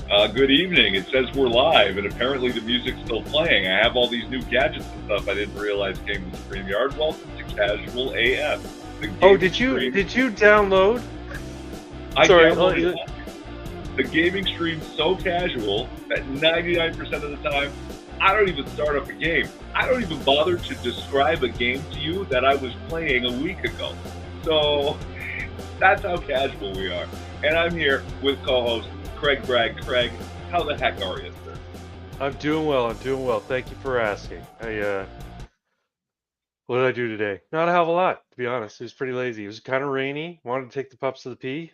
Good evening. It says we're live, and apparently the music's still playing. I have all these new gadgets and stuff I didn't realize came with StreamYard. Welcome to Casual AF, the Oh, gaming did you stream. did you download? I Sorry, downloaded the gaming stream so casual that 99% of the time, I don't even start up a game. I don't even bother to describe a game to you that I was playing a week ago. So that's how casual we are. And I'm here with co-host Craig Bragg. Craig, how the heck are you, sir? I'm doing well. I'm doing well. Thank you for asking. What did I do today? Not a hell of a lot, to be honest. It was pretty lazy. It was kind of rainy. Wanted to take the pups to the P.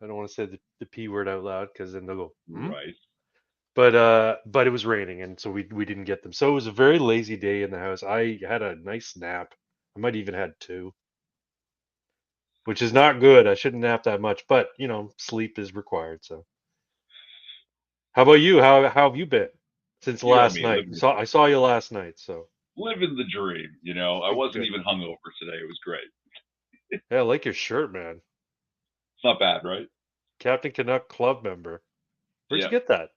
I don't want to say the P word out loud because then they'll go, hmm? Right. But it was raining, and so we didn't get them. So it was a very lazy day in the house. I had a nice nap. I might even had two, which is not good. I shouldn't nap that much, but sleep is required. So. How about you? How have you been since You know last me, night? I saw you last night, so living the dream. I wasn't good even man. hungover today. It was great. Yeah, I like your shirt, man. It's not bad, right? Captain Canuck club member. Where'd you Yeah. get that?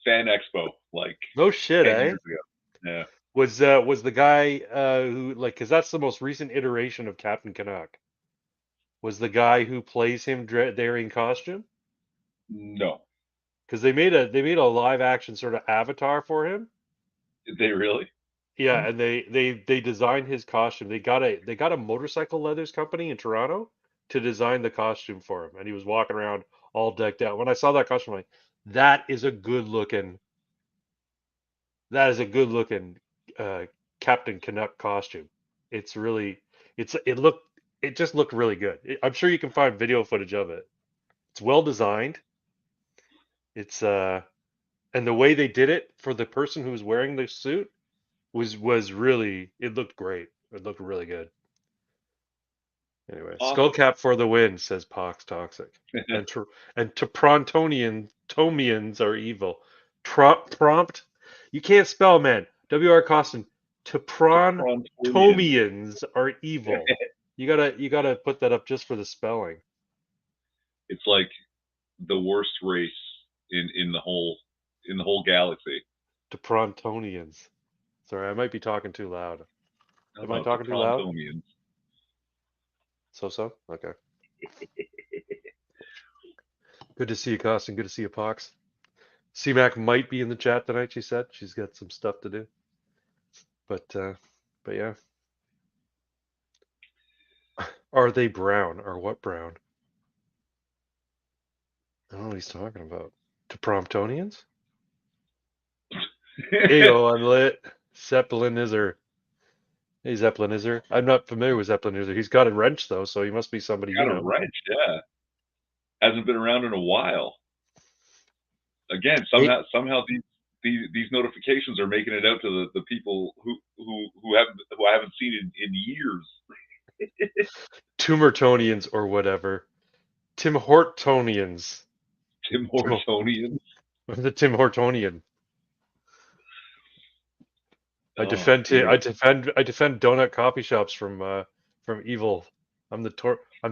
Fan Expo, like No shit, 10 eh? years ago. Yeah. Was the guy who because that's the most recent iteration of Captain Canuck. Was the guy who plays him there in costume? No. Because they made a live action sort of avatar for him. Did they really? Yeah, and they designed his costume. They got a motorcycle leathers company in Toronto to design the costume for him, and he was walking around all decked out. When I saw that costume, I'm like, that is a good looking uh, Captain Canuck costume. It's really it just looked really good. I'm sure you can find video footage of it. It's well designed. It's and the way they did it for the person who was wearing the suit was really it looked great. It looked really good. Anyway, Awesome. skullcap for the win, says Pox Toxic. And Toprontonian Tomians are evil. Prompt. You can't spell, man. W.R. Costin. Toprontonian. Toprontomians are evil. You gotta put that up just for the spelling. It's like the worst race in the whole galaxy. Toprontonians. Sorry, I might be talking too loud. How Am I about the talking too loud? Prontonians? So? Okay. Good to see you, Costin. Good to see you, Pox. C-Mac might be in the chat tonight, she said. She's got some stuff to do. But yeah. Are they brown? Or what brown? I don't know what he's talking about. To Promptonians? Ayo, I'm lit. Zeppelin is her. Hey, Zeppelin is her. I'm not familiar with Zeppelin is her. He's got a wrench though, so he must be somebody you Got a know. wrench, yeah. Hasn't been around in a while. Again, Hey, somehow these notifications are making it out to the people who I haven't seen in years. Tumortonians or whatever. Tim Hortonians. Tim Tim, Hortonian. I'm the Tim Hortonian. I Oh defend dear. I defend donut coffee shops from evil. I'm the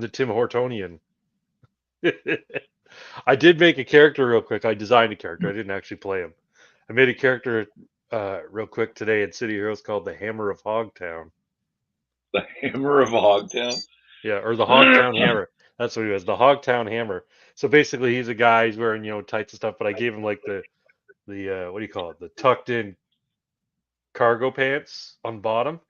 Tim Hortonian. I did make a character real quick. I designed a character. I didn't actually play him. I made a character real quick today in City Heroes called the Hammer of Hogtown. The Hammer of Hogtown. Yeah, or the Hogtown Hammer. That's what he was. The Hogtown Hammer. So basically, he's a guy. He's wearing tights and stuff. But I gave him like the what do you call it? The tucked in cargo pants on bottom,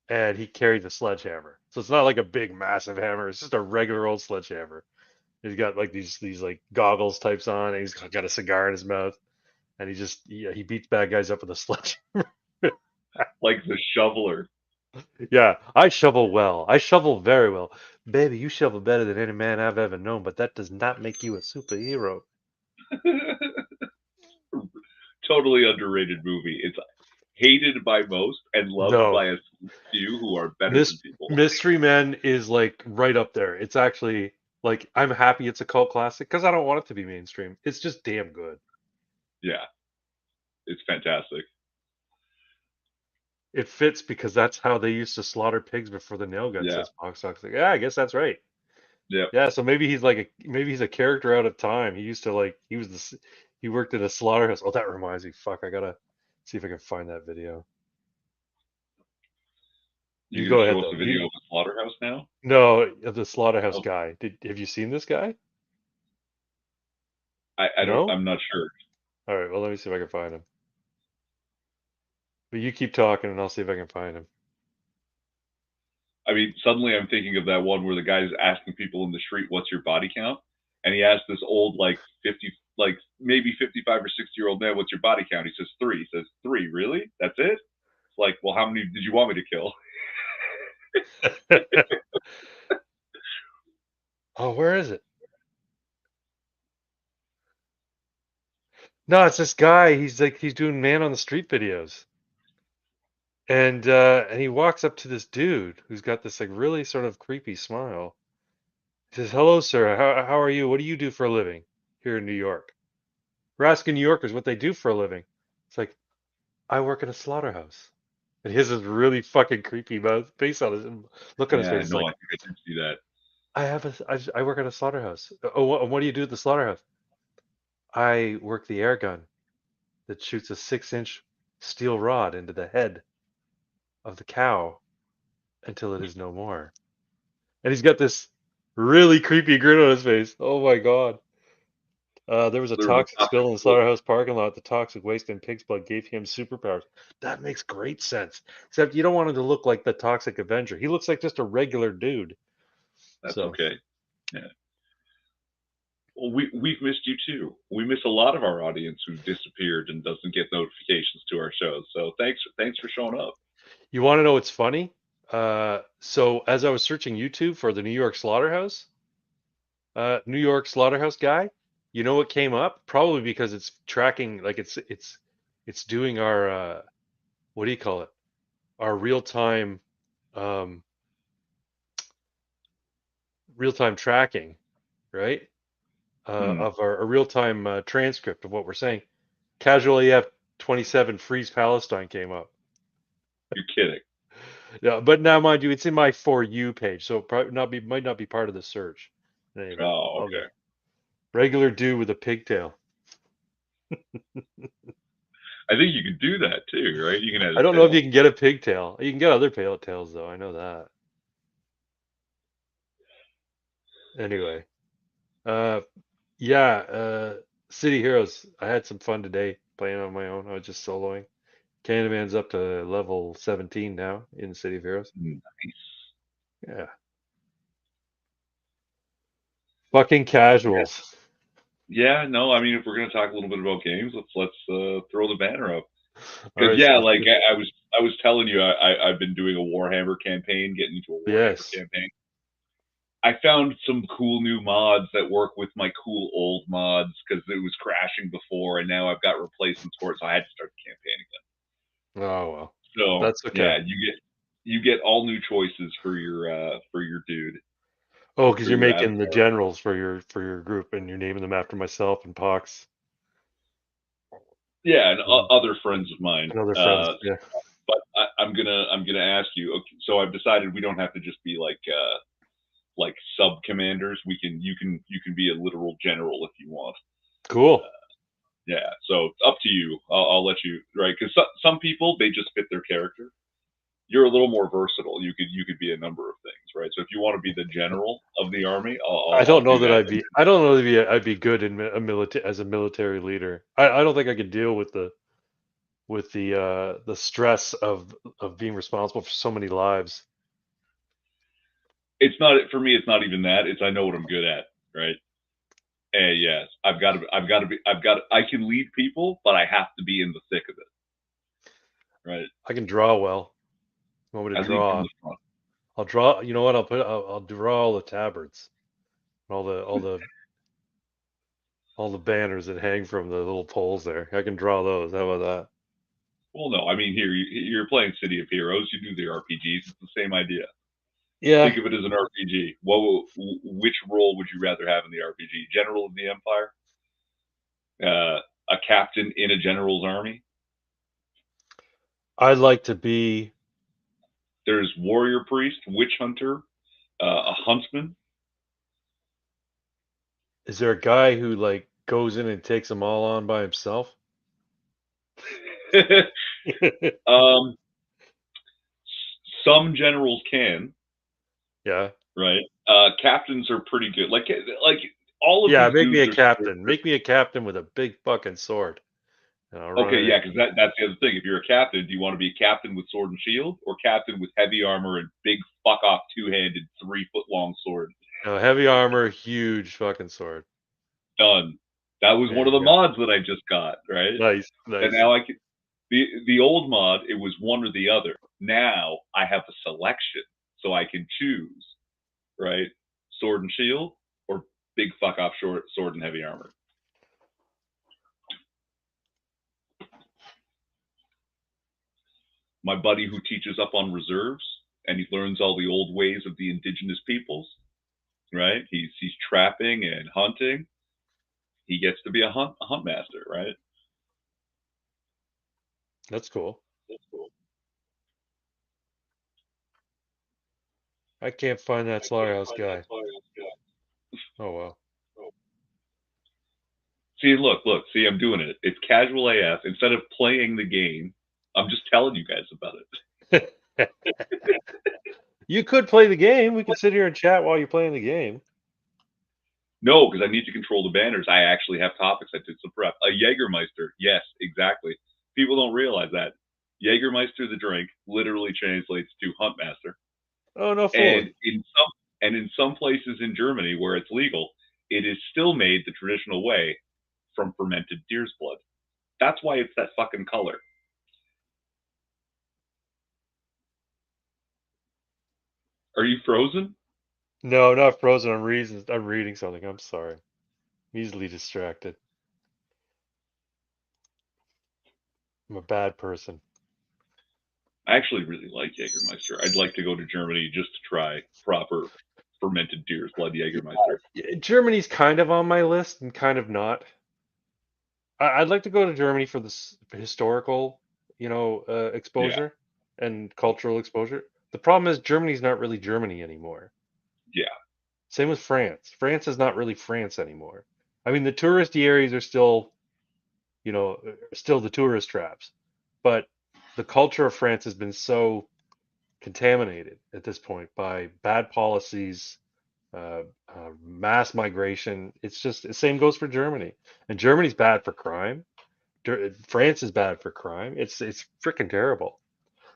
and he carries a sledgehammer. So it's not like a big massive hammer. It's just a regular old sledgehammer. He's got like these like goggles types on, and he's got a cigar in his mouth, and he beats bad guys up with a sledge. Like the shoveler. Yeah, I shovel well. I shovel very well. Baby, you shovel better than any man I've ever known, but that does not make you a superhero. Totally underrated movie. It's hated by most and loved No, by a few who are better than Miss people. Mystery Men is like right up there. It's actually like I'm happy it's a cult classic because I don't want it to be mainstream. It's just damn good. Yeah, it's fantastic. It fits because that's how they used to slaughter pigs before the nail gun, Yeah, says Fox Fox. Like, yeah, I guess that's right. Yep. Yeah, so maybe he's a character out of time. He used to he worked in a slaughterhouse. Oh, that reminds me. Fuck, I gotta see if I can find that video. You You're go gonna ahead show us though. a You video of a slaughterhouse now? no, the slaughterhouse Oh, guy. Have you seen this guy? I don't. No? I'm not sure. All right, well let me see if I can find him. But you keep talking and I'll see if I can find him. I mean, suddenly I'm thinking of that one where the guy's asking people in the street, "What's your body count?" And he asked this old, like 50, like maybe 55 or 60-year-old man, "What's your body count?" He says three. He says three. Really? That's it? It's like, well, how many did you want me to kill? Oh, where is it? No, it's this guy. He's doing man on the street videos. And he walks up to this dude who's got this like really sort of creepy smile. He says, "Hello, sir. How are you? What do you do for a living here in New York?" We're asking New Yorkers what they do for a living. It's like, I work at a slaughterhouse. And he has this really fucking creepy mouth face on his look on his Yeah, face. It's no, like, I think I did see that. I work at a slaughterhouse. Oh, what do you do at the slaughterhouse? I work the air gun that shoots a 6-inch steel rod into the head of the cow until it is no more. And he's got this really creepy grin on his face. Oh my God. There was a There was toxic a toxic spill in the split. slaughterhouse parking lot. The toxic waste in pig's blood gave him superpowers. That makes great sense. Except you don't want him to look like the Toxic Avenger. He looks like just a regular dude. That's So okay. Yeah. Well, we've missed you too. We miss a lot of our audience who disappeared and doesn't get notifications to our shows. So thanks for showing up. you want to know what's funny? So as I was searching YouTube for the New York slaughterhouse guy, you know what came up? Probably because it's tracking, like it's doing our what do you call it? Our um, real time tracking, right? Hmm, Of our a real time transcript of what we're saying. Casual AF 27 Freeze Palestine came up. you're kidding. Yeah, but now mind you, it's in my For You page, so it probably not be might not be part of the search. In any event, Oh, I'll okay. go. Regular dude with a pigtail. I think you could do that too, right? You can add I a don't know if you tail. can get a pigtail. You can get other tails though. I know that. Anyway, uh, yeah, City Heroes. I had some fun today playing on my own. I was just soloing. Candyman's up to level 17 now in City of Heroes. Nice. Yeah, fucking casuals. Yeah, no, I mean, if we're gonna talk a little bit about games, let's throw the banner up. All Because right, yeah, so like I was telling you, I've been doing a Warhammer campaign, getting into a Warhammer yes, campaign. I found some cool new mods that work with my cool old mods because it was crashing before, and now I've got replacements for it, so I had to start the campaign again. oh well, So that's okay. yeah, you get all new choices for your dude Oh, because for you're your making the avatar. generals for your group, and you're naming them after myself and Pox Yeah, and and, other friends of mine. and other friends. Yeah, But I'm gonna ask you. Okay, so I've decided we don't have to just be like sub commanders. You can be a literal general if you want. cool. Yeah, so it's up to you. I'll let you right because some people they just fit their character. You're a little more versatile. You could be a number of things, right? So if you want to be the general of the army, I I'll don't know do that that. I don't know that I'd be good in a military as a military leader. I don't think I could deal with the stress of being responsible for so many lives. It's not for me. It's not even that. It's I know what I'm good at, right? And yes, I can lead people, but I have to be in the thick of it, right? I can draw well. You want me to I lead from draw? the front. I'll draw. You know what? I'll draw all the tabards, all the banners that hang from the little poles there. I can draw those. How about Well, no, I mean here you're playing City of Heroes. You do the RPGs. It's the same idea. that? Yeah, Think of it as an RPG. Which role would you rather have in the RPG? General of the Empire, a captain in a general's army. I'd like to be. There's warrior priest, witch hunter, a huntsman. Is there a guy who like goes in and takes them all on by himself? um, some generals can, Yeah. right? Captains are pretty good. Like all of Yeah, these make me dudes a are. captain. Make me a captain with a big fucking sword. And I'll run Okay, it yeah, in. because that's the other thing. If you're a captain, do you want to be a captain with sword and shield, or captain with heavy armor and big fuck off 2-handed 3 foot long sword? No, heavy armor, huge fucking sword. Done. That was There one of you the go. mods that I just got, right? Nice, And nice. now I can. The old mod, it was one or the other. Now I have a selection, so I can choose, right? Sword and shield, or big fuck off short sword and heavy armor. My buddy who teaches up on reserves, and he learns all the old ways of the indigenous peoples, right? He's trapping and hunting. He gets to be a hunt master, right? That's cool. I can't find that slaughterhouse guy. Oh well. See, look, see, I'm doing it. It's casual AF. Instead of playing the game, I'm just telling you guys about it. You could play the game. We could sit here and chat while you're playing the game. No, because I need to control the banners. I actually have topics. I did some prep. A Jägermeister. Yes, exactly. People don't realize that. Jägermeister, the drink, literally translates to Huntmaster. Oh, no And fooling. in some places in Germany where it's legal, it is still made the traditional way from fermented deer's blood. That's why it's that fucking color. Are you frozen? No, not frozen. I'm reading something. I'm sorry. Easily distracted. I'm a bad person. I actually really like Jägermeister. I'd like to go to Germany just to try proper fermented deer's blood Jägermeister. Germany's kind of on my list and kind of not. I'd like to go to Germany for this historical, Yeah, exposure and cultural exposure. The problem is Germany's not really Germany anymore. yeah, Same with France. France is not really France anymore. I mean, the touristy areas are still, still the tourist traps, but the culture of France has been so contaminated at this point by bad policies, mass migration. It's just the same goes for Germany, and Germany's bad for crime. France is bad for crime. It's freaking terrible.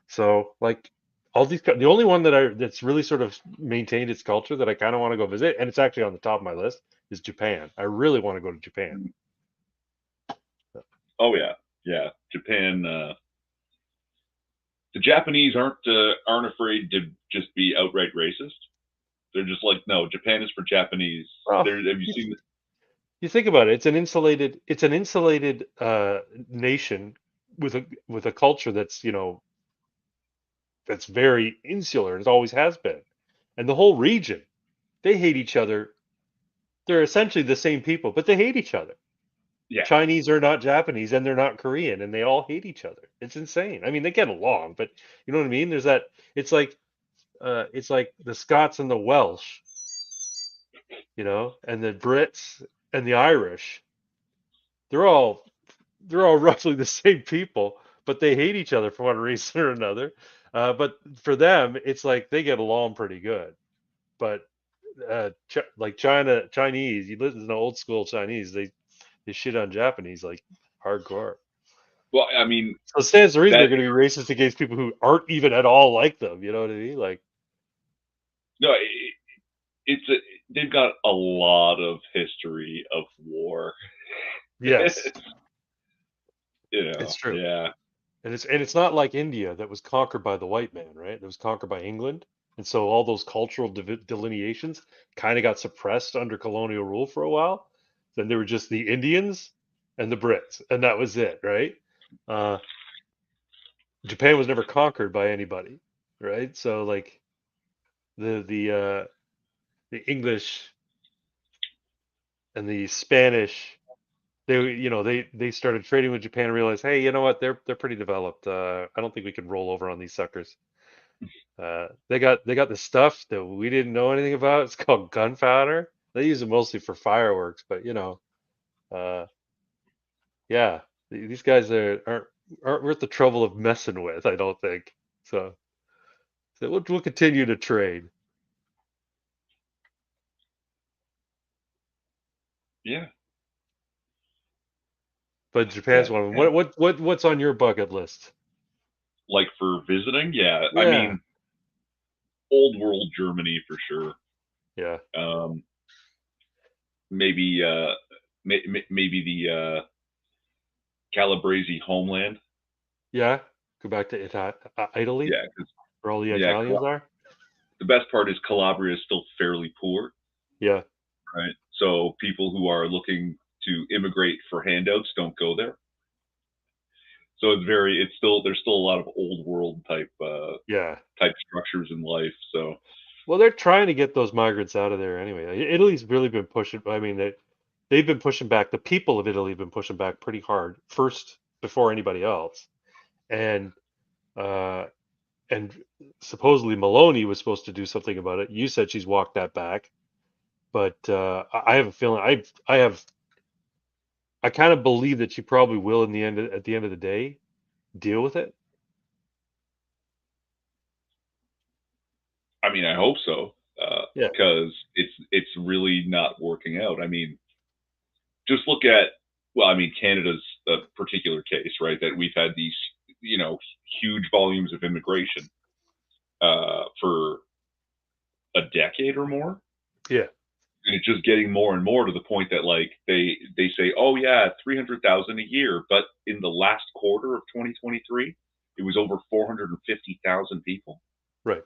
So like all these, the only one that's really sort of maintained its culture that I kind of want to go visit, and it's actually on the top of my list, is Japan. I really want to go to Japan. oh yeah, yeah. Japan. The Japanese aren't afraid to just be outright racist. They're just like, no, Japan is for Japanese. Well, Have you you, seen? you think about it. It's an insulated nation with a culture that's that's very insular. It always has been, and the whole region they hate each other. They're essentially the same people, but they hate each other. Yeah, Chinese are not Japanese and they're not Korean and they all hate each other. It's insane. I mean, they get along, but you know what I mean? There's that it's like the Scots and the Welsh, and the Brits and the Irish. They're all they're all roughly the same people, but they hate each other for one reason or another. But for them, it's like they get along pretty good. But like Chinese, you listen to old school Chinese, they shit on Japanese like hardcore. well, I mean So it stands to reason that they're going to be racist against people who aren't even at all like them. You know what I mean? Like, no, it's a, they've got a lot of history of war. yes, it's true. Yeah, And it's not like India that was conquered by the white man, right? It was conquered by England, and so all those cultural delineations kind of got suppressed under colonial rule for a while. Then there were just the Indians and the Brits, and that was it, right? Uh, Japan was never conquered by anybody, right? So like the English and the Spanish, they started trading with Japan and realized, hey, you know what? They're pretty developed. I don't think we can roll over on these suckers. They got the stuff that we didn't know anything about. It's called gunpowder. They use it mostly for fireworks, but uh, yeah, these guys aren't worth the trouble of messing with. I don't think so. So we'll continue to trade. Yeah. But Japan's Yeah. one of them. Yeah. What's on your bucket list? Like for visiting, yeah. I Yeah, mean, old world Germany for sure. yeah, Um, maybe maybe the Calabrese homeland. yeah. Go back to Italy, Yeah, 'cause where all the yeah, Italians are. the best part is Calabria is still fairly poor, Yeah, right? So people who are looking to immigrate for handouts don't go there. So it's still there's still a lot of old world yeah. type structures in life. So Well, they're trying to get those migrants out of there anyway. Italy's really been pushing. I mean, they've been pushing back. The people of Italy have been pushing back pretty hard first before anybody else, and uh, and supposedly Maloney was supposed to do something about it. You said she's walked that back, but I have a feeling I kind of believe that she probably will in the end at the end of the day deal with it. I mean, I hope so Yeah, because it's really not working out. I mean, just look at well, I mean, Canada's a particular case, right? That we've had these huge volumes of immigration for a decade or more, yeah, and it's just getting more and more to the point that like they say, oh yeah, 300,000 a year, but in the last quarter of 2023, it was over 450,000 people. right.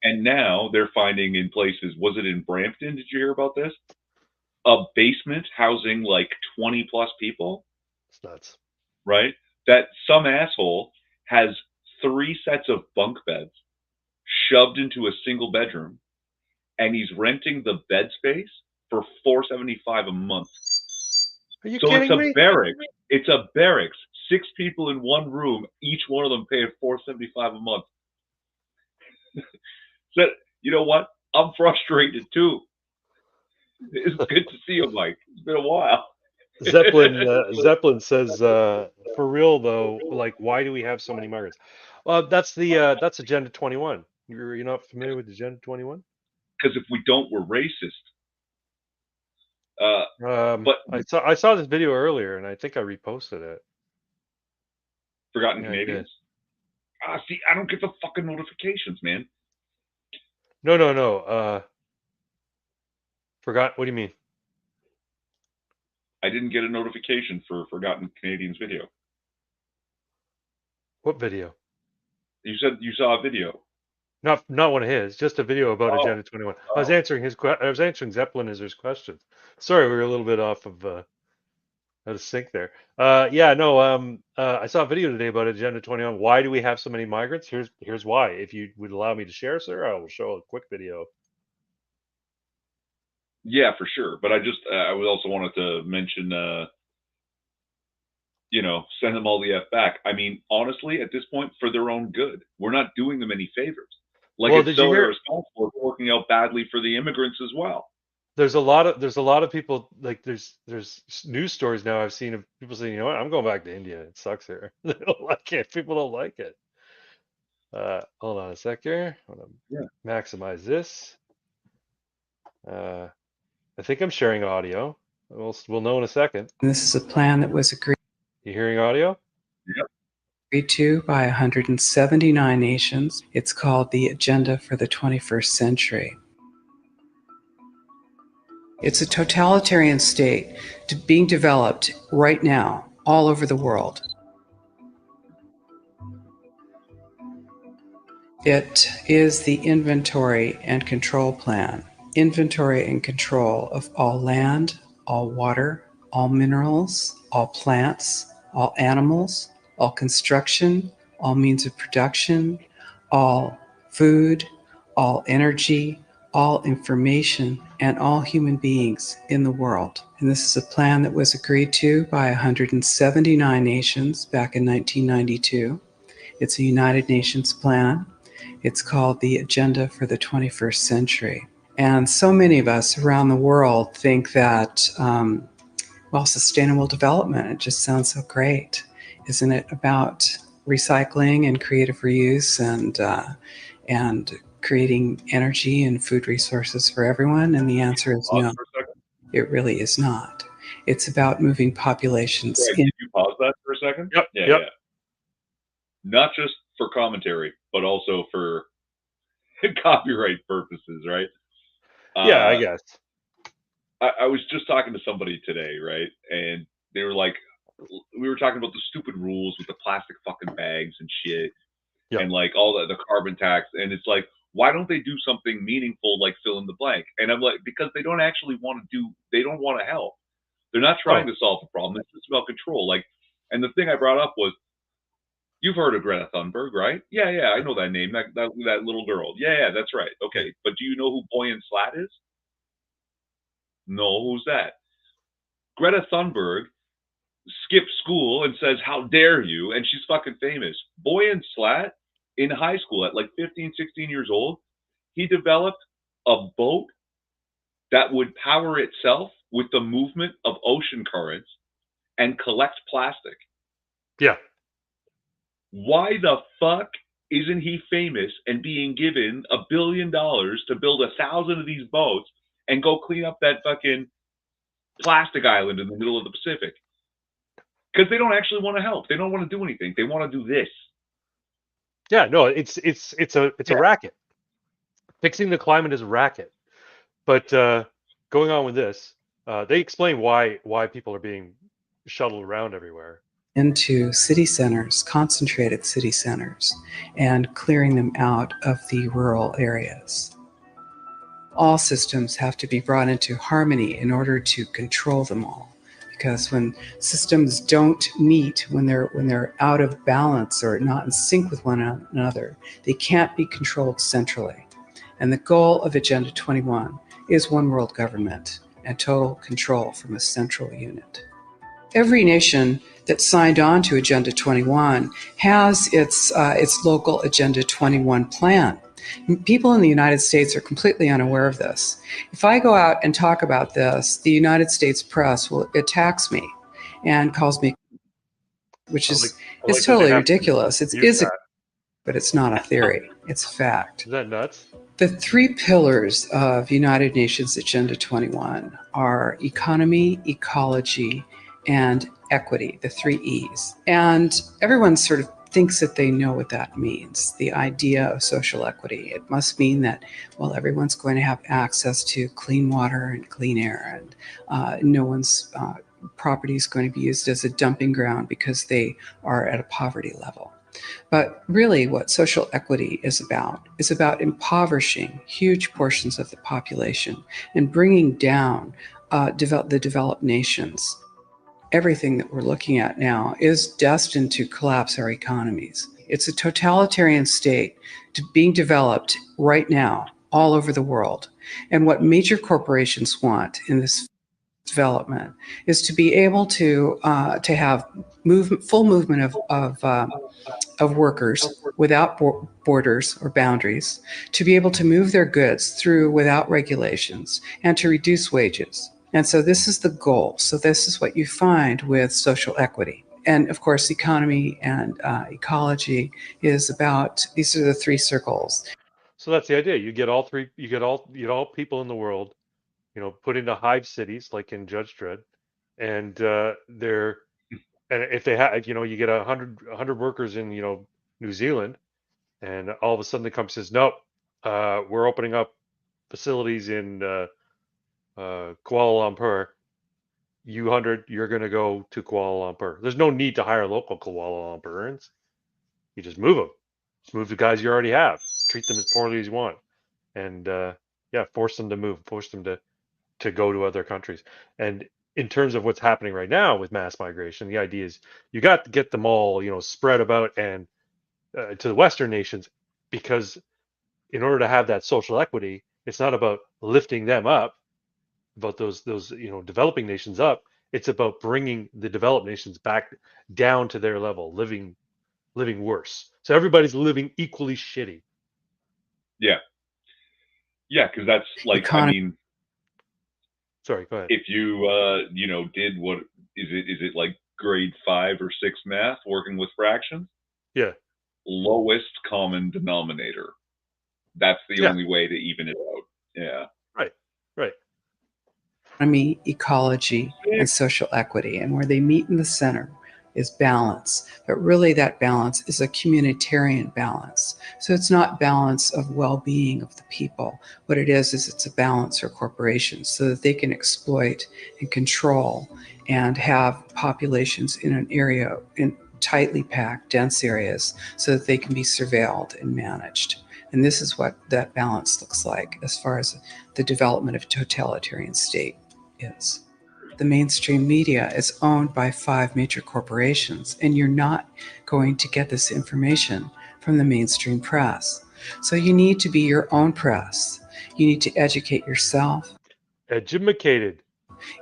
And now they're finding in places, was it in Brampton? Did you hear about this? A basement housing like 20 plus people, It's nuts. right? That some asshole has 3 sets of bunk beds shoved into a single bedroom, and he's renting the bed space for 475 a month. Are you So it's kidding a me? barracks. It's a barracks. 6 people in one room, each one of them paying 475 a month. So you know what? I'm frustrated too. It's good to see you, Mike. It's been a while. Zeppelin says, for real though, like, why do we have so many migrants? Well, that's Agenda 21. You're not familiar with Agenda 21? Because if we don't, we're racist. Uh, but I saw this video earlier, and I think I reposted it. forgotten Yeah, I did. Canadians. See, I don't get the fucking notifications, man. No, no, no. Forgot. What do you mean? I didn't get a notification for Forgotten Canadians video. What video? You said you saw a video. Not one of his. Just a video about Oh, Agenda 21. oh. I was answering Zeppelin as his questions. Sorry, we were a little bit off of out of sync there. Yeah, no. I saw a video today about Agenda 21. Why do we have so many migrants? Here's why. If you would allow me to share, sir, I will show a quick video. Yeah, for sure. But I would also wanted to mention, send them all the F back. I mean, honestly, at this point, for their own good, we're not doing them any favors. Like Well, it's did you so hear? irresponsible. It's working out badly for the immigrants as well. There's a lot of people, like, there's news stories now I've seen of people saying, you know what, I'm going back to India. It sucks here. They don't like it. People don't like it. Hold on a sec here. I want Yeah. to maximize this. I think I'm sharing audio. We'll know in a second. This is a plan that was agreed You hearing audio? to by 179 nations. It's called the Agenda for the 21st Century. It's a totalitarian state being developed right now all over the world. It is the inventory and control plan. Inventory and control of all land, all water, all minerals, all plants, all animals, all construction, all means of production, all food, all energy, all information, and all human beings in the world. And this is a plan that was agreed to by 179 nations back in 1992. It's a United Nations plan. It's called the Agenda for the 21st Century. And so many of us around the world think that, well, sustainable development, it just sounds so great. Isn't it about recycling and creative reuse and creating energy and food resources for everyone? And the answer is Pause no, for a second. it really is not. It's about moving populations Greg, in. did you pause that for a second? Yep. Yeah, Yep. yeah. Not just for commentary, but also for copyright purposes, right? Yeah, I guess. I was just talking to somebody today, right? And they were like, we were talking about the stupid rules with the plastic fucking bags and shit, Yep. and like all the carbon tax. And it's like, why don't they do something meaningful like fill in the blank? And I'm like, because they don't actually want to do, they don't want to help. They're not trying to solve the problem. It's just about control. Like, and the thing I brought up was, you've heard of Greta Thunberg, right? Yeah, yeah, I know that name. That little girl. Yeah, yeah, that's right. Okay, but do you know who Boyan Slat is? No, who's that? Greta Thunberg skips school and says, "How dare you?" And she's fucking famous. Boyan Slat in high school at like 15, 16 years old, he developed a boat that would power itself with the movement of ocean currents and collect plastic. Yeah. Why the fuck isn't he famous and being given $1 billion to build 1,000 of these boats and go clean up that fucking plastic island in the middle of the Pacific? Because they don't actually want to help. They don't want to do anything. They want to do this. Yeah. No, it's a racket. Fixing the climate is a racket. But going on with this, they explain why people are being shuttled around everywhere. Into city centers, concentrated city centers, and clearing them out of the rural areas. All systems have to be brought into harmony in order to control them all. Because when systems don't meet, when they're out of balance or not in sync with one another, they can't be controlled centrally. And the goal of Agenda 21 is one world government and total control from a central unit. Every nation that signed on to Agenda 21 has its local Agenda 21 plan. People in the United States are completely unaware of this. If I go out and talk about this, the United States press will attacks me and calls me, which is it's totally ridiculous. It is, but it's not a theory. It's a fact. Is that nuts? The three pillars of United Nations Agenda 21 are economy, ecology, and equity, the three E's. And everyone sort of thinks that they know what that means, the idea of social equity. It must mean that, well, everyone's going to have access to clean water and clean air, and no one's property is going to be used as a dumping ground because they are at a poverty level. But really, what social equity is about impoverishing huge portions of the population and bringing down the developed nations. Everything that we're looking at now is destined to collapse our economies. It's a totalitarian state being developed right now all over the world. And what major corporations want in this development is to be able to have full movement of workers without borders or boundaries, to be able to move their goods through without regulations, and to reduce wages. And so this is the goal. So this is what you find with social equity. And of course, economy and ecology is about, these are the three circles. So that's the idea. You get all people in the world, put into hive cities like in Judge Dredd, and and if they have, you get 100 workers in, New Zealand, and all of a sudden the company says, nope, we're opening up facilities in Kuala Lumpur. You're going to go to Kuala Lumpur. There's no need to hire local Kuala Lumpurians. You just move them. Just move the guys you already have. Treat them as poorly as you want, and force them to move. Force them to go to other countries. And in terms of what's happening right now with mass migration, the idea is you got to get them all, spread about and to the Western nations, because in order to have that social equity, it's not about lifting them up, about those developing nations up. It's about bringing the developed nations back down to their level, living worse. So everybody's living equally shitty. Yeah. Yeah, because that's like, I Economy. mean, Sorry, go ahead. if you did what is it like grade 5 or 6 math working with fractions? Yeah, Lowest common denominator. That's the yeah, only way to even it out. Yeah. right, right. Ecology, and social equity. And where they meet in the center is balance. But really, that balance is a communitarian balance. So it's not balance of well being of the people. What it is it's a balance for corporations so that they can exploit and control and have populations in an area, in tightly packed, dense areas, so that they can be surveilled and managed. And this is what that balance looks like as far as the development of a totalitarian state is. The mainstream media is owned by 5 major corporations, and you're not going to get this information from the mainstream press. So you need to be your own press. You need to educate yourself. Educated.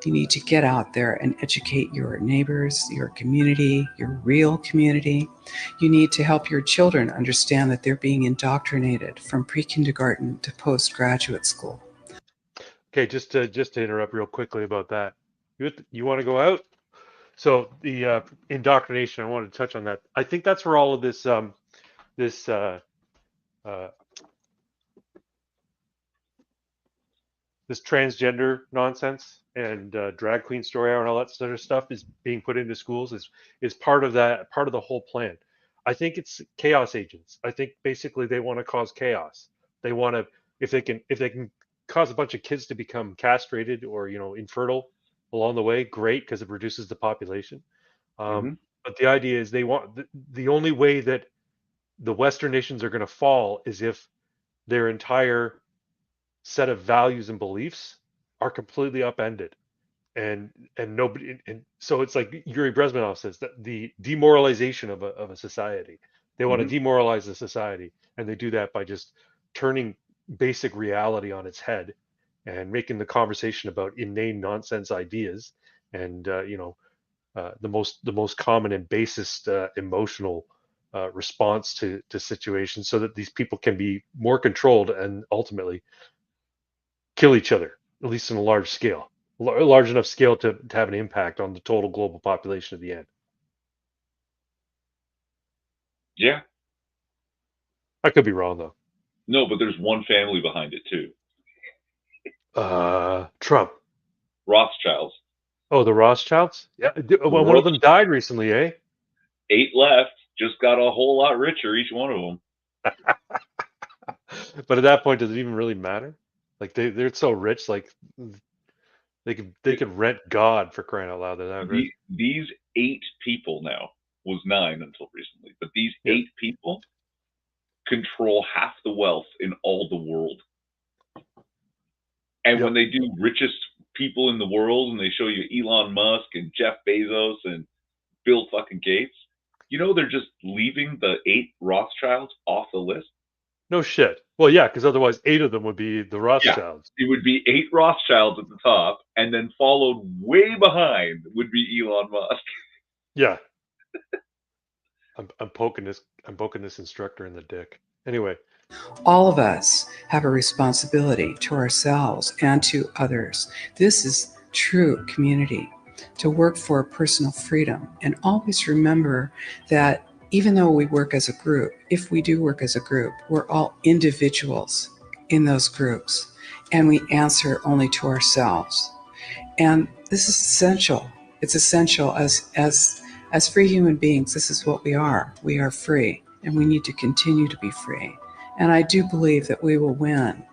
You need to get out there and educate your neighbors, your community, your real community. You need to help your children understand that they're being indoctrinated from pre-kindergarten to postgraduate school. Okay, just to interrupt real quickly about that. You want to go out? So the indoctrination, I wanted to touch on that. I think that's where all of this uh, this transgender nonsense and drag queen story hour and all that sort of stuff is being put into schools is part of the whole plan. I think it's chaos agents. I think basically they want to cause chaos. They want to if they can cause a bunch of kids to become castrated or infertile along the way, great because it reduces the population. Hmm. But the idea is they want the only way that the Western nations are going to fall is if their entire set of values and beliefs are completely upended and nobody and so it's like Yuri Brezhnev says that the demoralization of a society, they want to Hmm. demoralize the society, and they do that by just turning basic reality on its head and making the conversation about inane nonsense ideas and the most common and basest emotional response to situations so that these people can be more controlled and ultimately kill each other, at least in a large scale, large enough scale to have an impact on the total global population at the end. Yeah. I could be wrong though. No, but there's one family behind it too. Trump. Rothschilds. Oh, the Rothschilds. Yeah, The well, one of them died recently, eh? 8 left. Just got a whole lot richer, each one of them. But at that point, does it even really matter? Like they're so rich, like they could rent God for crying out loud. They're that rich. These 8 people now, was 9 until recently, but these Yeah. 8 people control half the wealth in all the world. And when Yep. they do richest people in the world and they show you Elon Musk and Jeff Bezos and Bill fucking Gates, they're just leaving the 8 Rothschilds off the list. No shit. Well, yeah, because otherwise 8 of them would be the Yeah. Rothschilds. It would be 8 Rothschilds at the top, and then followed way behind would be Elon Musk. Yeah. I'm poking this instructor in the dick. Anyway. All of us have a responsibility to ourselves and to others. This is true community, to work for personal freedom. And always remember that even though we work as a group, if we do work as a group, we're all individuals in those groups, and we answer only to ourselves. And this is essential. It's essential as free human beings. This is what we are. We are free, and we need to continue to be free. And I do believe that we will win,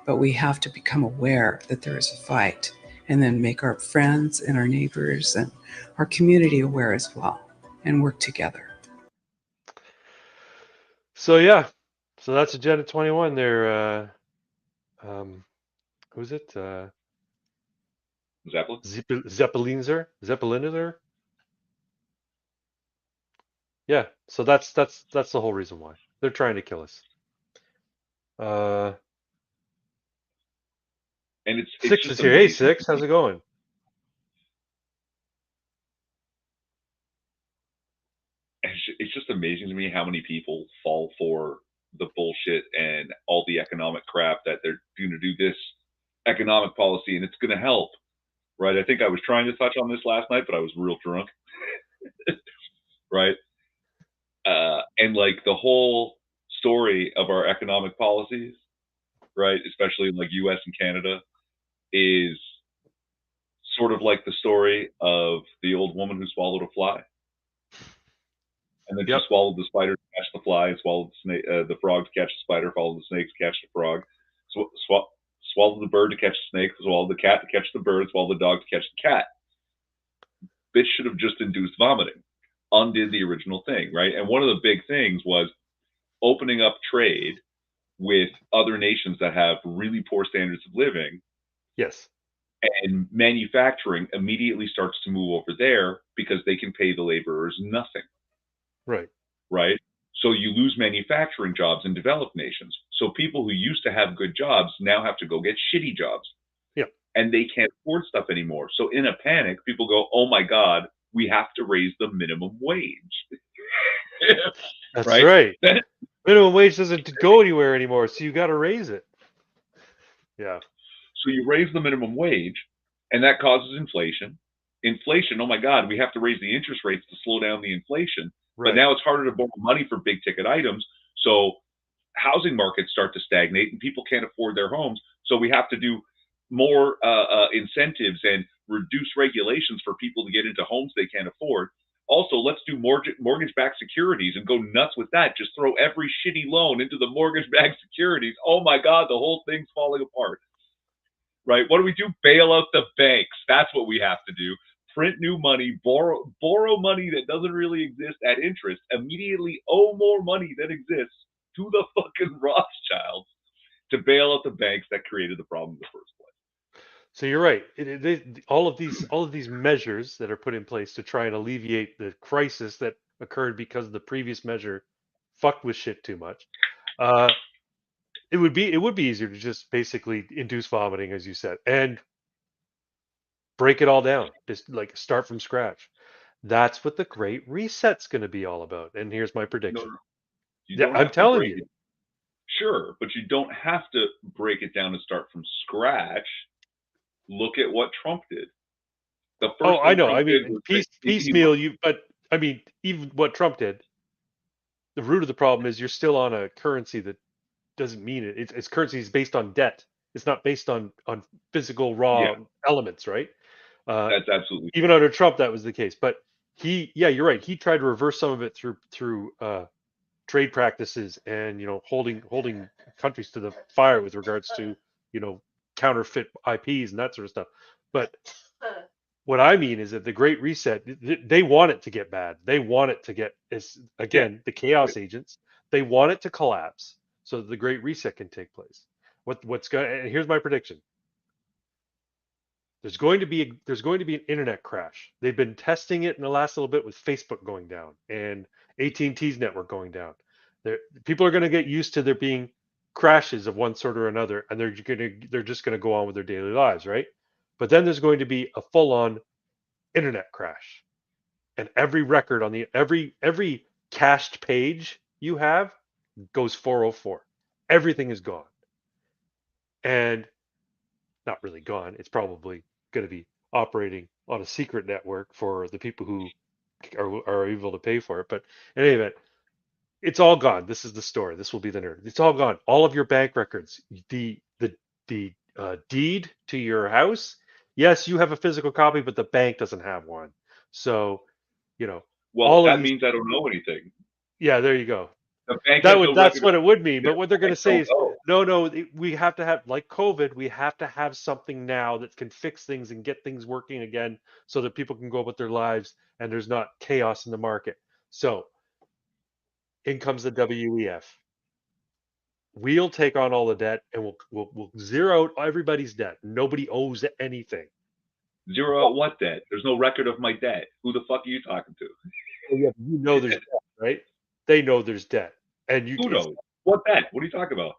but we have to become aware that there is a fight, and then make our friends and our neighbors and our community aware as well, and work together. So yeah. So that's Agenda 21 there. Who's it? Zeppelin? Zeppelinzer. Yeah. So that's the whole reason why they're trying to kill us. And it's Six is just here. Hey, amazing. Six, how's it going? It's just amazing to me how many people fall for the bullshit and all the economic crap that they're going to do this economic policy and it's going to help, right? I think I was trying to touch on this last night, but I was real drunk, right? And like the whole story of our economic policies, right, especially in like U.S. and Canada, is sort of like the story of the old woman who swallowed a fly. And then Yep. she swallowed the spider to catch the fly, and swallowed the snake, the frog to catch the spider, followed the snake to catch the frog, swallowed the bird to catch the snake, swallowed the cat to catch the bird, swallowed the dog to catch the cat. Bitch should have just induced vomiting, undid the original thing, right? And one of the big things was opening up trade with other nations that have really poor standards of living. Yes. And manufacturing immediately starts to move over there because they can pay the laborers nothing. Right. Right? So you lose manufacturing jobs in developed nations. So people who used to have good jobs now have to go get shitty jobs. Yep. And they can't afford stuff anymore. So in a panic, people go, oh my God, we have to raise the minimum wage. That's right. Minimum wage doesn't go anywhere anymore, so you got to raise it. Yeah. So you raise the minimum wage, and that causes inflation. Inflation, oh my God, we have to raise the interest rates to slow down the inflation. Right. But now it's harder to borrow money for big ticket items. So housing markets start to stagnate and people can't afford their homes. So we have to do more incentives and reduce regulations for people to get into homes they can't afford. Also, let's do mortgage-backed securities and go nuts with that. Just throw every shitty loan into the mortgage-backed securities. Oh my God, the whole thing's falling apart. Right? What do? Bail out the banks. That's what we have to do. Print new money, borrow money that doesn't really exist at interest, immediately owe more money that exists to the fucking Rothschilds to bail out the banks that created the problem in the first place. So you're right. All of these measures that are put in place to try and alleviate the crisis that occurred because the previous measure fucked with shit too much. It would be easier to just basically induce vomiting, as you said, and break it all down. Just like start from scratch. That's what the Great Reset's going to be all about. And here's my prediction. No. I'm telling you. Sure, but you don't have to break it down and start from scratch. Look at what Trump did. The first I know. I mean, piecemeal. But I mean, even what Trump did. The root of the problem is you're still on a currency that doesn't mean it. It's currency is based on debt. It's not based on physical raw elements, right? That's absolutely even under Trump that was the case. But you're right. He tried to reverse some of it through trade practices and holding countries to the fire with regards to counterfeit IPs and that sort of stuff. But what I mean is that the Great Reset, they want it to get bad. They want it to get, the chaos agents. They want it to collapse so that the Great Reset can take place. Here's my prediction. There's going to be an internet crash. They've been testing it in the last little bit with Facebook going down and AT&T's network going down. People are going to get used to there being crashes of one sort or another, and they're just going to go on with their daily lives, right? But then there's going to be a full-on internet crash, and every record on every cached page you have goes 404. Everything is gone, and not really gone. It's probably going to be operating on a secret network for the people who are able to pay for it. But in any event, it's all gone. This is the story. This will be the nerd. It's all gone. All of your bank records, the deed to your house. Yes, you have a physical copy, but the bank doesn't have one. So, well, that means I don't know anything. Yeah, there you go. The bank that's what it would mean. But what they're going to say is, no, we have to have, like COVID, we have to have something now that can fix things and get things working again so that people can go about their lives and there's not chaos in the market. So in comes the WEF. We'll take on all the debt and we'll zero out everybody's debt. Nobody owes anything. Zero out what debt? There's no record of my debt. Who the fuck are you talking to? There's debt, right? They know there's debt. And who knows? What debt? What are you talking about?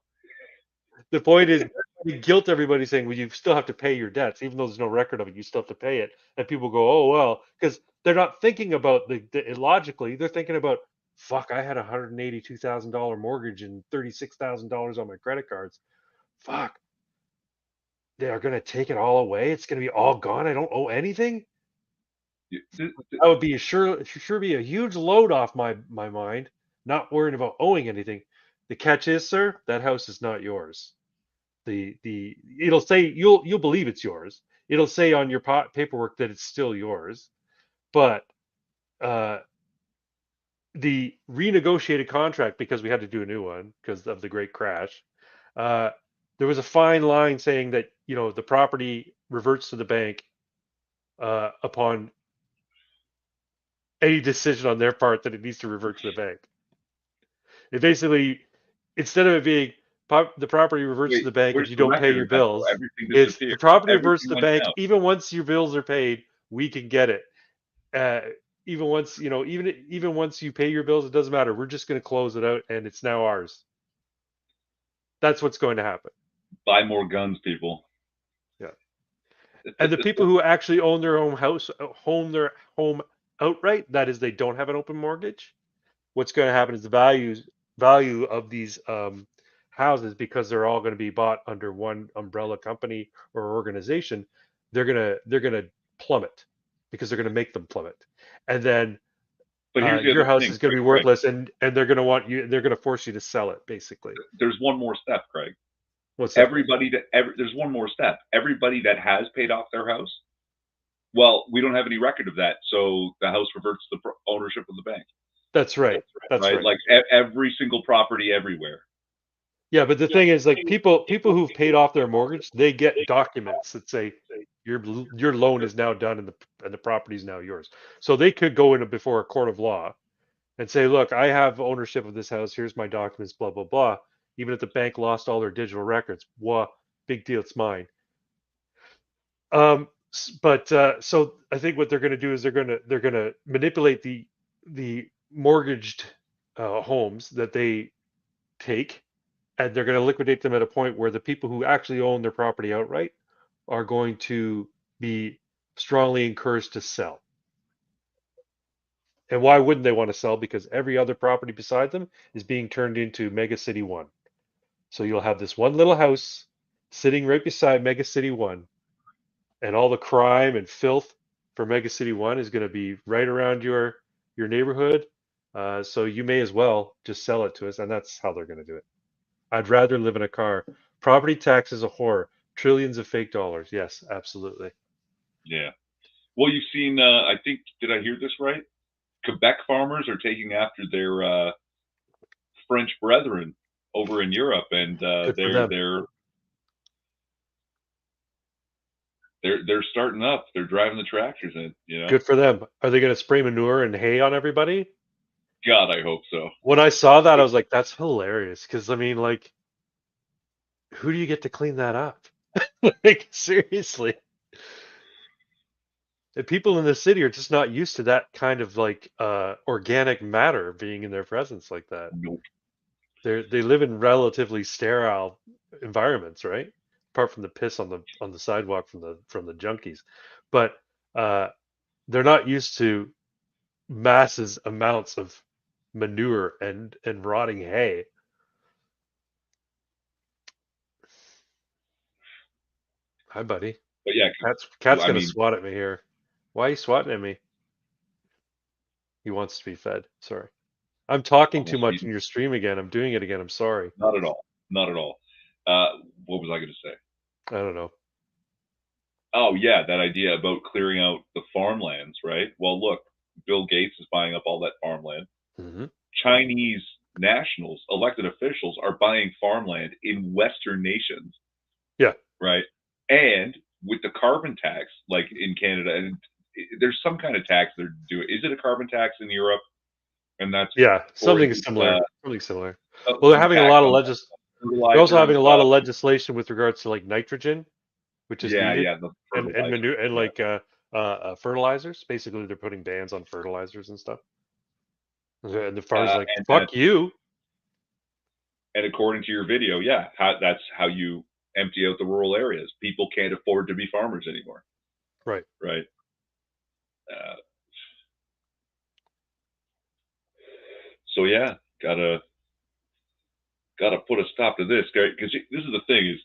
The point is, you guilt everybody saying, well, you still have to pay your debts. Even though there's no record of it, you still have to pay it. And people go, oh, well, because they're not thinking about the illogically. They're thinking about fuck, I had a $182,000 mortgage and $36,000 on my credit cards. Fuck, they are gonna take it all away. It's gonna be all gone. I don't owe anything. That would be sure be a huge load off my mind. Not worrying about owing anything. The catch is, sir, that house is not yours. The it'll say you'll believe it's yours. It'll say on your paperwork that it's still yours, but uh, the renegotiated contract, because we had to do a new one because of the great crash. Uh, there was a fine line saying that the property reverts to the bank upon any decision on their part that it needs to revert to the bank. It basically, instead of it being the property reverts Wait, to the bank if where's you the don't pay record your of that, though? bills, Everything it's the disappeared. property reverts to Everything the went bank down. even once your bills are paid. We can get it. Even once even once you pay your bills, it doesn't matter. We're just going to close it out, and it's now ours. That's what's going to happen. Buy more guns, people. Yeah. And the people who actually own their own house, own their home outright, that is, they don't have an open mortgage. What's going to happen is the value of these houses, because they're all going to be bought under one umbrella company or organization, they're gonna plummet because they're going to make them plummet, and then But here's the your other house thing, is going to be Craig. worthless, and they're going to want you. They're going to force you to sell it, basically. There's one more step, Craig. What's that? There's one more step. Everybody that has paid off their house, well, we don't have any record of that, so the house reverts to the ownership of the bank. That's right. That's right. Like every single property everywhere. Yeah, but the thing is, like, people who've paid off their mortgage, they get documents that say your loan is now done and the property is now yours. So they could go in before a court of law and say, look, I have ownership of this house. Here's my documents, blah blah blah. Even if the bank lost all their digital records, big deal, it's mine. But so I think what they're going to do is they're going to manipulate the mortgaged homes that they take, and they're going to liquidate them at a point where the people who actually own their property outright are going to be strongly encouraged to sell. And why wouldn't they want to sell? Because every other property beside them is being turned into Mega City 1. So you'll have this one little house sitting right beside Mega City 1, and all the crime and filth for Mega City 1 is going to be right around your neighborhood. So you may as well just sell it to us, and that's how they're going to do it. I'd rather live in a car. Property tax is a horror. Trillions of fake dollars. Yes, absolutely. Yeah. Well, you've seen, I think, did I hear this right? Quebec farmers are taking after their French brethren over in Europe, and they're starting up. They're driving the tractors in. Good for them. Are they going to spray manure and hay on everybody? God, I hope so. When I saw that, I was like, that's hilarious. Because, I mean, like, who do you get to clean that up? Like, seriously. The people in the city are just not used to that kind of, like, organic matter being in their presence like that. Nope. They live in relatively sterile environments, right? Apart from the piss on the sidewalk from the junkies, but they're not used to masses amounts of manure and rotting hay. Hi, buddy. But yeah, Cat's gonna swat at me here. Why are you swatting at me? He wants to be fed. Sorry. I'm talking too much in your stream again. I'm doing it again. I'm sorry. Not at all. Not at all. What was I going to say? I don't know. Oh, yeah, that idea about clearing out the farmlands, right? Well, look, Bill Gates is buying up all that farmland. Mm-hmm. Chinese nationals, elected officials, are buying farmland in Western nations. Yeah. Right. And with the carbon tax, like in Canada, and there's some kind of tax they're doing. Is it a carbon tax in Europe? And that's something similar. Something similar. Well, they're having a lot of they're also having a lot of legislation with regards to, like, nitrogen, which is needed, and manure and like fertilizers. Basically, they're putting bans on fertilizers and stuff. And the farmers like, fuck you. And according to your video, that's how you empty out the rural areas. People can't afford to be farmers anymore. Right. So yeah, gotta put a stop to this, because this is the thing is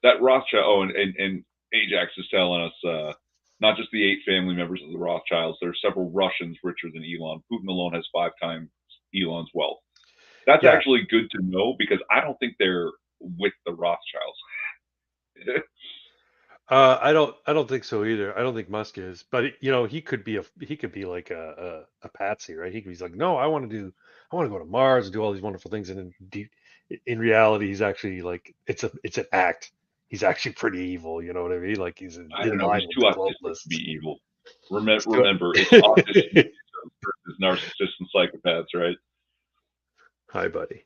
that Rothschild. Oh, and Ajax is telling us not just the 8 family members of the Rothschilds. There are several Russians richer than Elon. Putin alone has 5 times Elon's wealth. That's Yeah. actually good to know because I don't think they're with the Rothschilds. I don't think so either. I don't think Musk is, but he could be like a patsy, right? He could be like, no, I want to go to Mars and do all these wonderful things, and in reality, he's actually like, it's an act. He's actually pretty evil. You know what I mean? Like he's I in don't know. line He's with too the autistic to be globalists. evil. Remember, it's autism versus narcissists and psychopaths, right? Hi, buddy.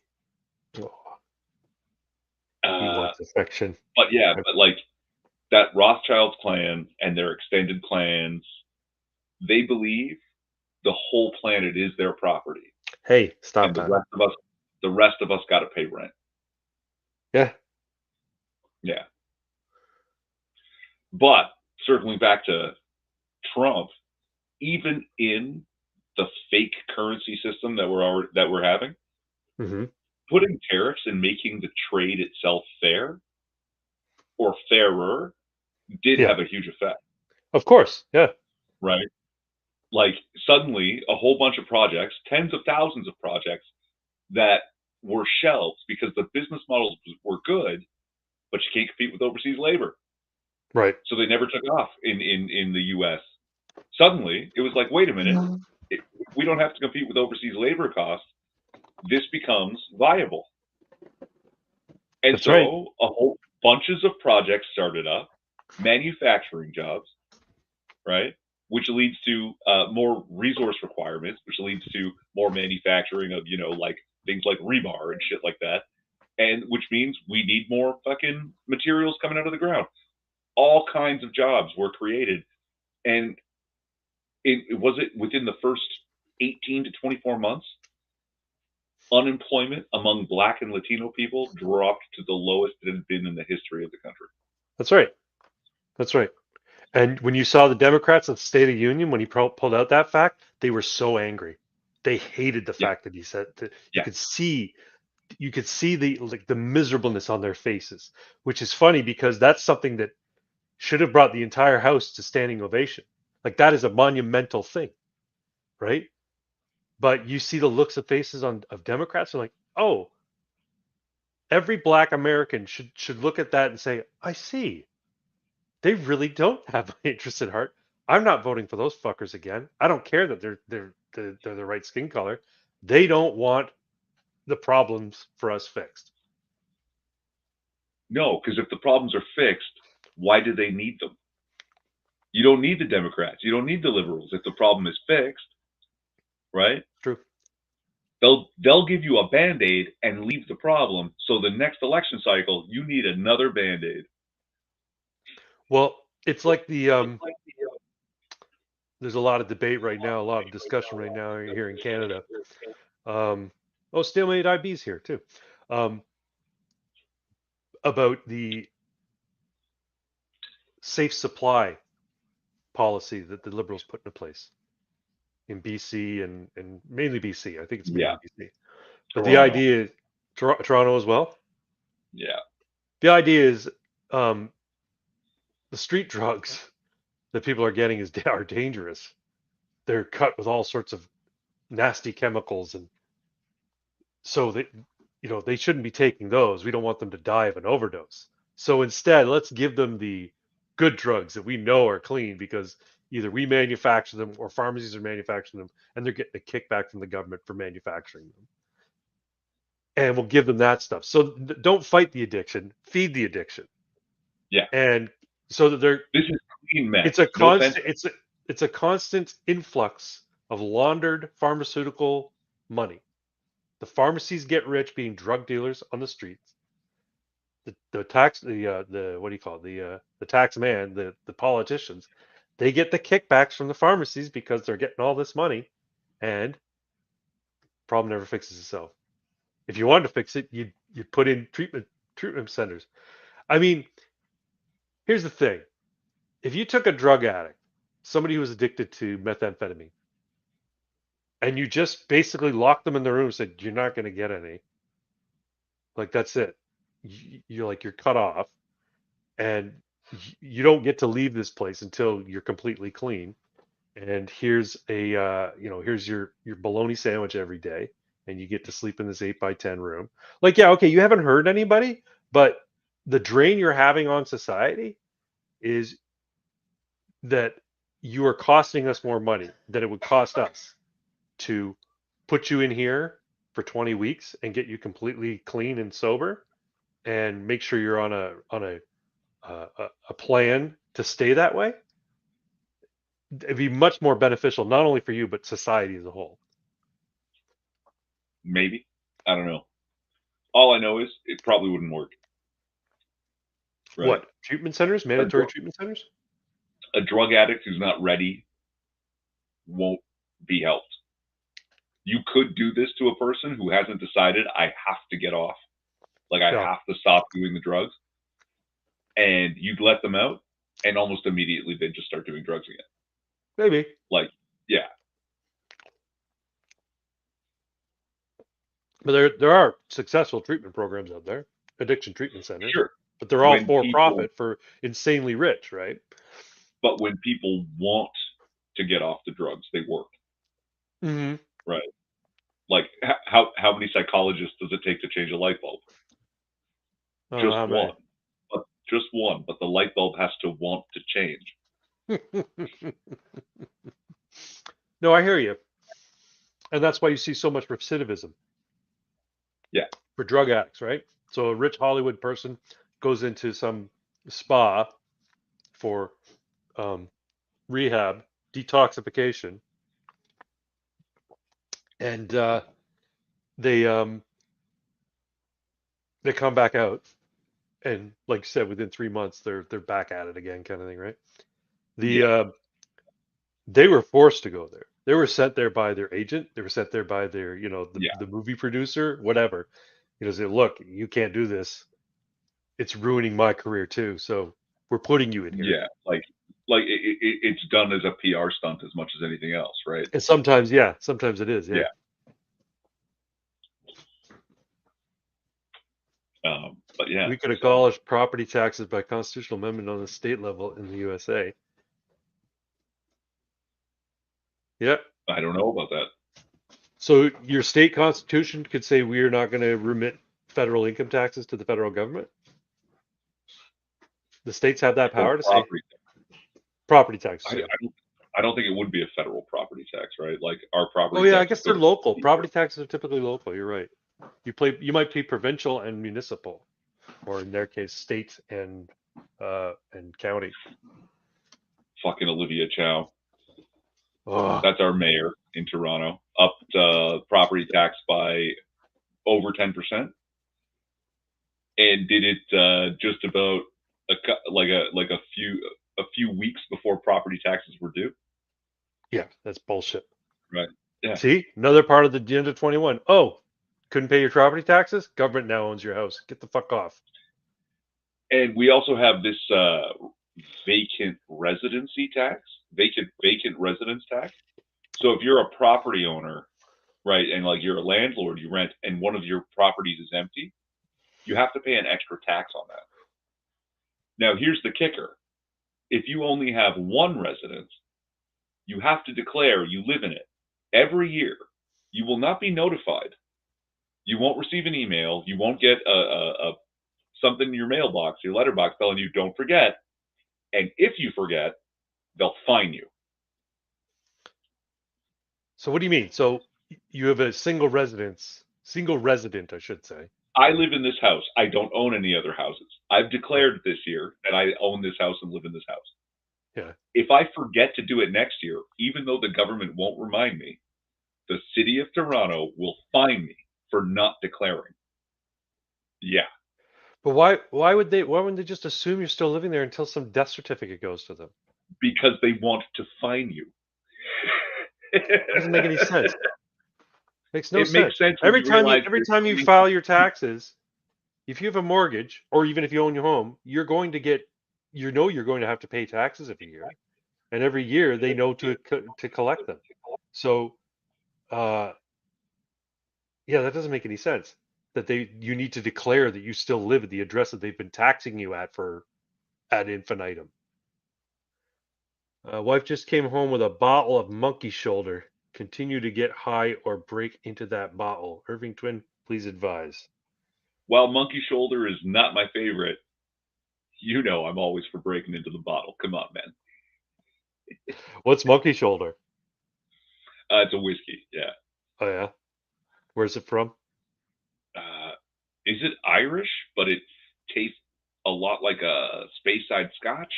Oh, he Uh, wants affection. but yeah, but like that Rothschilds clan and their extended clans, they believe the whole planet is their property, Hey, stop and that. the rest of us got to pay rent. Yeah. Yeah. But circling back to Trump, even in the fake currency system that we're having, Hmm. putting tariffs and making the trade itself fair or fairer did Yeah. have a huge effect, Of course. Yeah. right? Like suddenly a whole bunch of projects, tens of thousands of projects that were shelved because the business models were good, but you can't compete with overseas labor. Right. So they never took off in the US. Suddenly it was like, wait a minute, we don't have to compete with overseas labor costs. This becomes viable. And That's right. so a whole bunches of projects started up, manufacturing jobs, right? Which leads to more resource requirements, which leads to more manufacturing of, like things like rebar and shit like that. And which means we need more fucking materials coming out of the ground. All kinds of jobs were created. And it was it within the first 18 to 24 months, unemployment among Black and Latino people dropped to the lowest it had been in the history of the country. That's right. That's right. And when you saw the Democrats at the State of the Union, when he pulled out that fact, they were so angry. They hated the Yeah, fact that he said that. yeah. You could see the miserableness on their faces, which is funny because that's something that should have brought the entire House to standing ovation. Like that is a monumental thing, right? But you see the looks of faces of Democrats and like, oh, every Black American should look at that and say, I see. They really don't have my interest at heart. I'm not voting for those fuckers again. I don't care that they're the right skin color. They don't want the problems for us fixed. No, because if the problems are fixed, why do they need them? You don't need the Democrats. You don't need the liberals if the problem is fixed, right? True. They'll give you a band-aid and leave the problem. So the next election cycle, you need another band-aid. Well, it's like there's a lot of debate right now, a lot of discussion right now here in Canada. Stalemate IB's here too. About the safe supply policy that the Liberals put into place in BC and mainly BC. I think it's Yeah, mainly BC. But the Toronto. idea is Toronto as well. Yeah, The idea is the street drugs that people are getting are dangerous. They're cut with all sorts of nasty chemicals, and so they shouldn't be taking those. We don't want them to die of an overdose. So instead, let's give them the good drugs that we know are clean because either we manufacture them or pharmacies are manufacturing them, and they're getting a kickback from the government for manufacturing them. And we'll give them that stuff. So don't fight the addiction, feed the addiction. yeah. And so that This is clean meth. it's a No offense. constant it's a constant influx of laundered pharmaceutical money. The pharmacies get rich being drug dealers on the streets. The what do you call it? The tax man, the politicians, they get the kickbacks from the pharmacies because they're getting all this money, and problem never fixes itself. If you wanted to fix it, you put in treatment centers. I mean, here's the thing: if you took a drug addict, somebody who was addicted to methamphetamine, and you just basically locked them in the room and said, "You're not going to get any." Like that's it. You're cut off, and you don't get to leave this place until you're completely clean. And here's here's your bologna sandwich every day, and you get to sleep in this 8 by 10 room. Like, yeah, okay, you haven't hurt anybody, but the drain you're having on society is that you are costing us more money than it would cost us to put you in here for 20 weeks and get you completely clean and sober and make sure you're on a plan to stay that way. It'd be much more beneficial, not only for you, but society as a whole. Maybe. I don't know. All I know is it probably wouldn't work. Right? What? Treatment centers? Mandatory treatment centers? A drug addict who's not ready won't be helped. You could do this to a person who hasn't decided, I have to get off. Like, I have to stop doing the drugs. And you'd let them out, and almost immediately they'd just start doing drugs again. Maybe. Like, yeah. But there are successful treatment programs out there, addiction treatment centers. Sure. But they're all for profit for insanely rich, right? But when people want to get off the drugs, they work. Mm-hmm. Right. Like, how many psychologists does it take to change a light bulb? Just one. But just one. But the light bulb has to want to change. No, I hear you. And that's why you see so much recidivism. Yeah. For drug addicts, right? So a rich Hollywood person goes into some spa for rehab, detoxification, and they come back out, and like you said, within 3 months they're back at it again, kind of thing, right? They were forced to go there. They were sent there by their agent. They were sent there by their, the movie producer, whatever. Say, look, you can't do this. It's ruining my career too. So we're putting you in here. Yeah, like it's done as a PR stunt as much as anything else, right? And sometimes it is. Yeah. But yeah, we could abolish property taxes by constitutional amendment on the state level in the USA. Yep. I don't know about that. So your state constitution could say we are not going to remit federal income taxes to the federal government? The states have that power to say property taxes. I don't think it would be a federal property tax, right? Like our property. Oh yeah, I guess they're local. Property taxes are typically local. You're right. You might pay provincial and municipal, or in their case, state and county. Fucking Olivia Chow. Oh. That's our mayor in Toronto. Upped property tax by over 10%, and did it just about a few weeks before property taxes were due. Yeah, that's bullshit. Right. Yeah. See, another part of the Agenda 21. Oh, couldn't pay your property taxes? Government now owns your house. Get the fuck off. And we also have this vacant residency tax, vacant residence tax. So if you're a property owner, right, and like you're a landlord, you rent, and one of your properties is empty, you have to pay an extra tax on that. Now, here's the kicker. If you only have one residence, you have to declare you live in it every year. You will not be notified. You won't receive an email. You won't get something in your mailbox, your letterbox, telling you don't forget. And if you forget, they'll fine you. So what do you mean? So you have a single resident, I should say. I live in this house. I don't own any other houses. I've declared this year that I own this house and live in this house. Yeah. If I forget to do it next year, even though the government won't remind me, the city of Toronto will fine me for not declaring. Yeah. But why wouldn't they just assume you're still living there until some death certificate goes to them? Because they want to fine you. Doesn't make any sense. Makes no sense. It makes sense every time you file your taxes, if you have a mortgage or even if you own your home, you're going to get, you're going to have to pay taxes every year, and every year they know to collect them. So Yeah, that doesn't make any sense. That you need to declare that you still live at the address that they've been taxing you at for ad infinitum. Wife just came home with a bottle of monkey shoulder. Continue to get high or break into that bottle. Irving Twin, please advise. While monkey shoulder is not my favorite, you know I'm always for breaking into the bottle. Come on, man. What's monkey shoulder? It's a whiskey, yeah. Oh yeah, where's it from? Is it Irish? But it tastes a lot like a Speyside Scotch.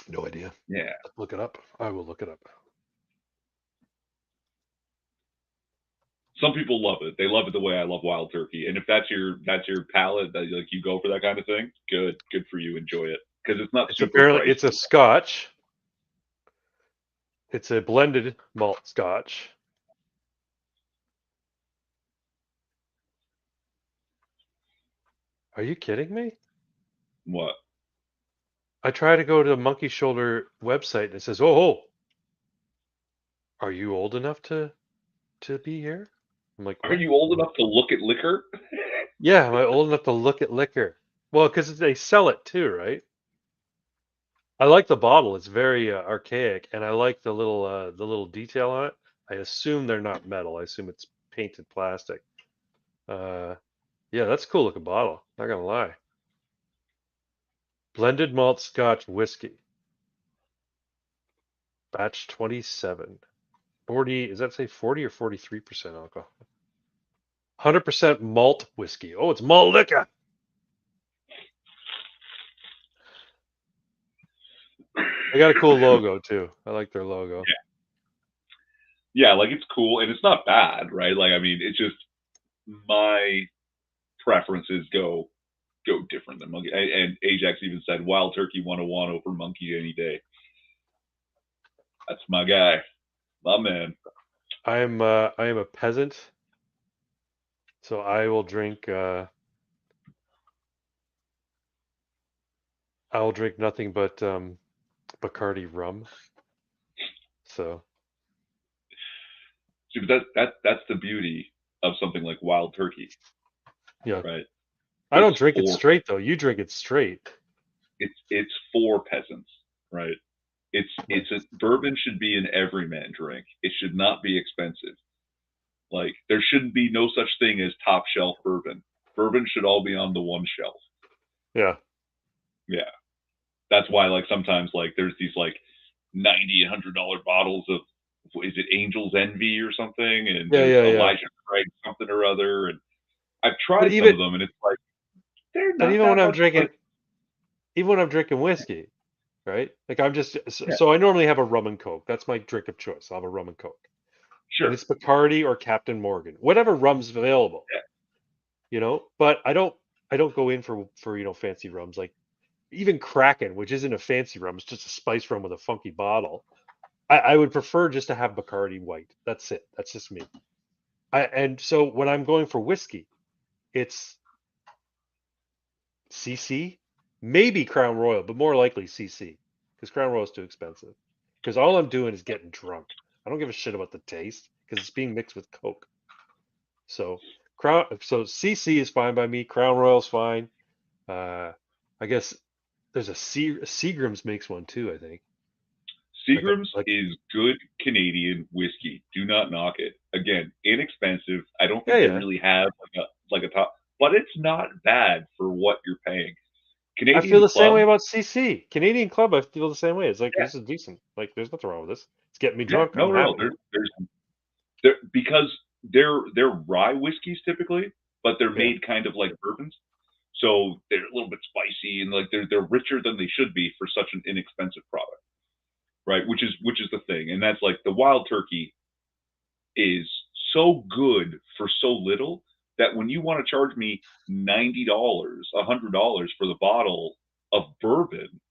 No idea. Yeah. Let's look it up. I will look it up. Some people love it. They love it the way I love wild turkey. And if that's your palate, that like you go for that kind of thing, good for you. Enjoy it because it's not It's super apparently pricey. it's a Scotch. It's a blended malt Scotch. Are you kidding me? What? I try to go to the Monkey Shoulder website and it says, "Oh, are you old enough to be here?" I'm like, Are "What? you old enough to look at liquor? Yeah, am I old enough to look at liquor?" Well, because they sell it too, right? I like the bottle. It's very archaic, and I like the little detail on it. I assume they're not metal. I assume it's painted plastic. Yeah, that's a cool looking bottle. Not gonna lie. Blended malt Scotch whiskey, batch 27. 40, does that say 40 or 43% alcohol? 100% malt whiskey. Oh, it's malt liquor. They got a cool logo too. I like their logo. Yeah, like it's cool and it's not bad, right? Like I mean, it's just my preferences go different than monkey. And Ajax even said Wild Turkey 101 over monkey any day. That's my guy, my man. I am a peasant, so I will drink. I will drink nothing but Bacardi rum. So See, but that's the beauty of something like Wild Turkey, yeah, right? I It's don't drink it for straight though. You drink it straight. it's for peasants, right? It's a bourbon should be an everyman drink. It should not be expensive. Like there shouldn't be no such thing as top shelf bourbon. Bourbon should all be on the one shelf. Yeah. Yeah. That's why like sometimes like there's these like $90 $100 bottles of is it Angel's Envy or something, and Yeah, there's yeah, yeah. Elijah Craig something or other, and I've But tried some even of them, and it's like they're but not that much like even when I'm drinking whiskey, right? Like I'm just yeah, so I normally have a rum and coke. That's my drink of choice. I'll have a rum and coke. And sure, it's Bacardi or Captain Morgan. Whatever rum's available, yeah, but I don't go in for fancy rums like even Kraken, which isn't a fancy rum, it's just a spice rum with a funky bottle. I would prefer just to have Bacardi white. That's it. That's just me. And so when I'm going for whiskey, it's CC, maybe Crown Royal, but more likely CC because Crown Royal is too expensive. Because all I'm doing is getting drunk. I don't give a shit about the taste because it's being mixed with Coke. So so CC is fine by me. Crown Royal's fine. I guess there's Seagram's makes one too. I think like a Seagram's like is good Canadian whiskey. Do not knock it. Again, inexpensive. I don't yeah think they yeah. really have like a top, but it's not bad for what you're paying. I feel Canadian the same way Club, about CC. Canadian Club, I feel the same way. It's like yeah, this is decent. Like there's nothing wrong with this. It's getting me yeah, drunk. no, I'm no, no. having it. There's because they're rye whiskeys typically, but they're Yeah. made kind of like bourbons, so they're a little bit spicy and like they're richer than they should be for such an inexpensive product, right? Which is the thing, and that's like the Wild Turkey is so good for so little that when you want to charge me $90, $100 for the bottle of bourbon,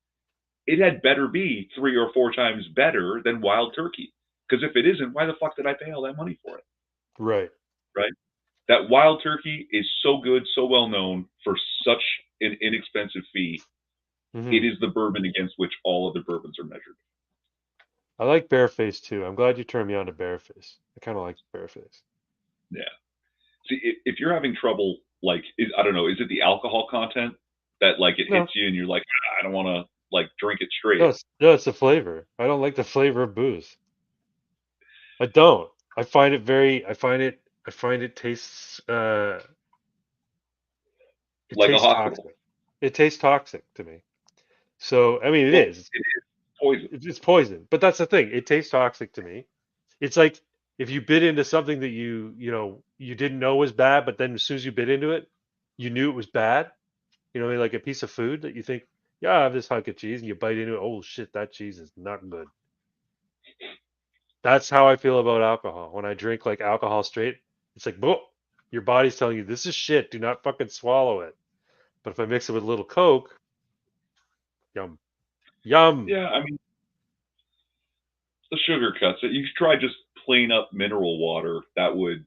it had better be 3 or 4 times better than Wild Turkey. Because if it isn't, why the fuck did I pay all that money for it? Right. Right? That Wild Turkey is so good, so well known for such an inexpensive fee. Hmm. It is the bourbon against which all other bourbons are measured. I like Bareface too. I'm glad you turned me on to Bareface. I kind of like Bareface. Yeah. See, if you're having trouble, like, I don't know, is it the alcohol content that like it No, hits you and you're like, "Ah, I don't want to like drink it straight." no, it's the flavor. I don't like the flavor of booze. I don't. I find it very. I find it tastes. It Like a tastes hospital. toxic. It tastes toxic to me. So I mean, it Well, is. it is poison. It's poison. But that's the thing. It tastes toxic to me. It's like if you bit into something that you didn't know was bad, but then as soon as you bit into it, you knew it was bad. Like a piece of food that you think, yeah, I have this hunk of cheese, and you bite into it. Oh shit, that cheese is not good. That's how I feel about alcohol. When I drink like alcohol straight, it's like, boom, your body's telling you this is shit. Do not fucking swallow it. But if I mix it with a little Coke, yum, yum. Yeah, I mean, the sugar cuts it. You could try just plain up mineral water that would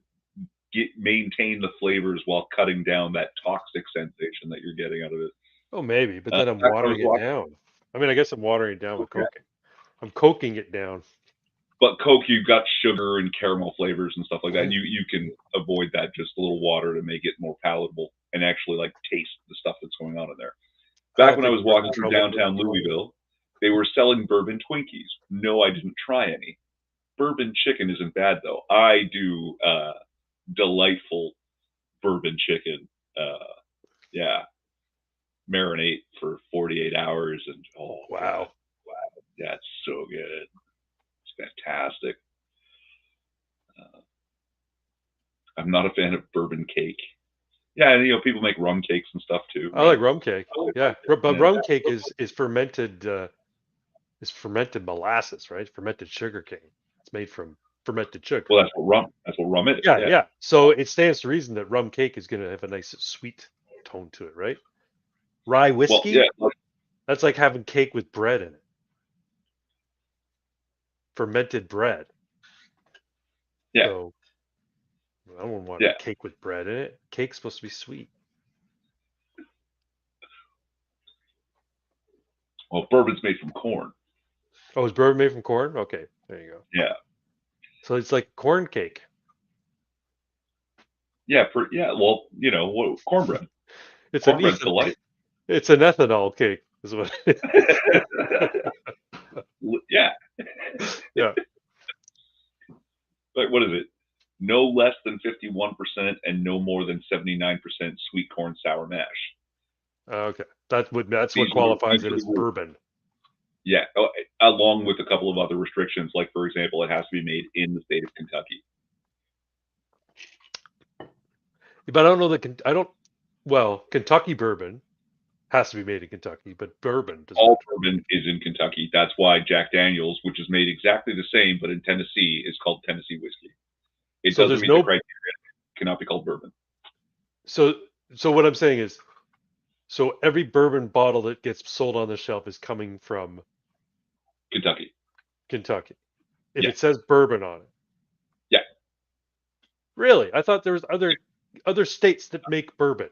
maintain the flavors while cutting down that toxic sensation that you're getting out of it. Oh, maybe, but In then I'm fact, I was watering it watching. down. I mean, I guess I'm watering it down with Okay. coking. I'm coking it down. But Coke, you've got sugar and caramel flavors and stuff like that. Mhm. You can avoid that just a little water to make it more palatable and actually like taste the stuff that's going on in there. I Back don't when I think was I'm having walking through trouble. downtown Louisville, they were selling bourbon Twinkies. No, I didn't try any. Bourbon chicken isn't bad though. I do delightful bourbon chicken. Yeah, marinate for 48 hours and oh god, Wow. wow, that's so good. It's fantastic. Uh, I'm not a fan of bourbon cake. Yeah, and people make rum cakes and stuff too, I like right? rum cake. I like Yeah, rum cake. but Yeah. rum cake is fermented. Is fermented molasses, right? Fermented sugar cane. It's made from fermented sugar. Well, that's what rum is. Yeah, Yeah. yeah. So it stands to reason that rum cake is going to have a nice sweet tone to it, right? Rye Well, yeah, whiskey, that's like having cake with bread in it. Fermented bread. yeah, So I don't want yeah. cake with bread in it. Cake's supposed to be sweet. Well, bourbon's made from corn. Oh, is bourbon made from corn? Okay, there you go. Yeah, So it's like corn cake. yeah, yeah. Well, cornbread. It's an Cornbread's ethan- delightful. it's an ethanol cake, is what. Yeah, Yeah. but what is it? No less than 51% and no more than 79% sweet corn sour mash. Okay. That's what These qualifies it are as the rules. bourbon. Yeah, along with a couple of other restrictions, like for example, it has to be made in the state of Kentucky. But I don't know that I don't. Well, Kentucky bourbon has to be made in Kentucky, but bourbon does All not. bourbon is in Kentucky. That's why Jack Daniels, which is made exactly the same but in Tennessee, is called Tennessee whiskey. It So doesn't there's meet the no. criteria. It cannot be called bourbon. So what I'm saying is, so every bourbon bottle that gets sold on the shelf is coming from Kentucky. Kentucky. If Yeah. it says bourbon on it. Yeah. Really? I thought there was other states that make bourbon.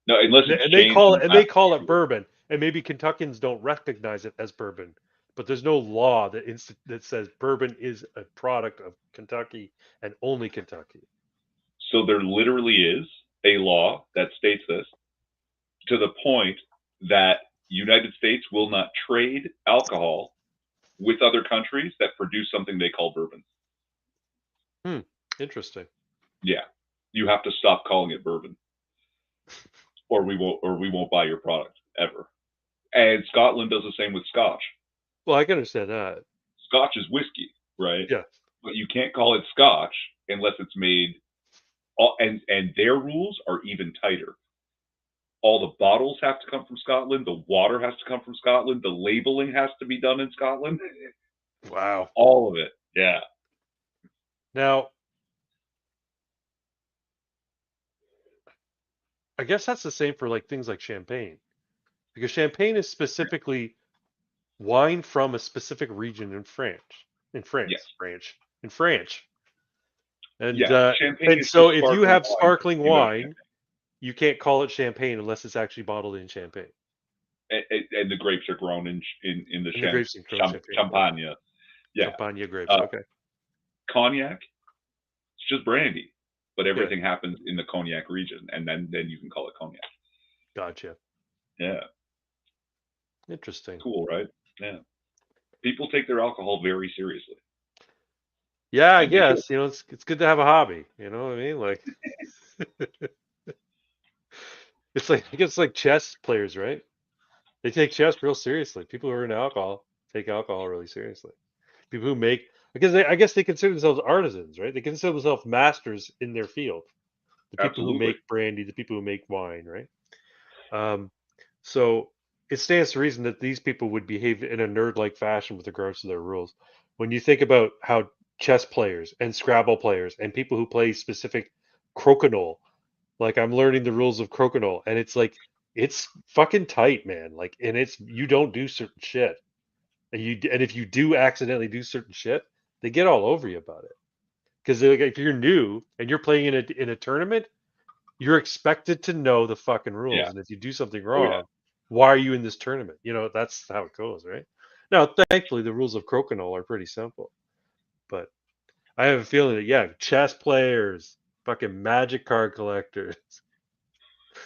No, unless it's And they changed call in it the and they past call few it years. bourbon, and maybe Kentuckians don't recognize it as bourbon, but there's no law that says bourbon is a product of Kentucky and only Kentucky. So there literally is a law that states this, to the point that United States will not trade alcohol with other countries that produce something they call bourbon. Interesting. Yeah, you have to stop calling it bourbon, or we won't buy your product ever. And Scotland does the same with Scotch. Well, I can understand that. Scotch is whiskey, right? Yeah. But you can't call it Scotch unless it's made. And their rules are even tighter. All the bottles have to come from Scotland. The water has to come from Scotland. The labeling has to be done in Scotland. Wow. All of it. Yeah. Now, I guess that's the same for like things like champagne, because champagne is specifically wine from a specific region in France, Yes. in France. And Yeah. Champagne and is so just if you sparkling have wine. sparkling You know, wine, you can't call it champagne unless it's actually bottled in champagne. and the grapes are grown in the And the grapes in Champagne. Champagne. Yeah. Champagne grapes. Uh, Okay. Cognac, it's just brandy, but Yeah. everything happens in the cognac region, and then you can call it cognac. Gotcha. Yeah, Interesting. cool, right? Yeah. People take their alcohol very seriously, Yeah, I and they should. guess it's good to have a hobby. You know what I mean? Like it's like I guess it's like chess players, right? They take chess real seriously. People who are into alcohol take alcohol really seriously. People who make because I guess they consider themselves artisans, right? They consider themselves masters in their field. The people who Absolutely. make brandy, the people who make wine, right? Um, so it stands to reason that these people would behave in a nerd-like fashion with regards to their rules. When you think about how chess players and Scrabble players and people who play specific crokinole, like I'm learning the rules of crokinole, and it's like it's fucking tight, man. Like, and it's you don't do certain shit, and if you do accidentally do certain shit, they get all over you about it. Because like, if you're new and you're playing in a tournament, you're expected to know the fucking rules, Yeah. and if you do something Oh yeah. wrong, why are you in this tournament? That's how it goes, right? Now, thankfully, the rules of crokinole are pretty simple, but I have a feeling that yeah, chess players, fucking magic card collectors,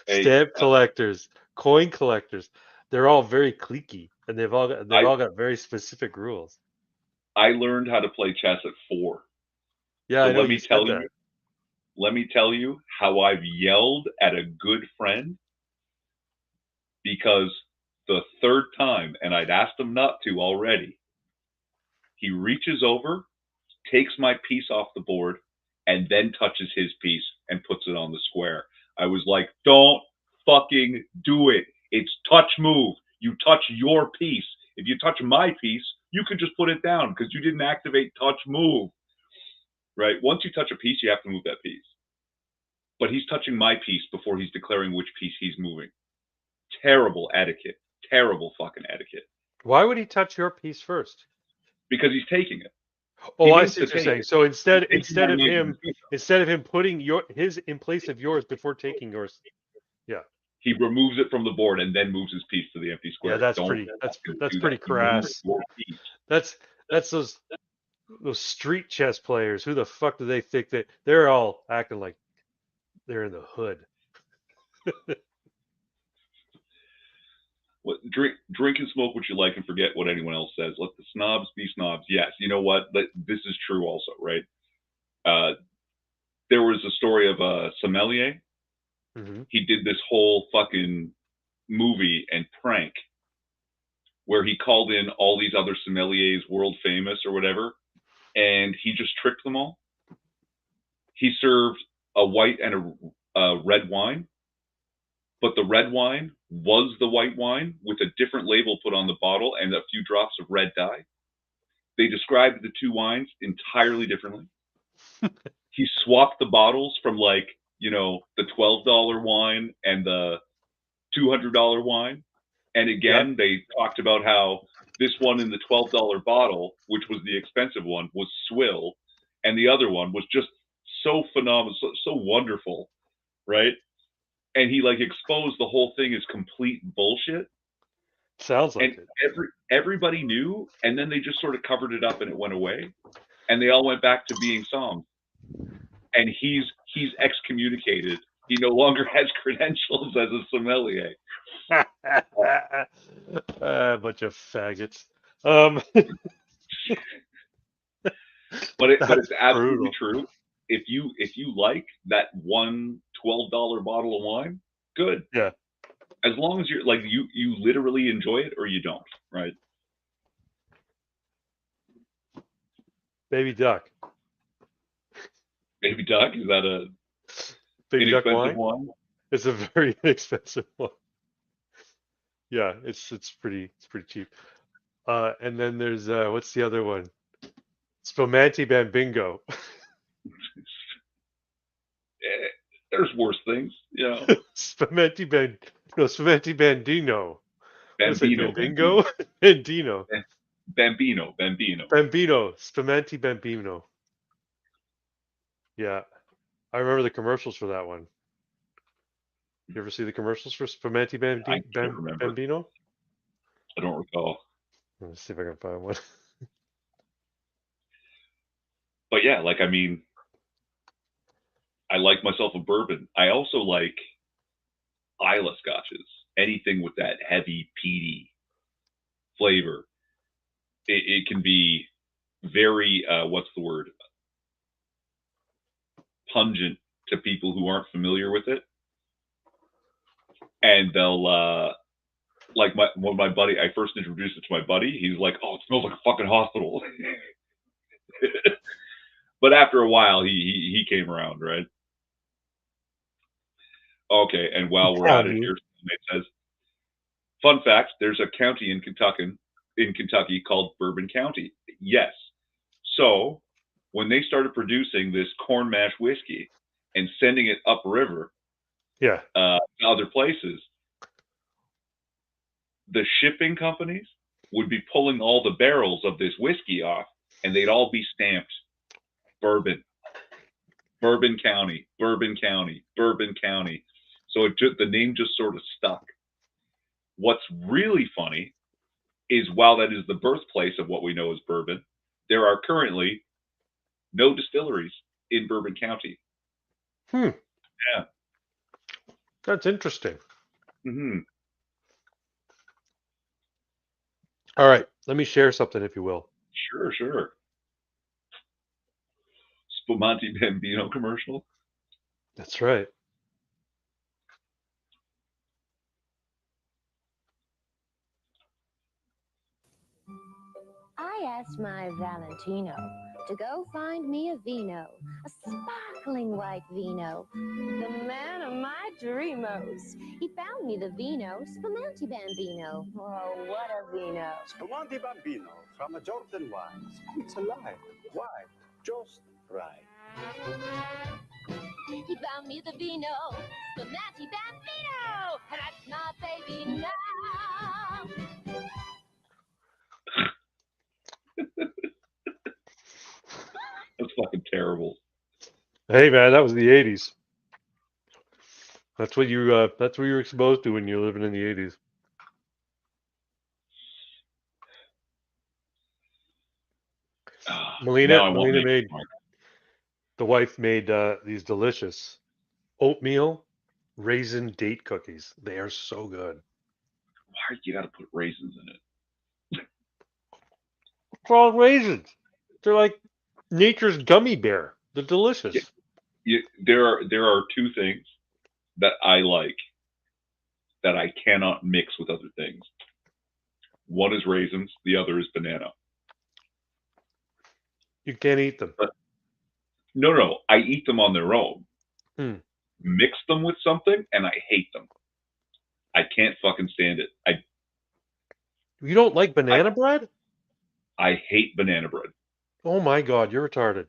Hey, stamp collectors, coin collectors, they're all very cliquey, and they've I all got very specific rules. I learned how to play chess at 4. Yeah, So I know you said that. let me tell you how I've yelled at a good friend because the third time, and I'd asked him not to already, he reaches over, takes my piece off the board, and then touches his piece and puts it on the square. I was like, don't fucking do it. It's touch move. You touch your piece. If you touch my piece, you could just put it down because you didn't activate touch move. Right? Once you touch a piece, you have to move that piece. But he's touching my piece before he's declaring which piece he's moving. Terrible etiquette. Terrible fucking etiquette. Why would he touch your piece first? Because he's taking it. Oh, He I means see to what you're take saying. it. So He's taking my neighbor's piece. instead of him putting his in place of yours before taking yours, yeah, He removes it from the board and then moves his piece to the empty yeah, square. Don't fucking that's do that. pretty You moved crass. your piece. That's that's those street chess players. Who the fuck do they think that they're all acting like they're in the hood? Drink and smoke what you like and forget what anyone else says. Let the snobs be snobs. Yes, you know what? This is true also, right? There was a story of a sommelier. Mm-hmm. He did this whole fucking movie and prank where he called in all these other sommeliers, world famous or whatever, and he just tricked them all. He served a white and a red wine, but the red wine was the white wine with a different label put on the bottle and a few drops of red dye. They described the two wines entirely differently. He swapped the bottles from the $12 wine and the $200 wine. And Yep. again, they talked about how this one in the $12 bottle, which was the expensive one, was swill, and the other one was just so phenomenal, so wonderful, right? And he exposed the whole thing as complete bullshit. Sounds And like it. everybody knew, and then they just sort of covered it up and it went away. And they all went back to being Psalms. And he's excommunicated. He no longer has credentials as a sommelier. A bunch of faggots. Um, But that's it's absolutely brutal. true. If you like that one $12 bottle of wine, good. Yeah. As long as you're you literally enjoy it or you don't, right? Baby duck. Baby duck, is that a Baby duck inexpensive wine. wine? It's a very inexpensive one. Yeah, it's pretty cheap. And then there's what's the other one? Spumante Bambingo. There's worse things, Spumante Bandino. What is it? Bambino, Bambingo? Bandino. Bambino. Bambino. Spumante Bambino. Yeah. I remember the commercials for that one. You ever see the commercials for Spumante I can't remember. Bambino? I don't recall. Let's see if I can find one. but yeah, like I mean, I like myself a bourbon. I also like Isla scotches. Anything with that heavy peaty flavor. It can be very what's the word? Pungent to people who aren't familiar with it, and they'll like when my buddy, I first introduced it to my buddy. He's like, "Oh, it smells like a fucking hospital." But after a while, he came around, right? Okay, and while we're at it, County. here it says, fun fact: there's a county in Kentucky called Bourbon County. Yes. So when they started producing this corn mash whiskey and sending it upriver Yeah. to other places, the shipping companies would be pulling all the barrels of this whiskey off, and they'd all be stamped Bourbon, Bourbon County, Bourbon County, Bourbon County. So the name just sort of stuck. What's really funny is while that is the birthplace of what we know as bourbon, there are currently no distilleries in Bourbon County. Yeah. Yeah. That's interesting. Mm-hmm. All right. Let me share something, if you will. Sure. Spumante Bambino commercial. That's right. I asked my Valentino to go find me a vino, a sparkling white vino, the man of my dreamos. He found me the vino, Spumante Bambino. Oh, what a vino. Spumante Bambino from a Jordan wines. It's alive. Why? Just right. He found me the vino, Spumante Bambino. That's my baby now. That's fucking terrible. Hey, man, that was the 80s. That's what you were exposed to when you were living in the 80s. Melina made, the wife made these delicious oatmeal raisin date cookies. They are so good. Why you got to put raisins in it? It's all raisins. They're like nature's gummy bear. They're delicious. There are two things that I like that I cannot mix with other things. One is raisins. The other is banana. You can't eat them. No. I eat them on their own. Mix them with something, and I hate them. I can't fucking stand it. You don't like banana bread? I hate banana bread. Oh my God, you're retarded.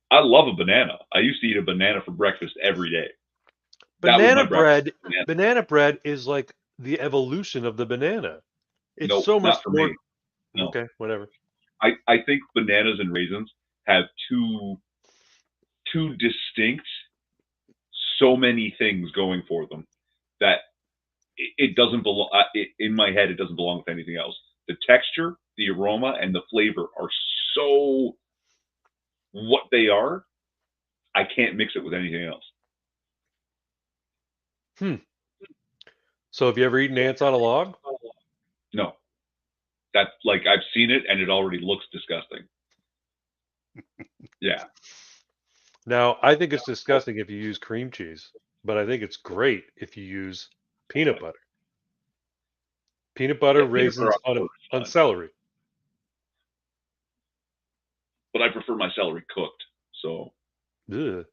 I love a banana. I used to eat a banana for breakfast every day. Banana bread is like the evolution of the banana. It's so much more. No. Okay, whatever. I think bananas and raisins have two distinct, so many things going for them that it doesn't belong. In my head, it doesn't belong with anything else. The texture, the aroma, and the flavor are so what they are. I can't mix it with anything else. So have you ever eaten ants on a log? No. That's like I've seen it and it already looks disgusting. Yeah. Now, I think it's disgusting if you use cream cheese, but I think it's great if you use peanut butter. Peanut butter, raisins on celery. But I prefer my celery cooked. So. Ugh.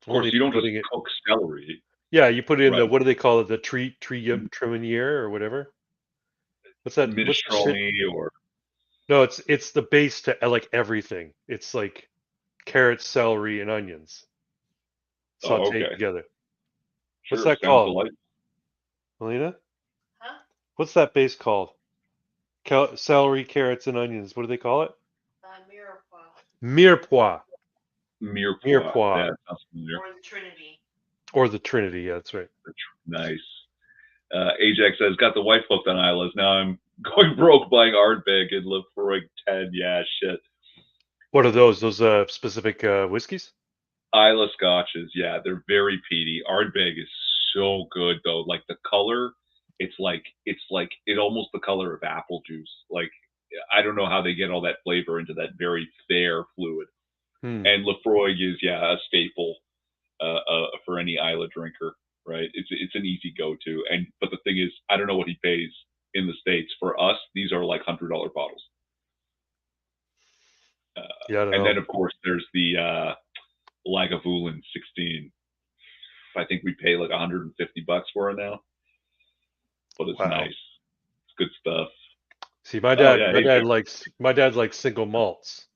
Of course, you don't just cook celery. Yeah, you put it in the, what do they call it? The tree treminiere or whatever. What's that? Minestrone or. No, it's the base to like everything. It's like carrots, celery, and onions sauteed together. Sure, what's that called? Melina? Huh? What's that base called? Celery, carrots, and onions. What do they call it? Mirepoix. Mirepoix. Yeah, or the Trinity. Or the Trinity, yeah, that's right. Nice. Ajax says, got the wife hooked on Islas. Now I'm Going broke buying Ardbeg and Lefroy 10. Yeah, shit. What are those? Those specific whiskeys? Isla Scotches. Yeah, they're very peaty. Ardbeg is so good though. Like the color, it's like it almost the color of apple juice. Like I don't know how they get all that flavor into that very fair fluid. And Lefroy is a staple for any Isla drinker, right? It's an easy go-to. But the thing is, I don't know what he pays in the States. For us, these are like $100 bottles. Yeah, I don't know. And then of course there's the Lagavulin 16. I think we pay like $150 for it now, but it's nice. It's good stuff. See, my dad likes single malts.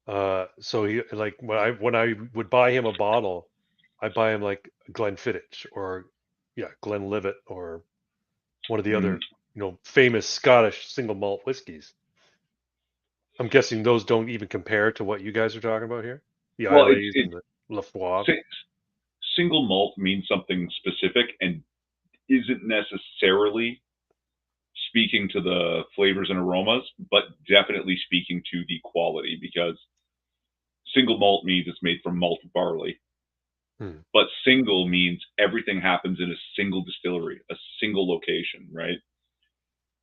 So he like when I would buy him a bottle, I buy him like Glenfiddich or Glenlivet or one of the other famous Scottish single malt whiskeys. I'm guessing those don't even compare to what you guys are talking about here. The Islay and the Lefroy. Single malt means something specific and isn't necessarily speaking to the flavors and aromas, but definitely speaking to the quality, because single malt means it's made from malted barley. But single means everything happens in a single distillery, a single location, right?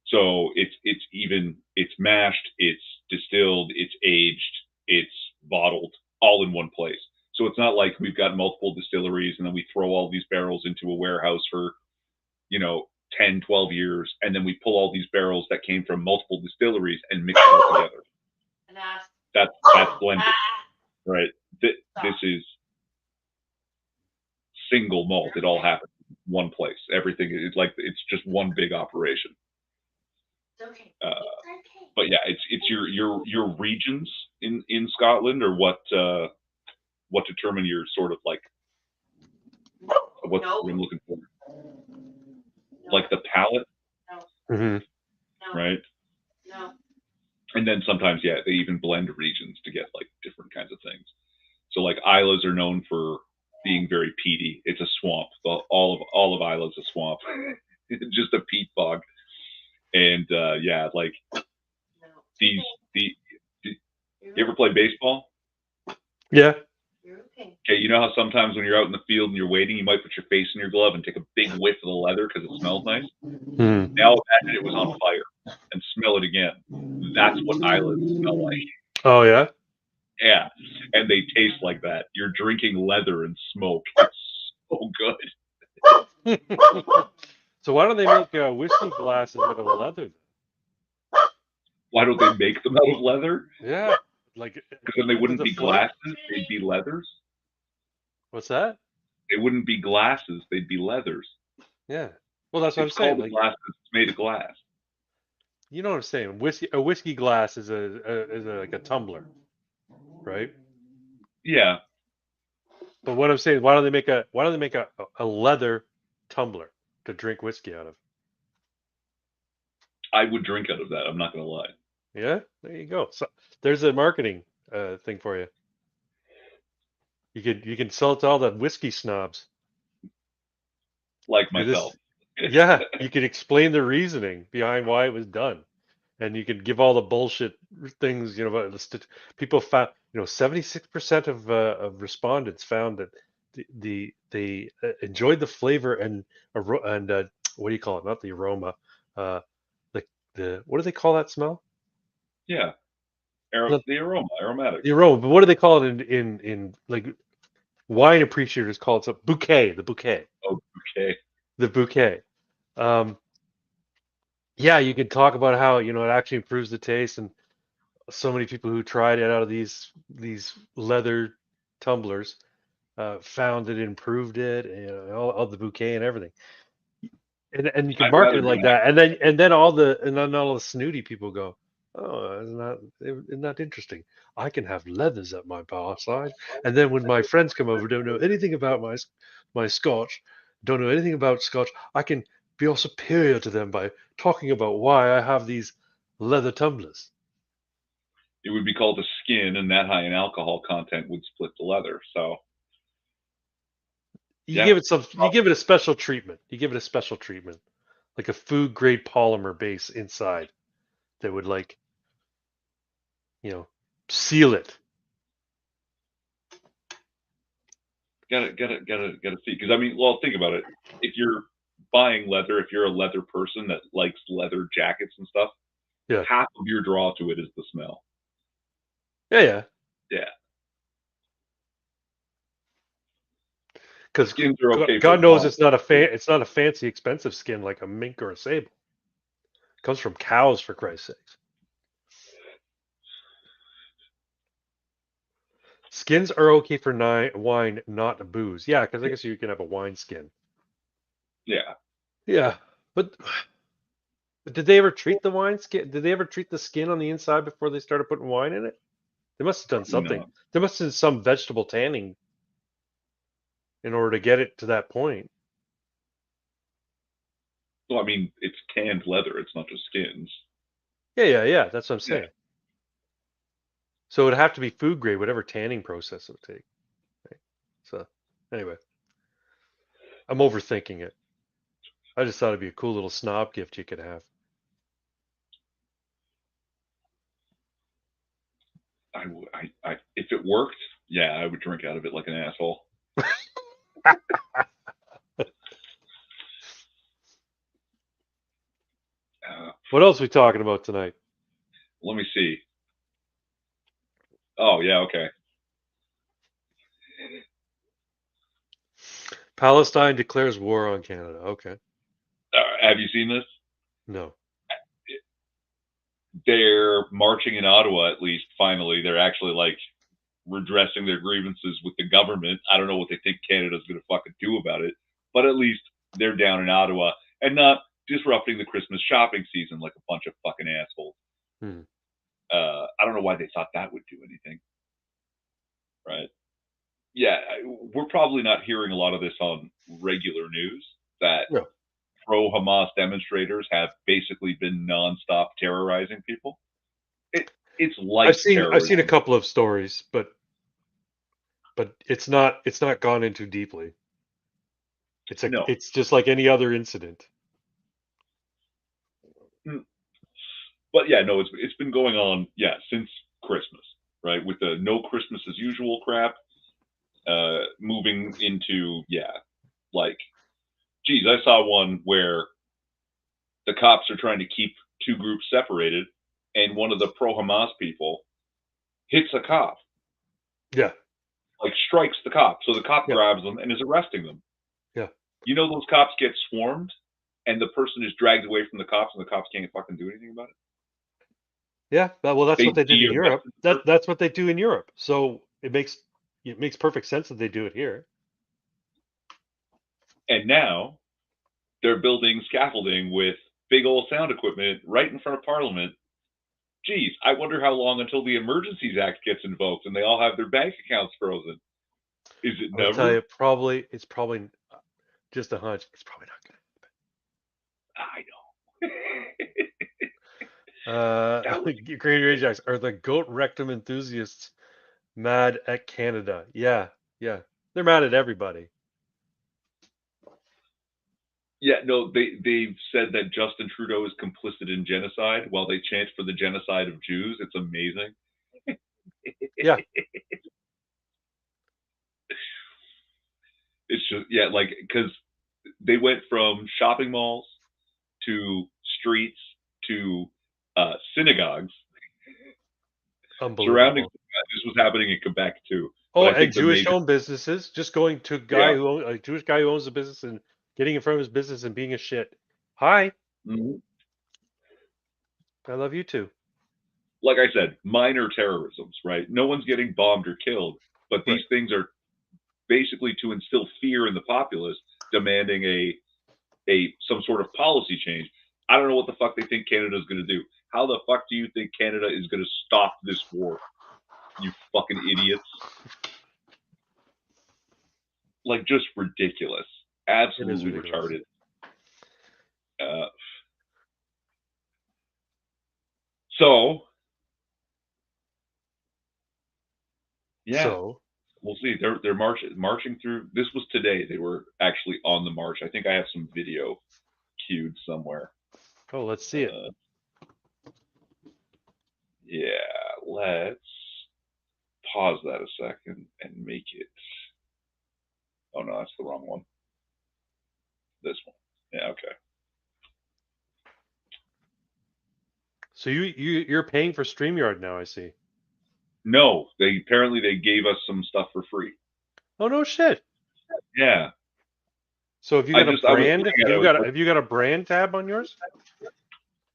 So it's mashed, it's distilled, it's aged, it's bottled, all in one place. So it's not like we've got multiple distilleries and then we throw all these barrels into a warehouse for, 10, 12 years, and then we pull all these barrels that came from multiple distilleries and mix it all together. That's blended, right? This is single malt. It all happens in one place. Everything is like it's just one big operation. But yeah, it's your regions in Scotland, or what determine your sort of like what I'm looking for, like the palate, right? No. And then sometimes, they even blend regions to get like different kinds of things. So like Islas are known for being very peaty. It's a swamp. All of Isla is a swamp. It's just a peat bog. And like these. You ever play baseball? Yeah. Okay, you know how sometimes when you're out in the field and you're waiting, you might put your face in your glove and take a big whiff of the leather because it smells nice? Now imagine it was on fire and smell it again. That's what Islas smell like. Oh, yeah? Yeah, and they taste like that. You're drinking leather and smoke. It's so good. So why don't they make whiskey glasses out of leather? Why don't they make them out of leather? Yeah. Because then they wouldn't be glasses, they'd be leathers. What's that? They wouldn't be glasses, they'd be leathers. Yeah. Well, that's what I'm saying. Like, glass is made of glass. You know what I'm saying? A whiskey glass is like a tumbler, right? Yeah. But what I'm saying, why don't they make a leather tumbler to drink whiskey out of? I would drink out of that. I'm not gonna lie. Yeah, there you go. So there's a marketing thing for you. You can sell it to all the whiskey snobs. Like myself. Yeah, you could explain the reasoning behind why it was done, and you could give all the bullshit things. About people found. 76% of respondents found that they enjoyed the flavor and what do you call it? Not the aroma. The what do they call that smell? Yeah, the aroma, aromatic. The aroma, but what do they call it in like wine appreciators call it a bouquet? The bouquet. Oh, bouquet. The bouquet. Yeah, you could talk about how it actually improves the taste, and so many people who tried it out of these leather tumblers found it improved it, and all the bouquet and everything. And you can market it like that, and then all the snooty people go, oh, isn't that interesting? I can have leathers at my bar side, and then when my friends come over, don't know anything about my Scotch, don't know anything about Scotch, I can be all superior to them by talking about why I have these leather tumblers. It would be called a skin, and that high in alcohol content would split the leather. So you give it a special treatment. You give it a special treatment. like a food grade polymer base inside that would like, seal it. Gotta see. Because I mean, well, think about it. If you're buying leather, if you're a leather person that likes leather jackets and stuff, Yeah. half of your draw to it is the smell. Yeah. Yeah. Because Skins are okay. God for knows fun. it's not a fancy, expensive skin like a mink or a sable. It comes from cows, for Christ's sakes. Skins are okay for wine, not booze. Yeah, because I guess you can have a wine skin. Yeah. Yeah, but did they ever treat the wine skin? Did they ever treat the skin on the inside before they started putting wine in it? They must have done something. No. There must have been some vegetable tanning in order to get it to that point. Well, I mean, it's tanned leather. It's not just skins. Yeah. That's what I'm saying. So it would have to be food grade, whatever tanning process it would take. Right? So anyway, I'm overthinking it. I just thought it'd be a cool little snob gift you could have. If it worked, yeah, I would drink out of it like an asshole. What else are we talking about tonight? Let me see. Oh, yeah, okay. Palestine declares war on Canada. Okay. Have you seen this? No. They're marching in Ottawa, at least, finally. They're actually, like, redressing their grievances with the government. I don't know what they think Canada's going to fucking do about it, but at least they're down in Ottawa and not disrupting the Christmas shopping season like a bunch of fucking assholes. I don't know why they thought that would do anything. Right? Yeah, we're probably not hearing a lot of this on regular news that No. pro-Hamas demonstrators have basically been nonstop terrorizing people. It's like I've seen terrorism. a couple of stories, but it's not gone into deeply. It's just like any other incident. But yeah, no, it's been going on, since Christmas, right? With the no Christmas as usual crap, moving into, like, geez, I saw one where the cops are trying to keep two groups separated, and one of the pro-Hamas people hits a cop. Yeah. Like, strikes the cop. So the cop Yeah. grabs them and is arresting them. Yeah. You know those cops get swarmed, and the person is dragged away from the cops, and the cops can't fucking do anything about it? Yeah, well, that's what they did in Europe. de-arrested That's what they do in Europe. So it makes perfect sense that they do it here. And now they're building scaffolding with big old sound equipment right in front of Parliament. Geez, I wonder how long until the Emergencies Act gets invoked and they all have their bank accounts frozen. Is it I'll never? tell you, it's probably just a hunch. It's probably not going I know. Green Ajax, are the goat rectum enthusiasts mad at Canada? Yeah. They're mad at everybody. Yeah, no, they've said that Justin Trudeau is complicit in genocide while they chant for the genocide of Jews. It's amazing. Yeah. It's just, like, because they went from shopping malls to streets to synagogues. Unbelievable. Surrounding this was happening in Quebec too. Oh, and Jewish-owned businesses, just going to a Jewish guy who owns a business and getting in front of his business and being a shit. Hi. Mm-hmm. I love you too. Like I said, minor terrorisms, right? No one's getting bombed or killed, but these things are basically to instill fear in the populace, demanding some sort of policy change. I don't know what the fuck they think Canada's going to do. How the fuck do you think Canada is going to stop this war? You fucking idiots. Like, just ridiculous. Absolutely retarded. So, we'll see. They're marching through. This was today. They were actually on the march. I think I have some video queued somewhere. Oh, let's see it. Yeah, let's pause that a second and make it. Oh no, that's the wrong one. This one. Yeah, okay. So you're paying for StreamYard now, I see. No, they gave us some stuff for free. Oh no shit. Yeah. So have you got a brand? Have you got a brand tab on yours?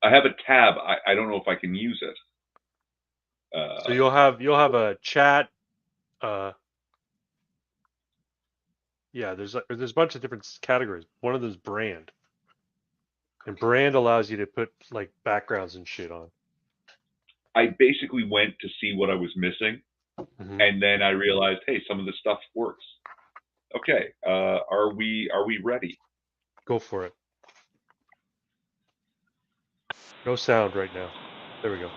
I have a tab. I don't know if I can use it. So you'll have a chat. Yeah, there's a bunch of different categories. One of them is brand, and brand allows you to put like backgrounds and shit on. I basically went to see what I was missing, and then I realized, hey, some of this stuff works. Okay, are we ready? Go for it. No sound right now. There we go.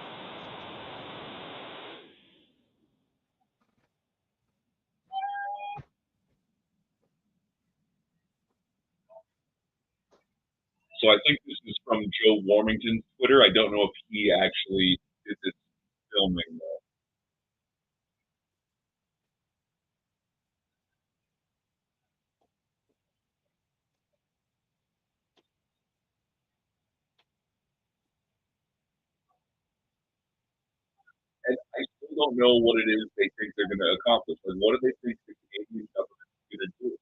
So I think this is from Joe Warmington's Twitter. I don't know if he actually did this filming though. And I still don't know what it is they think they're going to accomplish. Like, what do they think the Canadian government is going to do?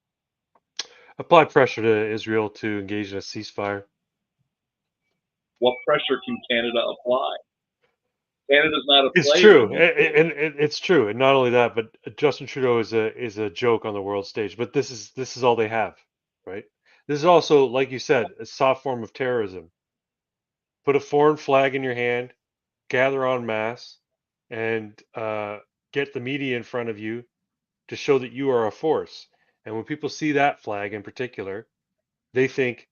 Apply pressure to Israel to engage in a ceasefire. What pressure can Canada apply? Canada's not a It's player. true, and it's true, and not only that, but Justin Trudeau is a joke on the world stage. But this is all they have, right? This is also, like you said, a soft form of terrorism. Put a foreign flag in your hand, gather en masse, and get the media in front of you to show that you are a force. And when people see that flag in particular, they think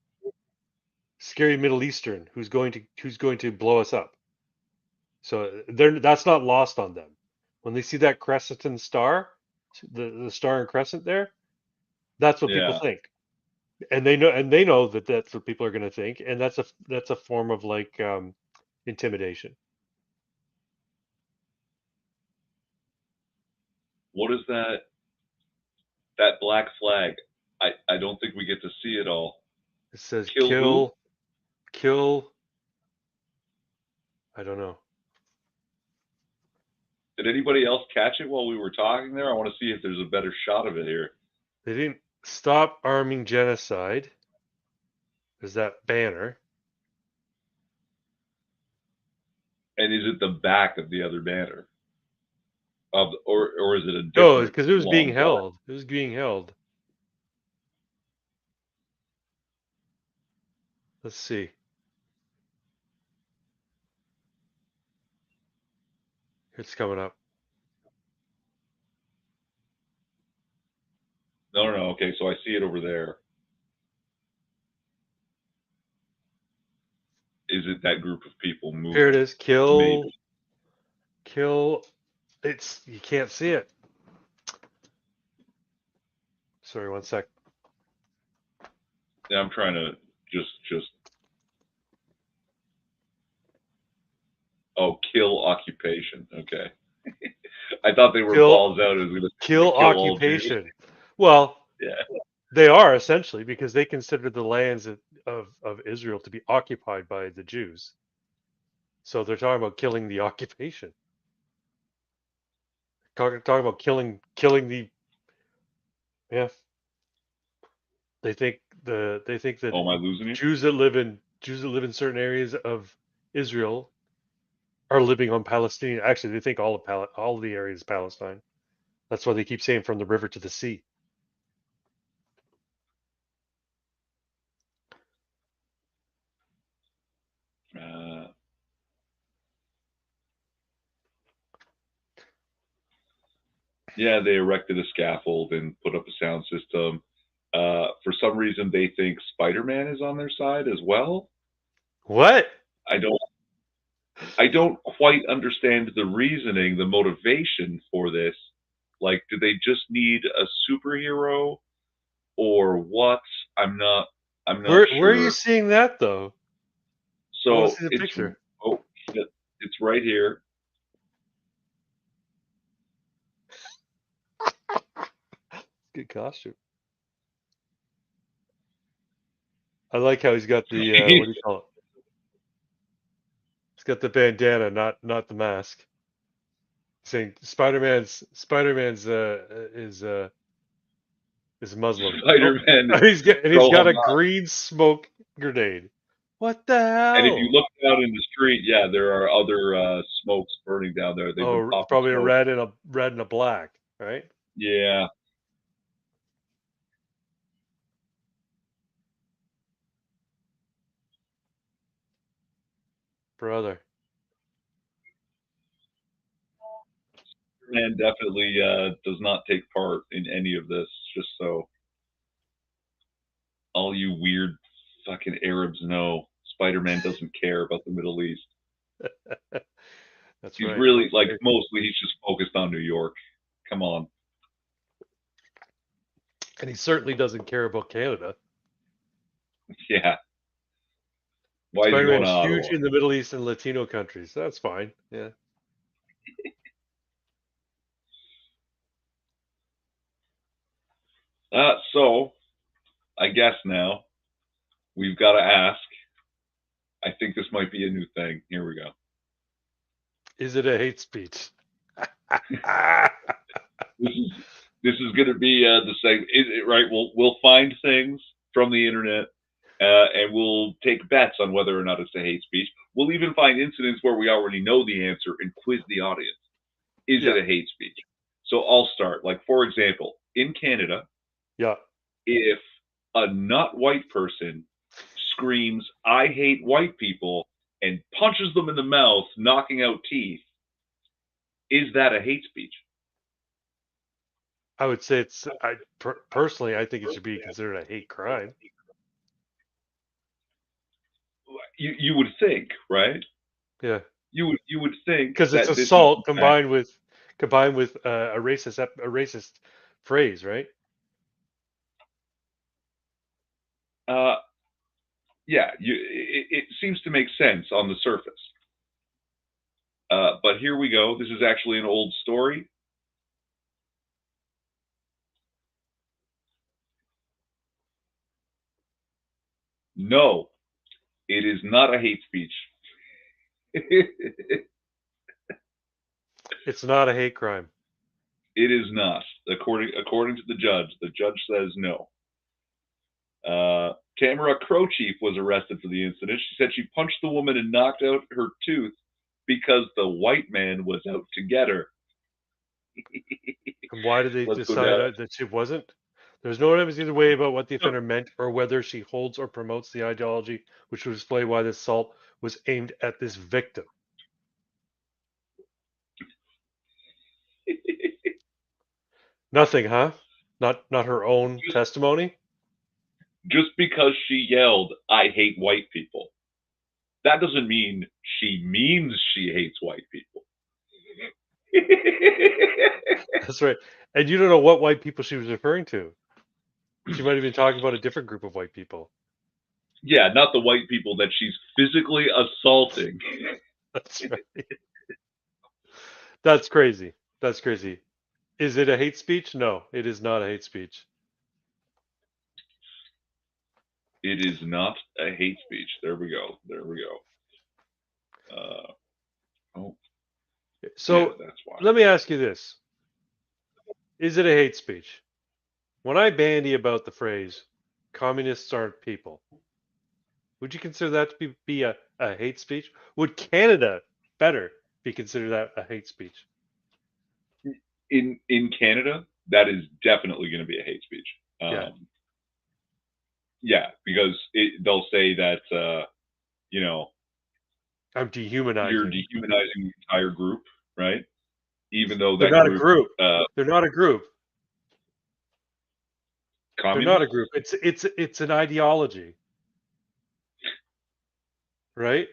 scary Middle Eastern who's going to blow us up. So that's not lost on them. When they see that crescent and star, the star and crescent there, that's what people think, and they know that that's what people are going to think, and that's a form of like intimidation. What is that? That black flag. I don't think we get to see it all. It says Kill kill. I don't know. Did anybody else catch it while we were talking there? I want to see if there's a better shot of it here. They didn't stop arming genocide. There's that banner. And is it the back of the other banner? Or is it a different? No, because it was being held. It was being held. Let's see. It's coming up. No. Okay, so I see it over there. Is it that group of people moving? Here it is. Kill. Maybe. Kill. You can't see it. Sorry, one sec. Yeah, I'm trying to just. Oh, kill occupation. Okay. I thought they were balls out. It was going to kill occupation. Well, yeah, they are essentially, because they consider the lands of Israel to be occupied by the Jews. So they're talking about killing the occupation. Talking about killing the. Yeah. They think that oh, am I losing you? Jews that live in certain areas of Israel are living on Palestine. Actually, they think all of the area is Palestine. That's why they keep saying from the river to the sea. Yeah, they erected a scaffold and put up a sound system. For some reason, they think Spider-Man is on their side as well. What? I don't quite understand the reasoning, the motivation for this. Like, do they just need a superhero, or what? I'm not I'm not Where sure. are you seeing that though? I want So to see the it's picture. oh shit, it's right here. Good costume. I like how he's got the what do you call it? He's got the bandana, not the mask. Saying Spider-Man's is Muslim. Oh, Spider-Man and he's pro got a Hamas. green smoke grenade. What the And if you hell? look out in the street, yeah, there are other smokes burning down there. They've been Oh, it's popping probably a smoke. red and a black, right? Yeah. Brother. Man definitely does not take part in any of this, just so all you weird fucking Arabs know. Spider-Man doesn't care about the Middle East. That's He's right. really, That's right. mostly he's just focused on New York. Come on. And he certainly doesn't care about Canada. Yeah. Why is he Spider-Man going to is huge Ottawa? in the Middle East and Latino countries. That's fine. Yeah. So, I guess now we've got to ask. I think this might be a new thing. Here we go. Is it a hate speech? This is going to be the same, right? We'll find things from the internet, and we'll take bets on whether or not it's a hate speech. We'll even find incidents where we already know the answer and quiz the audience. Is Yeah. it a hate speech? So I'll start. Like, for example, in Canada, Yeah. if a not white person screams, "I hate white people," and punches them in the mouth, knocking out teeth, is that a hate speech? I would say personally, I think it should be considered a hate crime. You would think, right? Yeah. You would think Because it's that this is assault in fact, combined with a racist phrase, right? yeah, it seems to make sense on the surface. But here we go. This is actually an old story. No, it is not a hate speech. It It's not a hate crime. is not, according to the judge. The judge says no. Tamara Crowchief was arrested for the incident. She said she punched the woman and knocked out her tooth because the white man was out to get her. And why did they Let's go decide down. that she wasn't? There's no evidence either way about what the offender meant or whether she holds or promotes the ideology, which would explain why this assault was aimed at this victim. Nothing, huh? Not her own testimony? Just because she yelled, "I hate white people," that doesn't mean she means she hates white people. That's right. And you don't know what white people she was referring to. She might have been talking about a different group of white people. Yeah, not the white people that she's physically assaulting. That's right. That's crazy. That's crazy. Is it a hate speech? No, it is not a hate speech. It is not a hate speech. There we go. There we go. Oh, So yeah, that's why. let me ask you this. Is it a hate speech? When I bandy about the phrase, communists aren't people, would you consider that to be a hate speech? Would Canada better be considered that a hate speech? In Canada, that is definitely going to be a hate speech. Yeah. Yeah, because they'll say that I'm dehumanizing. you're dehumanizing the entire group, right? Even though They're that not a group. They're not a group. They're not a group. It's an ideology. Right?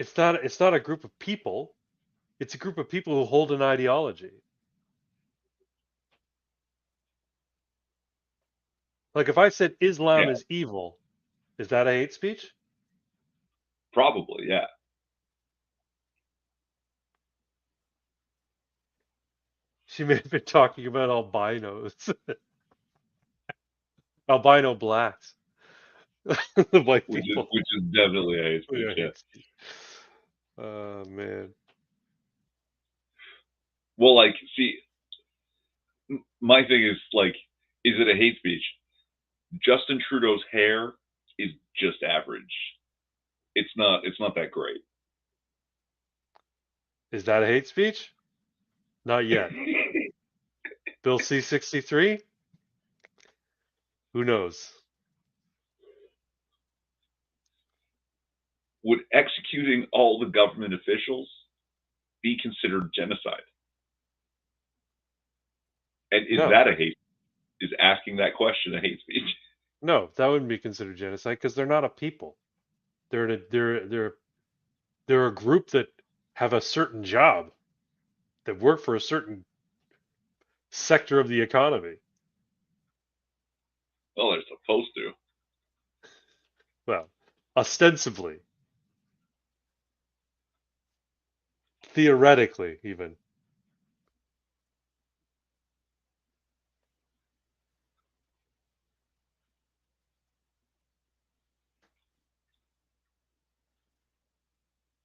It's not a group of people. It's a group of people who hold an ideology. Like if I said Islam Yeah. is evil, is that a hate speech? Probably, yeah. She may have been talking about albinos, albino blacks, the white people. Which is definitely a hate speech, Yeah, yeah. hate speech. Oh man. Well, like, see, my thing is like, is it a hate speech? Justin Trudeau's hair is just average. It's not that great. Is that a hate speech? Not yet. Bill C-63? Who knows? Would executing all the government officials be considered genocide? And is No. that a hate? Is asking that question a hate speech? No, that wouldn't be considered genocide because they're not a people. They're a group that have a certain job, that work for a certain sector of the economy. Well, they're supposed to. Well, ostensibly, theoretically, even.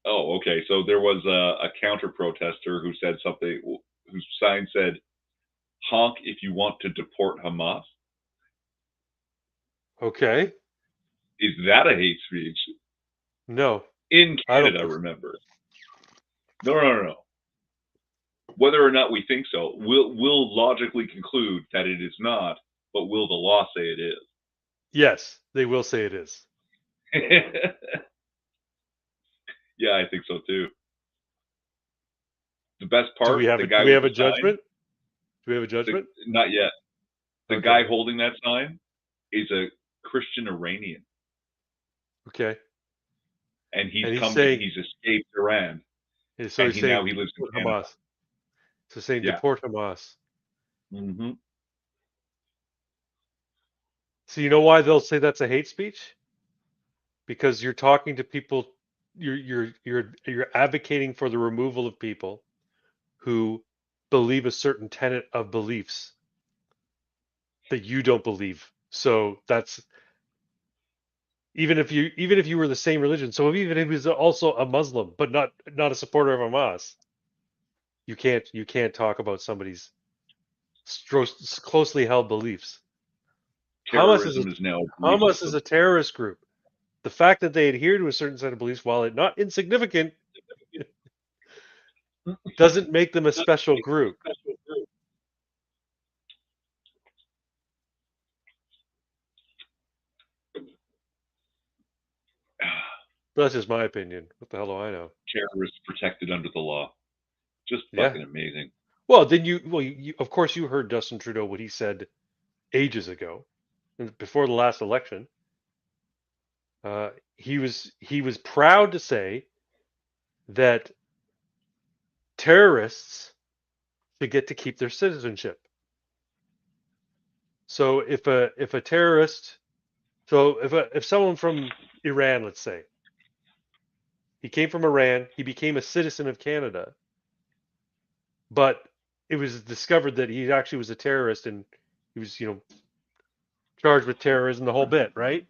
Oh, okay. So there was a counter protester who said something, whose sign said, "Honk if you want to deport Hamas." Okay. Is that a hate speech? No, In I don't. Canada, remember. No. Whether or not we think so, we'll logically conclude that it is not, but will the law say it is? Yes, they will say it is. Yeah, I think so too. The best Do part, we have the a guy do we with have a the sign, judgment? Do we have a judgment? not yet. The Okay. guy holding that sign is a Christian Iranian, Okay. and And he's saying, he's escaped Iran, so and he's saying he lives in deport Canada. Hamas. So saying Yeah. deport Hamas. Mm-hmm. So you know why they'll say that's a hate speech? Because you're talking to people, you're advocating for the removal of people who believe a certain tenet of beliefs that you don't believe. So that's even if you were the same religion. So even if he was also a Muslim, but not a supporter of Hamas, you can't talk about somebody's closely held beliefs. Terrorism is now a belief Hamas is system. a terrorist group. The fact that they adhere to a certain set of beliefs, while it not insignificant, doesn't make them a special group. But that's just my opinion. What the hell do I know? Terrorists protected under the law. Just Yeah. fucking amazing. Well, then you of course you heard Justin Trudeau what he said ages ago, before the last election. He was proud to say that terrorists should get to keep their citizenship. So if a terrorist, so if someone from Iran, let's say, he came from Iran, he became a citizen of Canada, but it was discovered that he actually was a terrorist and he was, charged with terrorism, the whole bit, right?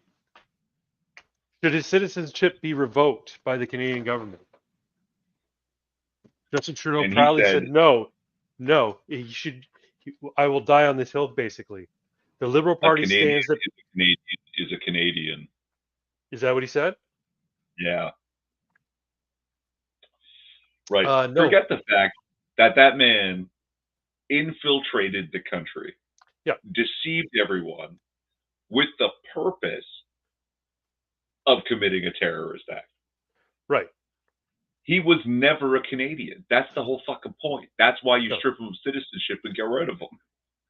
Should his citizenship be revoked by the Canadian government? Justin Trudeau And he proudly said, said, no, he should. I will die on this hill, basically. The Liberal a Party Canadian stands that. is a Canadian. Is that what he said? Yeah. Right. No. Forget the fact that that man infiltrated the country, Yeah. deceived everyone with the purpose of committing a terrorist act. Right. He was never a Canadian. That's the whole fucking point. That's why you No. strip him of citizenship and get rid of him.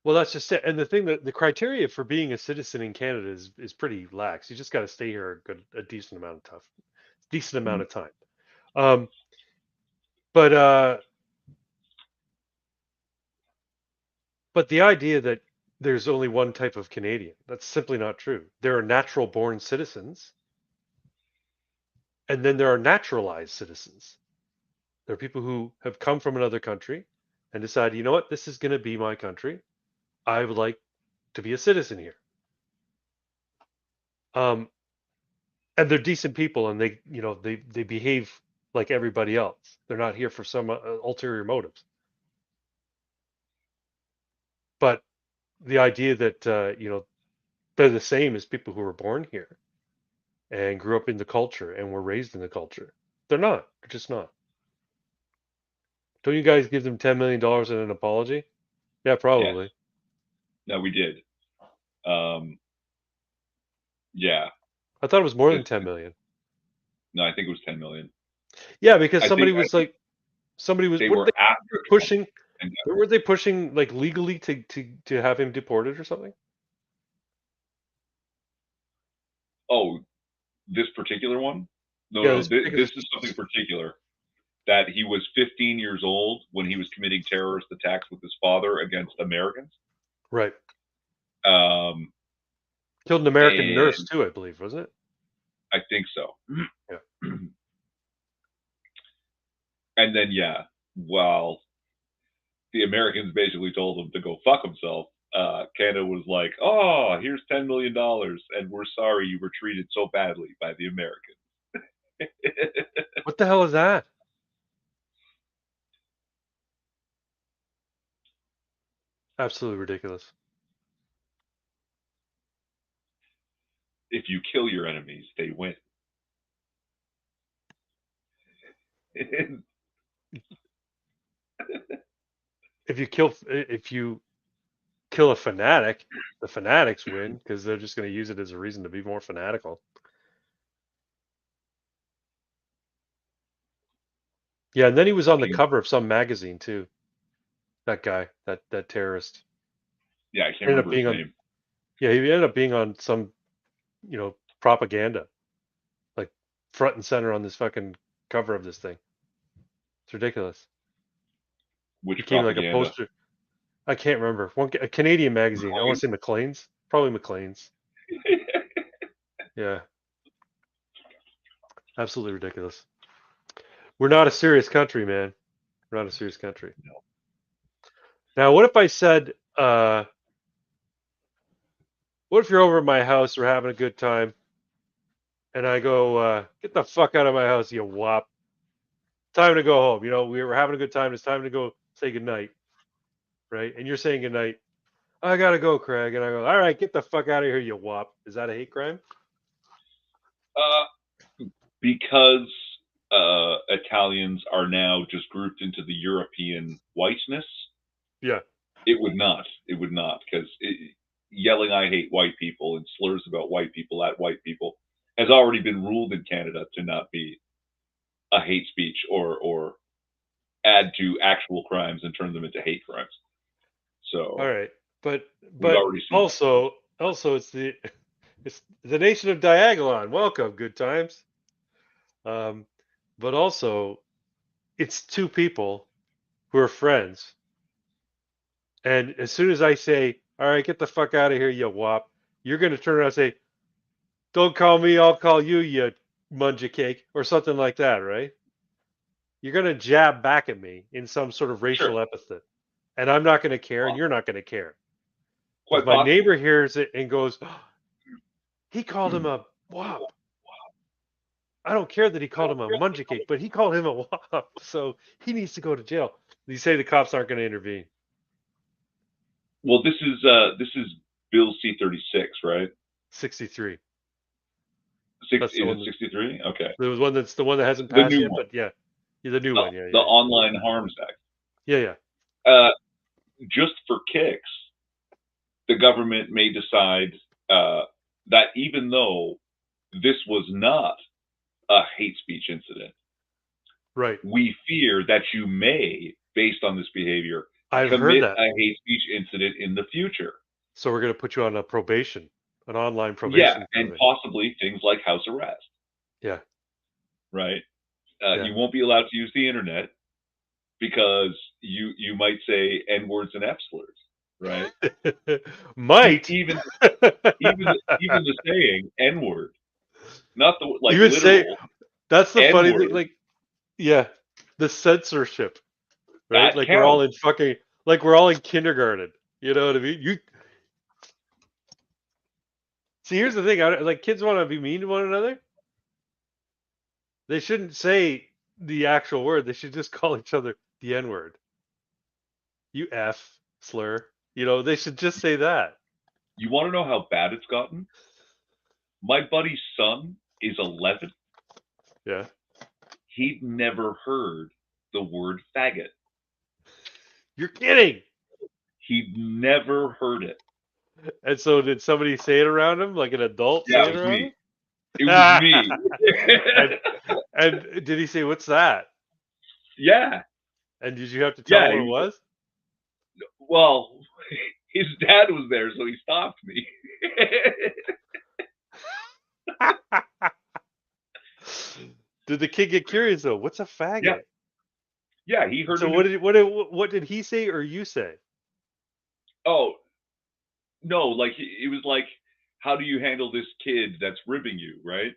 Well, that's just it. And the thing that the criteria for being a citizen in Canada is pretty lax. You just got to stay here a decent amount of time. But the idea that there's only one type of Canadian. That's simply not true. There are natural born citizens, and then there are naturalized citizens. There are people who have come from another country and decide, you know what, this is going to be my country. I would like to be a citizen here. And they're decent people, and they behave like everybody else. They're not here for some ulterior motives. But the idea that they're the same as people who were born here and grew up in the culture and were raised in the culture, they're not. They're just not. Don't you guys give them $10 million and an apology? Yeah, probably. Yes. No, we did. Yeah. I thought it was more than 10 million. No, I think it was 10 million. Yeah, because I somebody think- was like, somebody was They what were they after pushing. and Were they pushing like legally to have him deported or something? oh, this particular one? No, Yeah, no, this particular- this is something particular. That he was 15 years old when he was committing terrorist attacks with his father against Americans. Right. Um, Killed an American and- nurse too, I believe, wasn't it? I think so. Yeah. And then, yeah, well, the Americans basically told him to go fuck himself. Canada was like, oh, here's $10 million, and we're sorry you were treated so badly by the Americans. What the hell is that? Absolutely ridiculous. If you kill your enemies, they win. If you kill a fanatic, the fanatics win because they're just going to use it as a reason to be more fanatical. Yeah, and then he was on the cover of some magazine too. That guy, that terrorist. Yeah, I can't Ended up remember being his on- name. Yeah, he ended up being on some, propaganda, like front and center on this fucking cover of this thing. It's ridiculous. Which Became like a propaganda? poster. I can't remember. A Canadian magazine. I want to say Maclean's. Probably Maclean's. Yeah. Absolutely ridiculous. We're not a serious country, man. We're not a serious country. No. Now, what if I said, what if you're over at my house, we're having a good time, and I go, get the fuck out of my house, you wop. Time to go home. We were having a good time. It's time to go say goodnight. Right? And you're saying goodnight. I gotta go, Craig. And I go, all right, get the fuck out of here, you wop. Is that a hate crime? Because Italians are now just grouped into the European whiteness. Yeah. It would not. It would not, because yelling "I hate white people" and slurs about white people at white people has already been ruled in Canada to not be a hate speech or add to actual crimes and turn them into hate crimes. So All right, but already seen also it's the nation of Diagolon. Welcome, good times. But also it's two people who are friends, and as soon as I say, "All right, get the fuck out of here, you wop," you're gonna turn around and say, "Don't call me, I'll call you, you munja cake," or something like that, right? You're gonna jab back at me in some sort of racial epithet, and I'm not gonna care, and you're not gonna care. quite If my possibly. neighbor hears it and goes, he called him a wop. I don't care that he called him a munja cake, but he called him a wop, so he needs to go to jail. You say the cops aren't going to intervene. Well, this is Bill C-36, right? 63. Is That's the one it 63? Okay. There was one that's the one that hasn't The passed new yet, one. but yeah, the new one. Yeah, The Online Harms Act. yeah. Just for kicks, the government may decide that even though this was not a hate speech incident, Right. we fear that you may, based on this behavior, I've heard commit that. a hate speech incident in the future. So we're going to put you on a probation, an online probation. Yeah, and possibly things like house arrest. Yeah. Right? Yeah. You won't be allowed to use the internet because you might say N words and F slurs, right? Might. Even the saying N-word, not the like You would say literal that's the funny thing. N-word. Like, yeah, the censorship, right? That Like we're all counts. in fucking, like we're all in kindergarten. You know what I mean? You see, here's the thing. Like kids want to be mean to one another. They shouldn't say the actual word. They should just call each other the N word. You F slur. You know, they should just say that. You want to know how bad it's gotten? My buddy's son is 11. Yeah. He'd never heard the word faggot. You're kidding. He'd never heard it. And so did somebody say it around him, like an adult Yeah, say it it was around me. him? It was me. and did he say, "What's that?" Yeah. And did you have to tell Yeah. him what it was? Well, his dad was there, so he stopped me. Did the kid get curious though? What's a faggot? Yeah. Yeah, he heard So it. what did he say or you say? Oh, no, like it was like, how do you handle this kid that's ribbing you, right?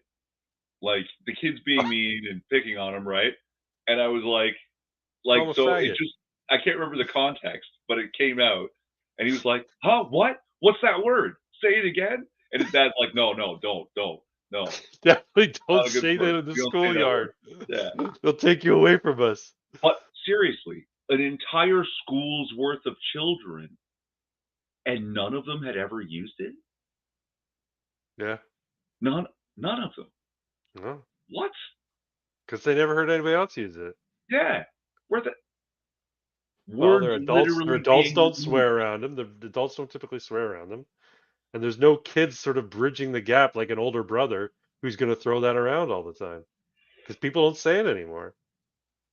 Like the kid's being mean and picking on him, right? And I was Call him a so it faggot. just, I can't remember the context, but it came out, and he was like, "Huh? What? What's that word? Say it again." And his dad's like, "No, no, don't, no, Definitely don't not a good say word. that in the You don't say that word." schoolyard. Yeah, They'll take you away from us. but seriously, an entire school's worth of children, and none of them had ever used it. Yeah. None of them. No. What? Because they never heard anybody else use it. Yeah, where the Well, words they're adults. Their literally adults being don't removed. swear around them. The adults don't typically swear around them. And there's no kids sort of bridging the gap like an older brother who's going to throw that around all the time. Because people don't say it anymore.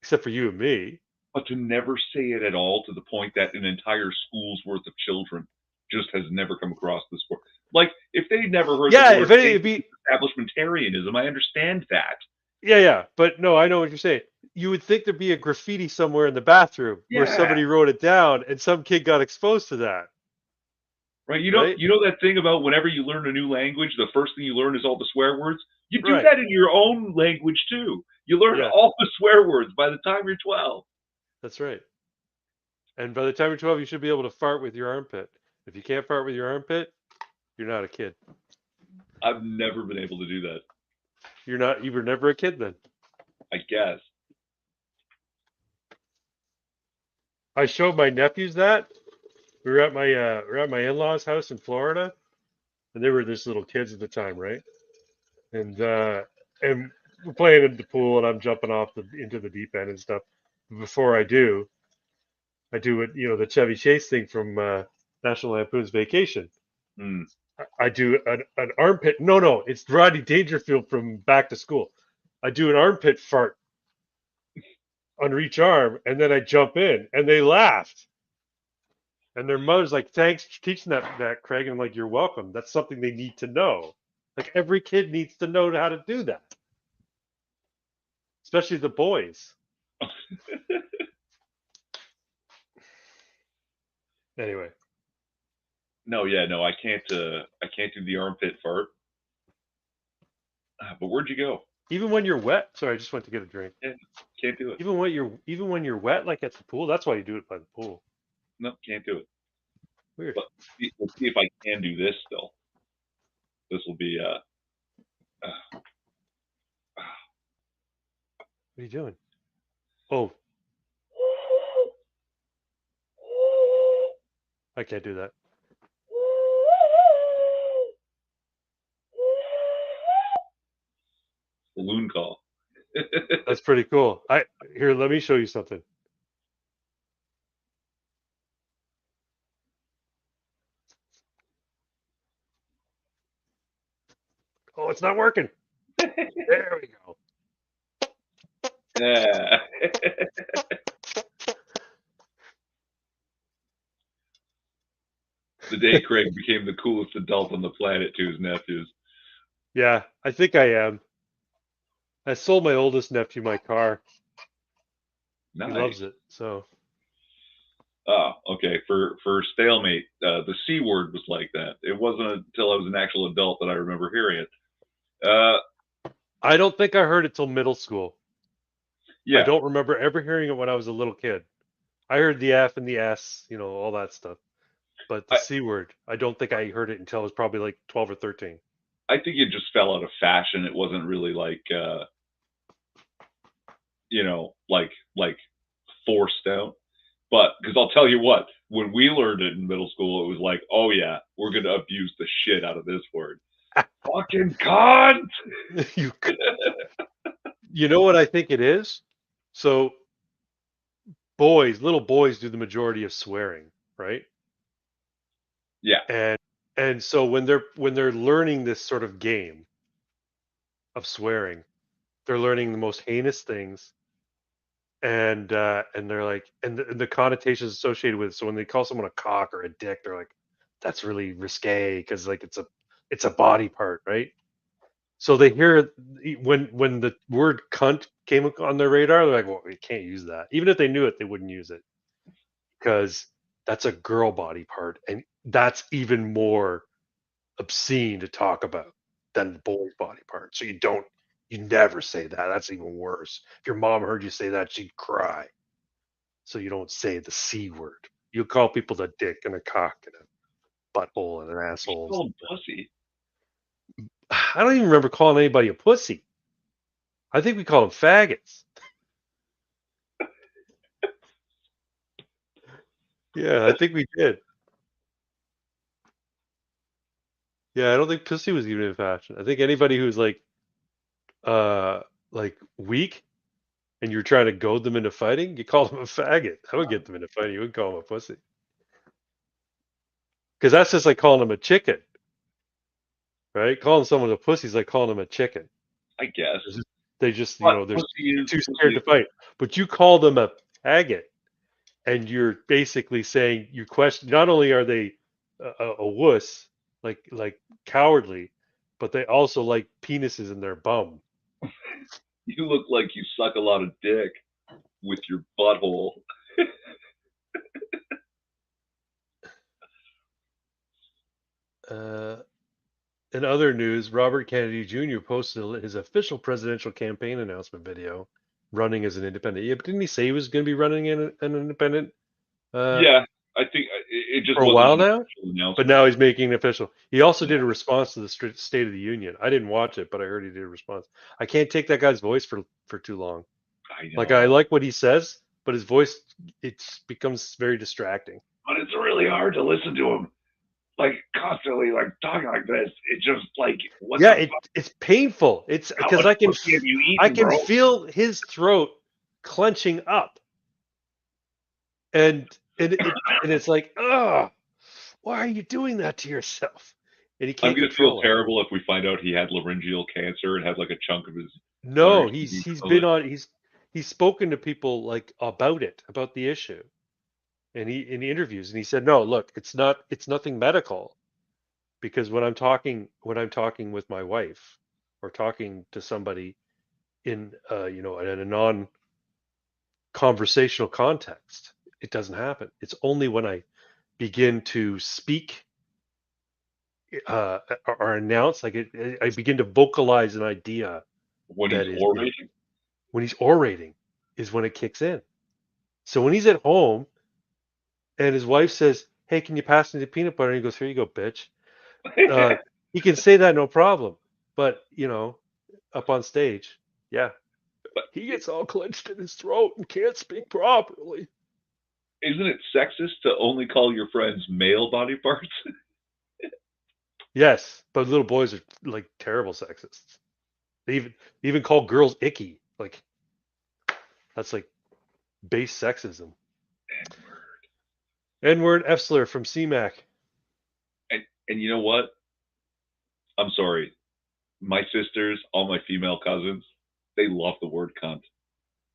Except for you and me. But to never say it at all, to the point that an entire school's worth of children just has never come across this word. Like, if they never heard Yeah, the word if anything, it'd be... establishmentarianism, I understand that. Yeah. But no, I know what you're saying. You would think there'd be a graffiti somewhere in the bathroom where Yeah. somebody wrote it down and some kid got exposed to that. Right? Right? You know that thing about whenever you learn a new language, the first thing you learn is all the swear words? You do Right. that in your own language too. You learn Yeah. all the swear words by the time you're 12. That's right. And by the time you're 12, you should be able to fart with your armpit. If you can't fart with your armpit, you're not a kid. I've never been able to do that, You were never a kid then. I guess. I showed my nephews that. We were at my in-laws' house in Florida, and they were just little kids at the time, right? And we're playing in the pool, and I'm jumping off into the deep end and stuff. Before I do it, the Chevy Chase thing from National Lampoon's Vacation. Hmm. I do an armpit. No, it's Rodney Dangerfield from Back to School. I do an armpit fart under each arm, and then I jump in, and they laughed. And their mother's like, "Thanks for teaching that, Craig." And I'm like, "You're welcome. That's something they need to know. Like every kid needs to know how to do that, especially the boys." Anyway, No, I can't do the armpit fart. But where'd you go? even when you're wet. Sorry, I just went to get a drink. Yeah, can't do it. Even when you're wet, like at the pool, that's why you do it by the pool. No, can't do it. Weird. But let's see if I can do this still. This will be What are you doing? Oh, I can't do that. balloon call. That's pretty cool. Here, let me show you something. Oh, it's not working. There we go. Yeah. The day Craig became the coolest adult on the planet to his nephews. Yeah, I think I am. I sold my oldest nephew my car. Nice. He loves it. So Oh, okay. For stalemate, the C word was like that. It wasn't until I was an actual adult that I remember hearing it. I don't think I heard it till middle school. I Yeah, don't remember ever hearing it when I was a little kid. I heard the F and the S, all that stuff. But the I, C word, I don't think I heard it until I was probably like 12 or 13. I think it just fell out of fashion. It wasn't really like like forced out. But because I'll tell you what, when we learned it in middle school, it was like, oh yeah, we're gonna abuse the shit out of this word. Fucking cunt. you, you know what I think it is? So little boys do the majority of swearing, right? Yeah, And so when they're learning this sort of game of swearing, they're learning the most heinous things, and they're like, and the connotations associated with it. So when they call someone a cock or a dick, they're like, that's really risque because like it's a body part, right? So they hear when the word cunt came on their radar, they're like, well, we can't use that. Even if they knew it, they wouldn't use it because that's a girl body part, and that's even more obscene to talk about than the boy's body part. So you never say that. That's even worse. If your mom heard you say that, she'd cry. So you don't say the C word. You call people a dick and a cock and a butthole and an asshole. call him pussy. I don't even remember calling anybody a pussy. I think we called them faggots. Yeah, I think we did. Yeah, I don't think pussy was even in fashion. I think anybody who's like weak and you're trying to goad them into fighting, you call them a faggot. I would get them into fighting. You wouldn't call them a pussy. Because that's just like calling them a chicken, right? Calling someone a pussy is like calling them a chicken. I guess. They just, But they're pussy is too scared to fight. But you call them a faggot, and you're basically saying you question. Not only are they a wuss, like cowardly, but they also like penises in their bum. You look like you suck a lot of dick with your butthole. In other news, Robert Kennedy Jr. posted his official presidential campaign announcement video, running as an independent. Yeah, but didn't he say he was going to be running an independent Yeah, I think it just for a wasn't while an now? official But announcement. now he's making it official. He also did a response to the State of the Union. I didn't watch it, but I heard he did a response. I can't take that guy's voice for too long. I Like I know, like what he says, but his voice it becomes very distracting. but it's really hard to listen to him like constantly like talking like this. It just like what Yeah, the fuck? it's painful. It's How because much pussy have you I eaten, can bro? feel his throat clenching up, and it's like, oh, why are you doing that to yourself? And he I'm can't gonna feel control it. terrible if we find out he had laryngeal cancer and has like a chunk of his No, larynx. he's spoken to people like about the issue, and he in the interviews, and he said, no, look, it's nothing medical, because when I'm talking with my wife or talking to somebody in in a non conversational context, it doesn't happen. It's only when I begin to speak or announce, I begin to vocalize an idea When he's that is orating. when he's orating is when it kicks in. So when he's at home and his wife says, "Hey, can you pass me the peanut butter?" and he goes, "Here you go, bitch." Uh, he can say that no problem, but up on stage, yeah, But he gets all clenched in his throat and can't speak properly. isn't it sexist to only call your friends male body parts? Yes, but little boys are like terrible sexists. They even call girls icky. Like that's like base sexism. Edward Efsler from CMAC. And you know what? I'm sorry. My sisters, all my female cousins, they love the word cunt.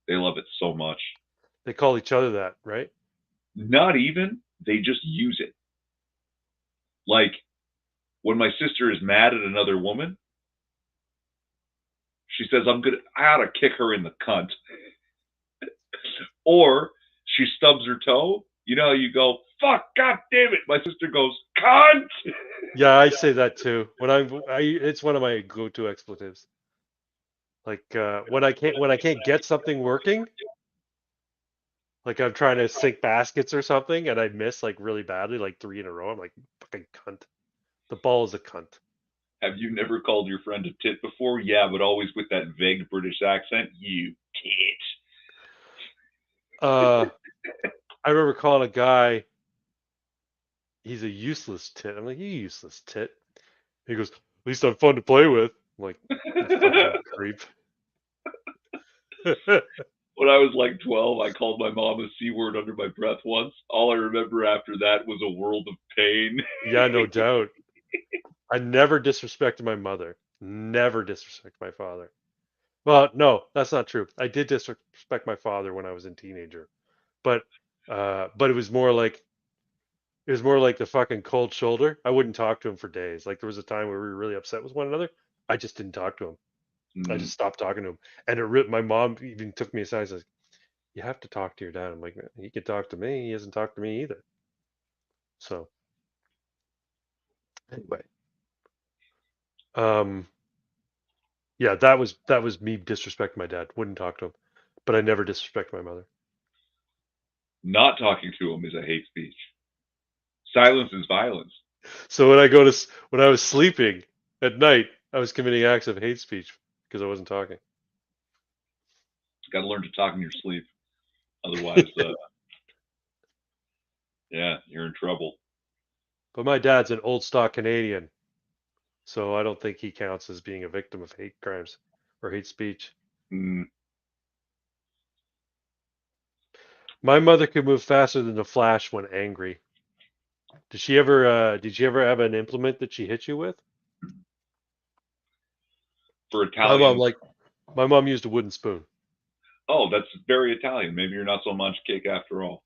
They love it so much. They call each other that, right? Not even, they just use it. Like when my sister is mad at another woman, she says, I ought to kick her in the cunt. Or she stubs her toe. You know, you go, fuck, god damn it. My sister goes, cunt. Yeah, I say that too. It's one of my go-to expletives. Like when I can't get something working, like I'm trying to sink baskets or something, and I miss like really badly, like 3 in a row. I'm like, fucking cunt. The ball is a cunt. Have you never called your friend a tit before? Yeah, but always with that vague British accent. You tit. I remember calling a guy, he's a useless tit. I'm like, you useless tit. He goes, at least I'm fun to play with. I'm like, you fucking creep. When I was like 12, I called my mom a C word under my breath once. All I remember after that was a world of pain. Yeah, no doubt. I never disrespected my mother. Never disrespected my father. Well, no, that's not true. I did disrespect my father when I was a teenager, but it was more like the fucking cold shoulder. I wouldn't talk to him for days. Like there was a time where we were really upset with one another. I just didn't talk to him. I just stopped talking to him. And my mom even took me aside and says, "You have to talk to your dad." I'm like, "He can talk to me. He hasn't talked to me either." So anyway, um, yeah, that was me disrespecting my dad. Wouldn't talk to him, but I never disrespected my mother. Not talking to him is a hate speech. Silence is violence. So when I was sleeping at night, I was committing acts of hate speech because I wasn't talking. Got to learn to talk in your sleep. Otherwise, yeah, you're in trouble. But my dad's an old stock Canadian, so I don't think he counts as being a victim of hate crimes or hate speech. Mm. My mother could move faster than the Flash when angry. Did she ever have an implement that she hit you with? For Italian. My mom used a wooden spoon. Oh, that's very Italian. Maybe you're not so much cake after all.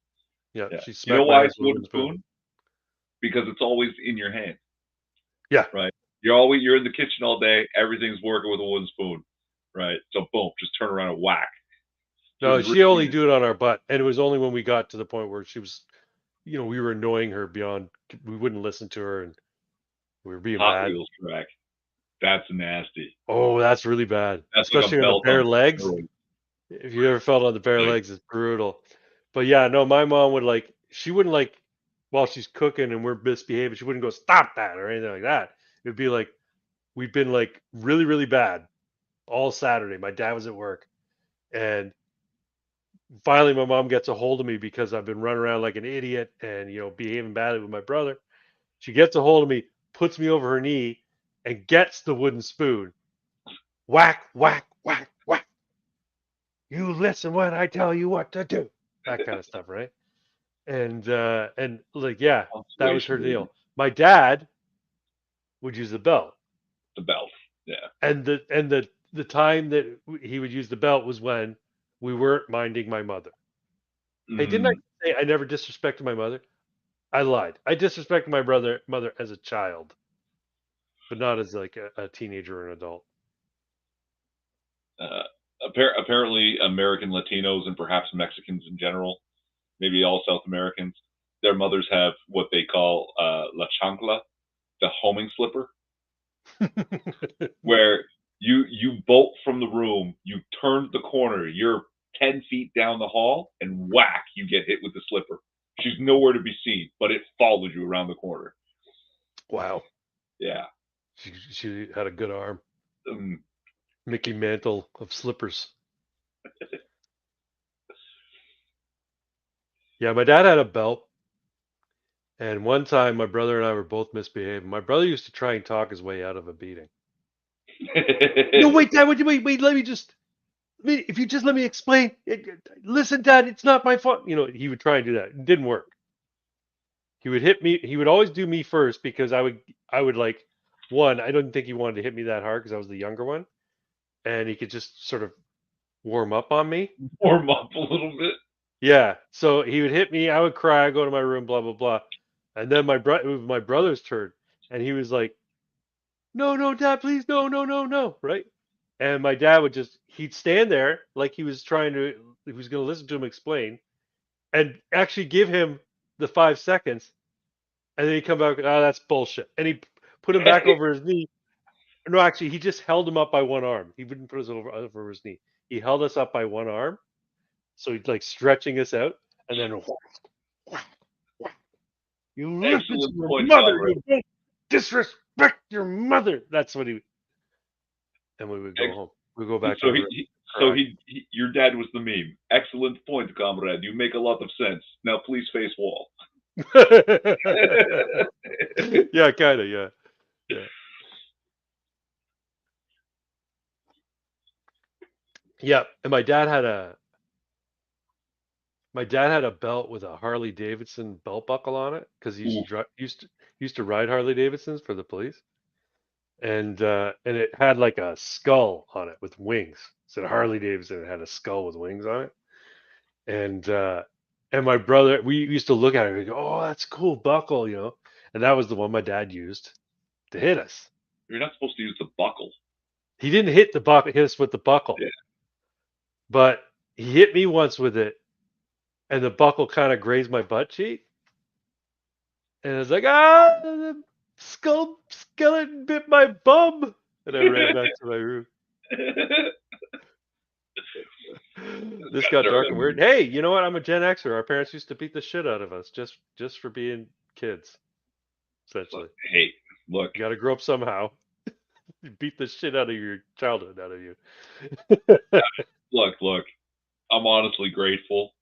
Yeah, Yeah. she smacked You know my why ass it's with a wooden spoon? Because it's always in your hand. Yeah. Right. You're in the kitchen all day. Everything's working with a wooden spoon. Right. So boom, just turn around and whack. No, she only do it on our butt, and it was only when we got to the point where she was, we were annoying her beyond. We wouldn't listen to her, and we were being Hot bad. Wheels track. That's nasty. Oh, that's really bad, That's especially like on the bare legs. steroids. If you ever felt on the bare legs, it's brutal. But yeah, no, my mom would she wouldn't while she's cooking and we're misbehaving, she wouldn't go stop that or anything like that. It would be like we'd been like really, really bad all Saturday. My dad was at work, and finally my mom gets a hold of me because I've been running around like an idiot and behaving badly with my brother. She gets a hold of me, puts me over her knee, and gets the wooden spoon. Whack, whack, whack, whack. You listen when I tell you what to do. That kind of stuff, right? And yeah, that was her deal. My dad would use the belt. The belt, yeah. And the time that he would use the belt was when we weren't minding my mother. Hey, didn't I say I never disrespected my mother? I lied. I disrespected my mother as a child, but not as like a teenager or an adult. Apparently, American Latinos and perhaps Mexicans in general, maybe all South Americans, their mothers have what they call la chancla, the homing slipper, where you bolt from the room, you turn the corner, you're 10 feet down the hall, and whack, you get hit with the slipper. She's nowhere to be seen, but it follows you around the corner. Wow. Yeah. She had a good arm. Um, Mickey Mantle of slippers. Yeah, my dad had a belt. And one time my brother and I were both misbehaving. My brother used to try and talk his way out of a beating. No, wait, Dad, wait, if you just let me explain. Listen, Dad, it's not my fault. He would try and do that. It didn't work. He would hit me. He would always do me first because I would like, one, I don't think he wanted to hit me that hard because I was the younger one. And he could just sort of warm up on me. Warm up a little bit. Yeah. So he would hit me. I would cry, go to my room, blah, blah, blah. And then it was my brother's turn. And he was like, no, Dad, please, no. Right. And my dad he'd stand there like he was going to listen to him explain and actually give him the 5 seconds, and then he come back, oh, that's bullshit. And he put him back over his knee. No, actually, he just held him up by one arm. He wouldn't put us over his knee. He held us up by one arm. So he's like stretching us out. And then, you listen to Excellent your point, mother. comrade. You don't disrespect your mother. That's what he. And we would go home. We go back So to your dad was the meme. Excellent point, comrade. You make a lot of sense. Now please face wall. Yeah, kind of, yeah. Yeah. Yeah, and my dad had a belt with a Harley Davidson belt buckle on it because he used to ride Harley Davidsons for the police, and it had like a skull on it with wings. So Harley Davidson had a skull with wings on it, and my brother, we used to look at it and go, "Oh, that's a cool buckle," and that was the one my dad used to hit us. You're not supposed to use the buckle. He didn't hit us with the buckle, Yeah. but he hit me once with it. And the buckle kind of grazed my butt cheek. And I was like, the skeleton bit my bum. And I ran back to my room. This got dark and weird. Hey, you know what? I'm a Gen Xer. Our parents used to beat the shit out of us just for being kids, essentially. Hey, look. You got to grow up somehow. You beat the shit out of your childhood out of you. Look. I'm honestly grateful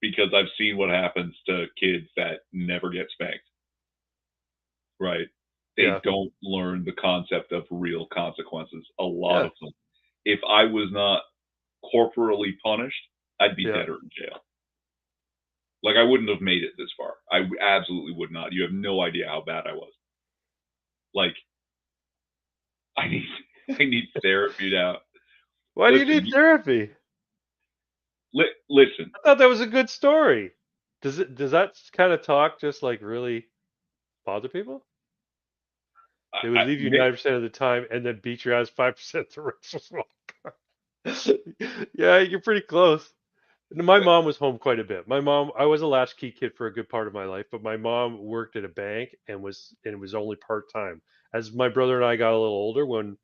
because I've seen what happens to kids that never get spanked. Right? They don't learn the concept of real consequences. A lot of them. If I was not corporally punished, I'd be dead or in jail. Like, I wouldn't have made it this far. I absolutely would not. You have no idea how bad I was. Like, I need therapy now. Why do you need therapy? Listen. I thought that was a good story. Does that kind of talk just like really bother people? They would leave you 90% of the time and then beat your ass 5% the rest of the Yeah, you're pretty close. My mom was home quite a bit. I was a latchkey kid for a good part of my life, but my mom worked at a bank and it was only part time. As my brother and I got a little older, when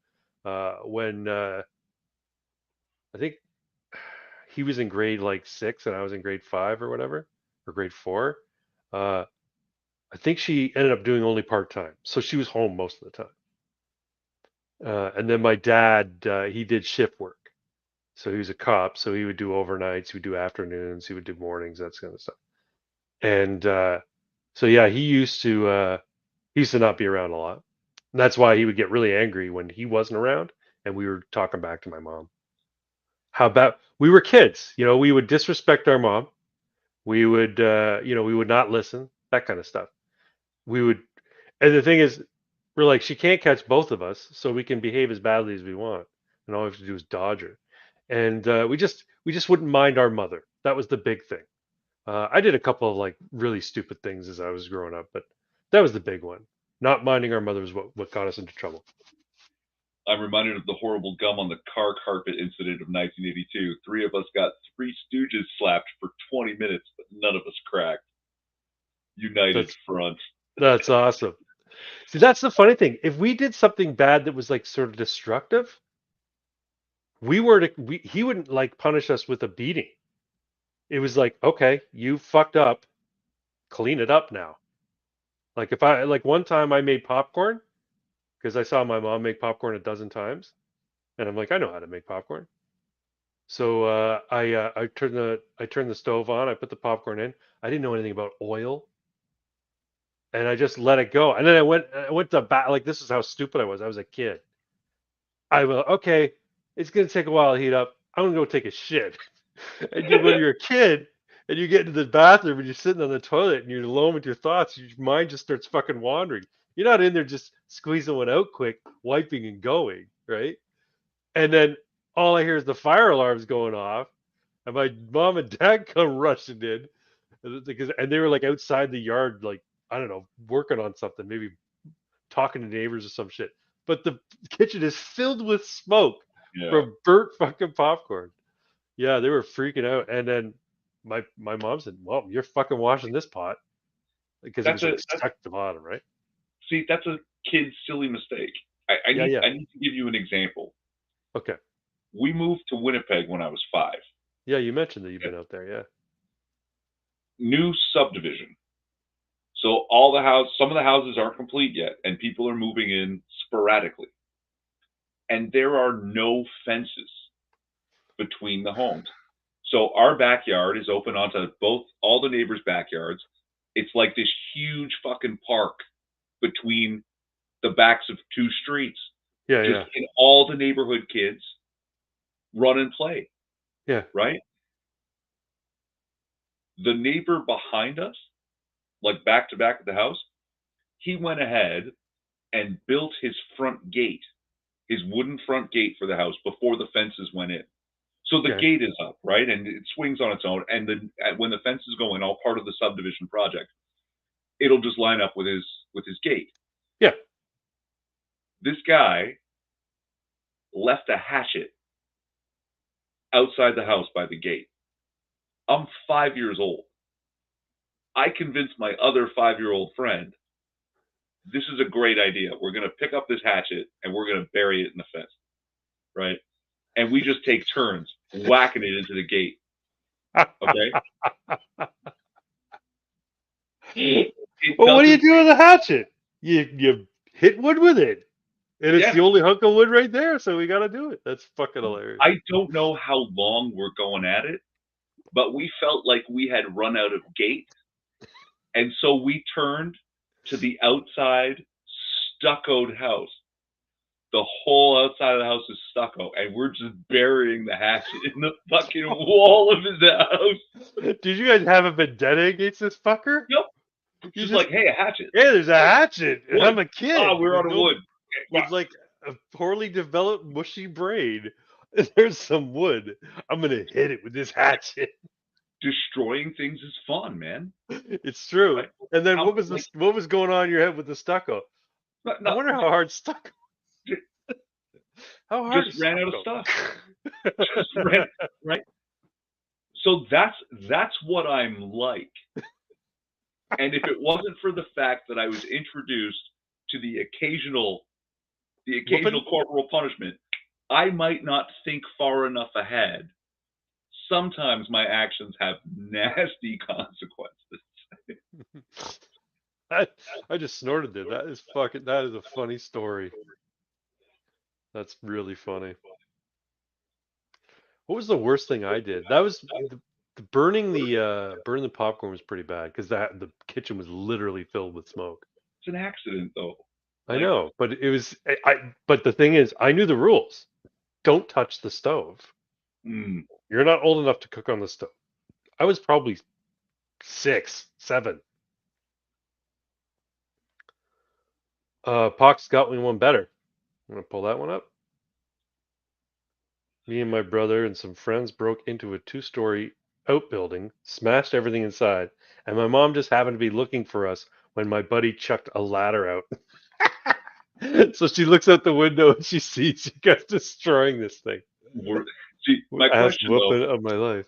I think he was in grade like 6 and I was in grade 5 or whatever, or grade 4. I think she ended up doing only part time, so she was home most of the time. And then my dad, he did shift work, so he was a cop, so he would do overnights, he would do afternoons, he would do mornings, that kind of stuff. And so yeah, he used to not be around a lot. And that's why he would get really angry when he wasn't around and we were talking back to my mom. How about we were kids, we would disrespect our mom. We would, we would not listen, that kind of stuff. And the thing is, we're like, she can't catch both of us, so we can behave as badly as we want, and all we have to do is dodge her. And we just wouldn't mind our mother. That was the big thing. I did a couple of like really stupid things as I was growing up, but that was the big one. Not minding our mother was what got us into trouble. I'm reminded of the horrible gum on the car carpet incident of 1982. 3 of us got 3 Stooges slapped for 20 minutes, but none of us cracked. United front. That's awesome. See, that's the funny thing. If we did something bad that was like sort of destructive, he wouldn't like punish us with a beating. It was like, okay, you fucked up, clean it up now. Like one time I made popcorn because I saw my mom make popcorn a dozen times, and I'm like, I know how to make popcorn. So I turned the stove on. I put the popcorn in. I didn't know anything about oil, and I just let it go. And then I went to bat. Like, this is how stupid I was. I was a kid. Okay, it's gonna take a while to heat up. I'm gonna go take a shit. And when you're a kid and you get into the bathroom and you're sitting on the toilet and you're alone with your thoughts, your mind just starts fucking wandering. You're not in there just squeezing one out quick, wiping and going, right? And then all I hear is the fire alarms going off, and my mom and dad come rushing in, and they were like outside the yard, like, I don't know, working on something, maybe talking to neighbors or some shit. But the kitchen is filled with smoke from burnt fucking popcorn. Yeah, they were freaking out. And then my mom said, "Well, you're fucking washing this pot," because it was like stuck to the bottom, right? See, that's a kid's silly mistake. I Yeah, need yeah. I need to give you an example. Okay. We moved to Winnipeg when I was 5. Yeah, you mentioned that you've been out there. Yeah. New subdivision. So some of the houses aren't complete yet, and people are moving in sporadically. And there are no fences between the homes. So our backyard is open onto all the neighbors' backyards. It's like this huge fucking park between the backs of 2 streets. Yeah, Just and all the neighborhood kids run and play. yeah. Right? The neighbor behind us, like back to back at the house, he went ahead and built his front gate, his wooden front gate for the house before the fences went in. So the Okay. gate is up, right? And it swings on its own. And then when the fences go in, all part of the subdivision project, it'll just line up with his gate. Yeah. This guy left a hatchet outside the house by the gate. I'm 5 years old. I convinced my other 5-year-old friend, this is a great idea. We're going to pick up this hatchet and we're going to bury it in the fence, right? And we just take turns whacking it into the gate. Okay. Well, what do you do with a hatchet? You hit wood with it, and it's the only hunk of wood right there. So we got to do it. That's fucking hilarious. I don't know how long we're going at it, but we felt like we had run out of gate, and so we turned to the outside stuccoed house. The whole outside of the house is stucco, and we're just burying the hatchet in the fucking wall of his house. Did you guys have a vendetta against this fucker? Nope. Just like, hey, a hatchet. Hey, there's a hatchet. And I'm a kid. Oh, we're out of wood. With like a poorly developed, mushy brain. There's some wood. I'm gonna hit it with this hatchet. Destroying things is fun, man. It's true. Right? And then what was going on in your head with the stucco? I wonder how hard stucco. How hard? Just ran out of stuff. Right. So that's what I'm like. And if it wasn't for the fact that I was introduced to the occasional corporal punishment, I might not think far enough ahead. Sometimes my actions have nasty consequences. I just snorted there. That is a funny story. That's really funny. What was the worst thing I did? That was burning the popcorn was pretty bad because the kitchen was literally filled with smoke. It's an accident, though. I know, but it was. But the thing is, I knew the rules. Don't touch the stove. You're not old enough to cook on the stove. I was probably 6, 7. Pox got me one better. I'm gonna pull that one up. Me and my brother and some friends broke into a 2-story outbuilding, smashed everything inside, and my mom just happened to be looking for us when my buddy chucked a ladder out. So she looks out the window and she sees you guys destroying this thing. See, my question though, of my life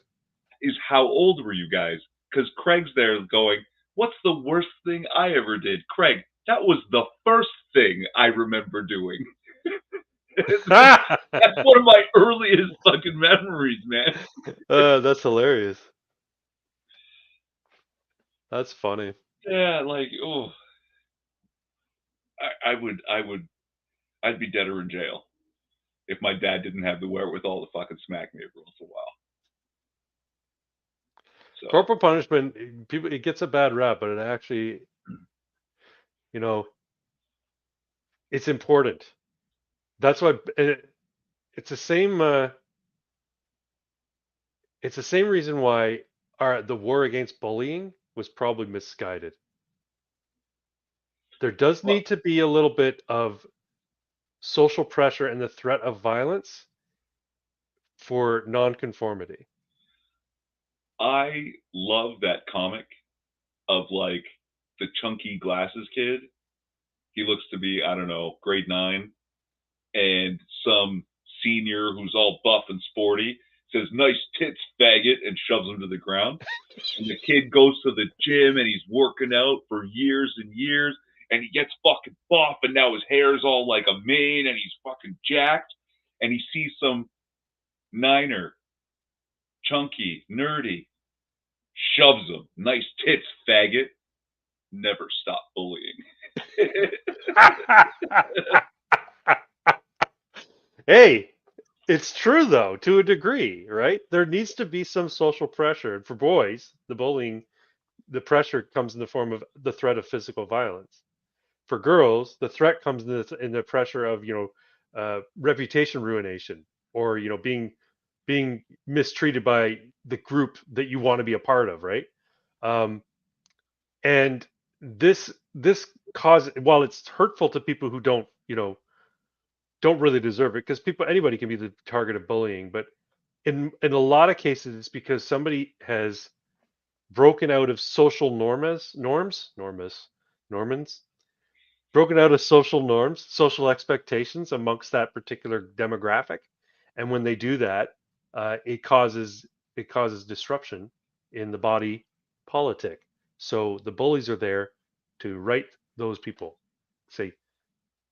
is how old were you guys? Because Craig's there going, what's the worst thing I ever did? Craig, that was the first thing I remember doing. That's one of my earliest fucking memories, man. That's hilarious. That's funny. Yeah, like, oh, I'd be dead or in jail if my dad didn't have the wherewithal to fucking smack me every once in a while. So. Corporal punishment, it gets a bad rap, but it actually, it's important. That's why it's the same. It's the same reason why the war against bullying was probably misguided. There does need to be a little bit of social pressure and the threat of violence for nonconformity. I love that comic of like the chunky glasses kid. He looks to be, I don't know, grade 9, and some senior who's all buff and sporty says, "Nice tits, faggot," and shoves him to the ground. And the kid goes to the gym and he's working out for years and years, and he gets fucking buff, and now his hair's all like a mane, and he's fucking jacked. And he sees some niner, chunky, nerdy, shoves him. "Nice tits, faggot." Never stop bullying. Hey, it's true though, to a degree, right? There needs to be some social pressure. And for boys, the bullying, the pressure comes in the form of the threat of physical violence. For girls, the threat comes in the pressure of, reputation ruination, or, being mistreated by the group that you want to be a part of, right? Um, and this cause, while it's hurtful to people who don't really deserve it, because anybody can be the target of bullying, but in a lot of cases it's because somebody has broken out of social normans, broken out of social norms, social expectations amongst that particular demographic, and when they do that, it causes disruption in the body politic. So the bullies are there to right those people, say,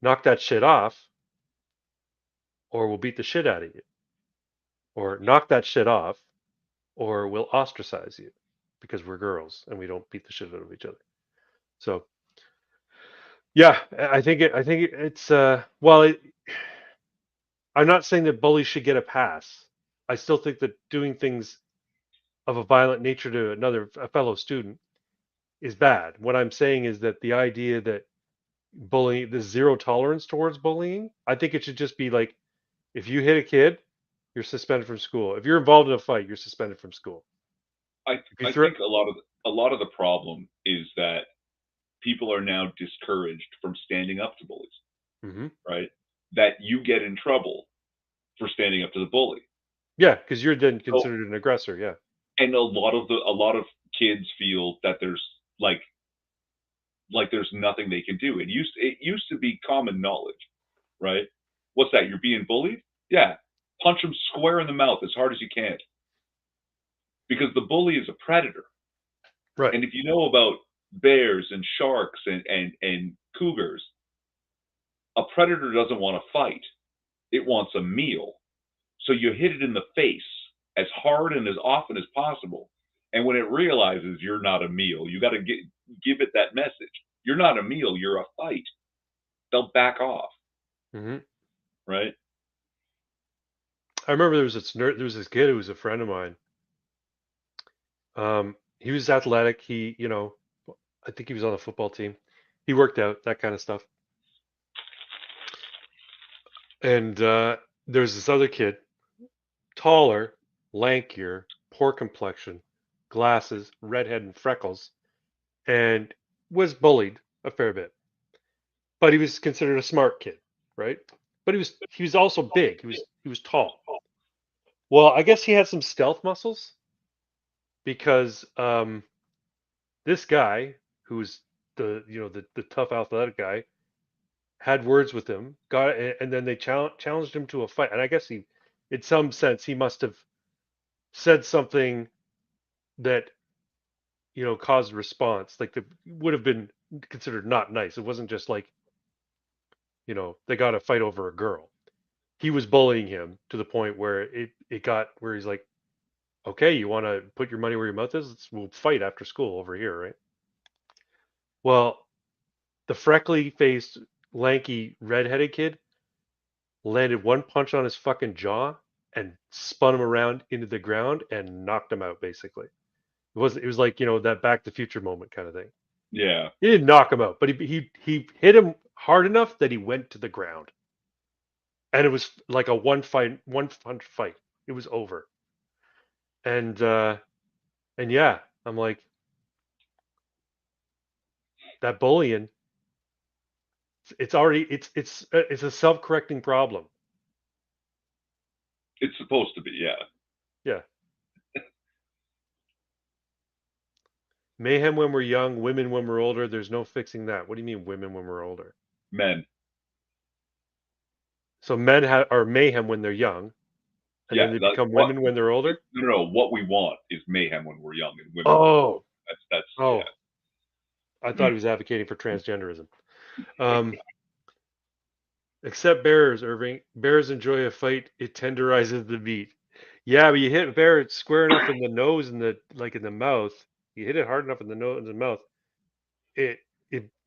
knock that shit off, or we'll beat the shit out of you, or knock that shit off, or we'll ostracize you because we're girls and we don't beat the shit out of each other. So yeah, I'm not saying that bullies should get a pass. I still think that doing things of a violent nature to a fellow student is bad. What I'm saying is that the idea that the zero tolerance towards bullying, I think it should just be like, if you hit a kid, you're suspended from school. If you're involved in a fight, you're suspended from school. I think a lot of the problem is that people are now discouraged from standing up to bullies, Mm-hmm. right? That you get in trouble for standing up to the bully. Yeah, because you're then So, considered an aggressor. Yeah. and a lot of kids feel that there's like there's nothing they can do. It used to be common knowledge, right? What's that? You're being bullied? Yeah. Punch him square in the mouth as hard as you can. Because the bully is a predator. Right. And if you know about bears and sharks and cougars, a predator doesn't want to fight. It wants a meal. So you hit it in the face as hard and as often as possible. And when it realizes you're not a meal, you got to give it that message. You're not a meal, you're a fight. They'll back off, Mm-hmm. right? I remember there was this kid who was a friend of mine. He was athletic. I think he was on the football team. He worked out, that kind of stuff. And there's this other kid, taller, lankier, poor complexion, glasses, redhead, and freckles, and was bullied a fair bit. But he was considered a smart kid, right? But he was also big. He was tall. Well, I guess he had some stealth muscles, because this guy, who was the tough athletic guy, had words with him, and then they challenged him to a fight. And I guess in some sense, he must have said something that caused response, like the would have been considered not nice. It wasn't just like they got a fight over a girl. He was bullying him to the point where it got where he's like, okay, you want to put your money where your mouth is? We'll fight after school over here, right? Well, the freckly faced, lanky, redheaded kid landed one punch on his fucking jaw and spun him around into the ground and knocked him out, basically. It was like, that Back to the Future moment kind of thing. Yeah. He didn't knock him out, but he hit him hard enough that he went to the ground. And it was like a one punch fight. It was over. And yeah, I'm like, that bullying, it's a self-correcting problem. It's supposed to be, yeah. Yeah. Mayhem when we're young, women when we're older. There's no fixing that. What do you mean women when we're older? Men. So men are mayhem when they're young, And Yeah, then they become women when they're older? No. What we want is mayhem when we're young and women. Oh. That's Oh. yeah. I thought he was advocating for transgenderism. Except bears, Irving. Bears enjoy a fight. It tenderizes the meat. Yeah, but you hit a bear square enough in the nose and in the mouth. You hit it hard enough in the nose and the mouth. It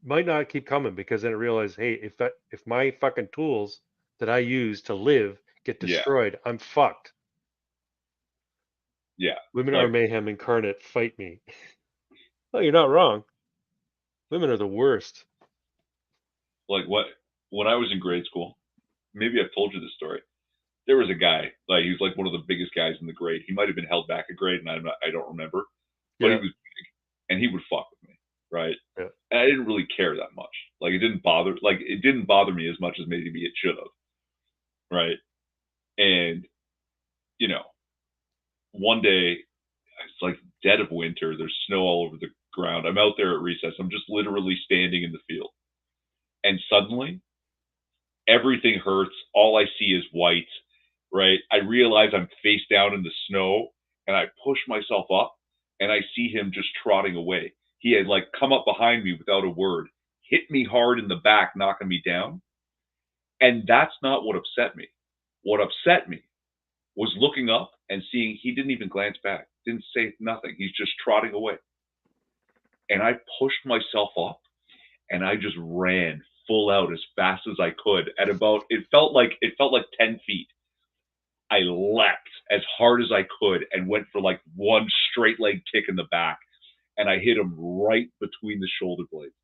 might not keep coming because then it realizes, hey, if my fucking tools that I use to live get Yeah. destroyed, I'm fucked. Yeah. Women are mayhem incarnate. Fight me. Well, you're not wrong. Women are the worst. Like when I was in grade school, maybe I've told you this story. There was a guy, he was like one of the biggest guys in the grade. He might have been held back a grade, and I don't remember. But Yeah. he was big, and he would fuck with me, right? Yeah. And I didn't really care that much. It didn't bother me as much as maybe it should have, right? And one day it's like dead of winter. There's snow all over the ground. I'm out there at recess. I'm just literally standing in the field, and suddenly everything hurts. All I see is white, right? I realize I'm face down in the snow, and I push myself up, and I see him just trotting away. He had come up behind me without a word, hit me hard in the back, knocking me down. And that's not what upset me. What upset me was looking up and seeing he didn't even glance back, didn't say nothing. He's just trotting away. And I pushed myself up, and I just ran full out as fast as I could at it felt like 10 feet. I leapt as hard as I could and went for one straight leg kick in the back, and I hit him right between the shoulder blades.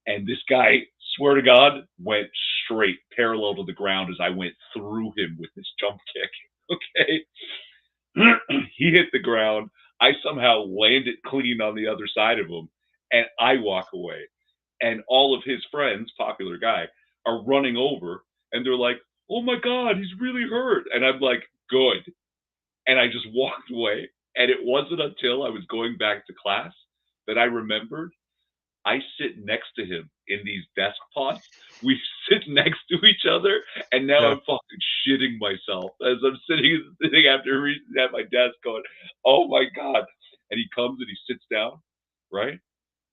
And this guy, swear to God, went straight parallel to the ground as I went through him with this jump kick. Okay. He hit the ground. I somehow landed clean on the other side of him, and I walk away. And all of his friends, popular guy, are running over, and they're like, "Oh my God, he's really hurt." And I'm like, "Good." And I just walked away. And it wasn't until I was going back to class that I remembered I sit next to him in these desk pods. We sit next to each other, and now Yeah. I'm fucking shitting myself as I'm sitting after reading at my desk going, "Oh my God." And he comes and he sits down, right? And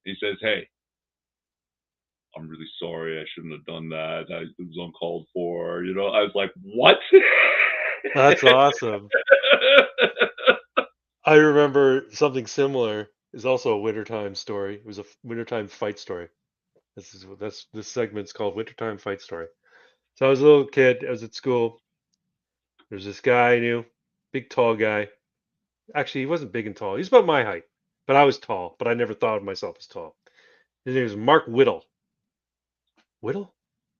he says, "Hey, I'm really sorry. I shouldn't have done that. It was uncalled for." I was like, "What?" That's awesome. I remember something similar. Is also a wintertime story. It was a wintertime fight story. This segment's called Wintertime Fight Story. So I was a little kid. I was at school. There's this guy I knew, big tall guy. Actually, he wasn't big and tall. He's about my height, but I was tall. But I never thought of myself as tall. His name was Mark Whittle. Whittle?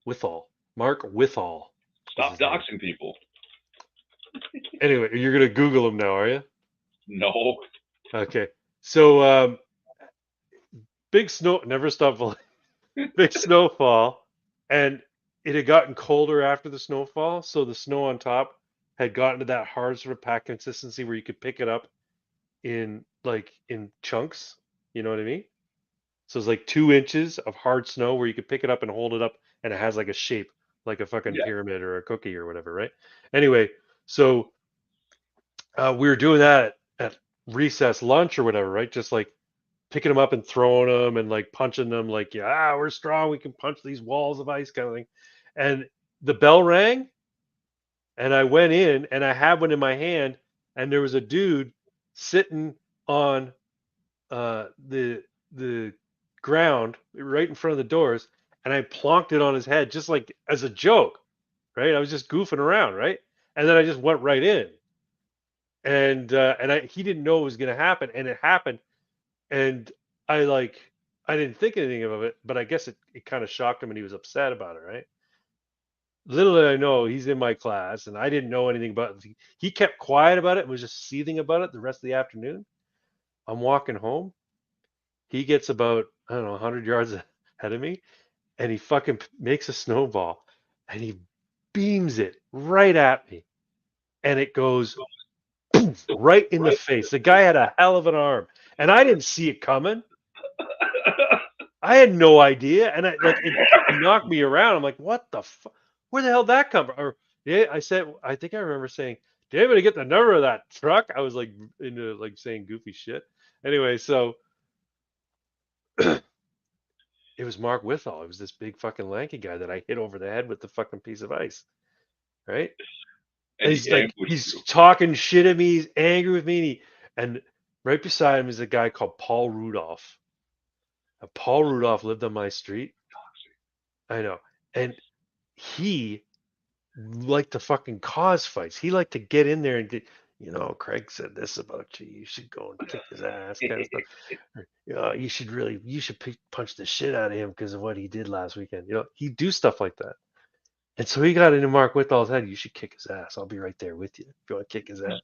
Withall. Mark Withall. Stop doxing people. Anyway, you're gonna Google him now, are you? No. Okay. So big snow, never stopped falling. Big snowfall, and it had gotten colder after the snowfall, so the snow on top had gotten to that hard sort of pack consistency where you could pick it up in chunks. You know what I mean? So it's 2 inches of hard snow where you could pick it up and hold it up, and it has a shape like a fucking pyramid or a cookie or whatever, right? Anyway, so we were doing that at recess lunch or whatever, right? Just picking them up and throwing them and punching them we're strong, we can punch these walls of ice kind of thing. And the bell rang, and I went in, and I had one in my hand, and there was a dude sitting on the ground right in front of the doors, and I plonked it on his head just as a joke, right? I was just goofing around, right? And then I just went right in, and he didn't know it was going to happen, and it happened. And I didn't think anything of it, but I guess it kind of shocked him, and he was upset about it, right? Little did I know he's in my class, and I didn't know anything about it. He kept quiet about it and was just seething about it the rest of the afternoon. I'm walking home. He gets about, I don't know, 100 yards ahead of me, and he fucking makes a snowball, and he beams it right at me, and it goes right in the face. The guy had a hell of an arm, and I didn't see it coming. I had no idea, and it knocked me around. I'm like, "What the fuck? Where the hell did that come from?" Or I think I remember saying, damn it, I get the number of that truck. I was like into like saying goofy shit. Anyway, so it was Mark Withall. It was this big fucking lanky guy that I hit over the head with the fucking piece of ice. Right? And And he's he like, ambushed he's you. talking shit at me. He's angry with me. And right beside him is a guy called Paul Rudolph. And Paul Rudolph lived on my street. I know. And he liked to fucking cause fights. He liked to get in there and get, Craig said this about you. You should go and kick his ass, kind of stuff. Or, you should punch the shit out of him because of what he did last weekend. He'd do stuff like that. And so he got into Mark Withall's head. You should kick his ass. I'll be right there with you if you want to kick his ass.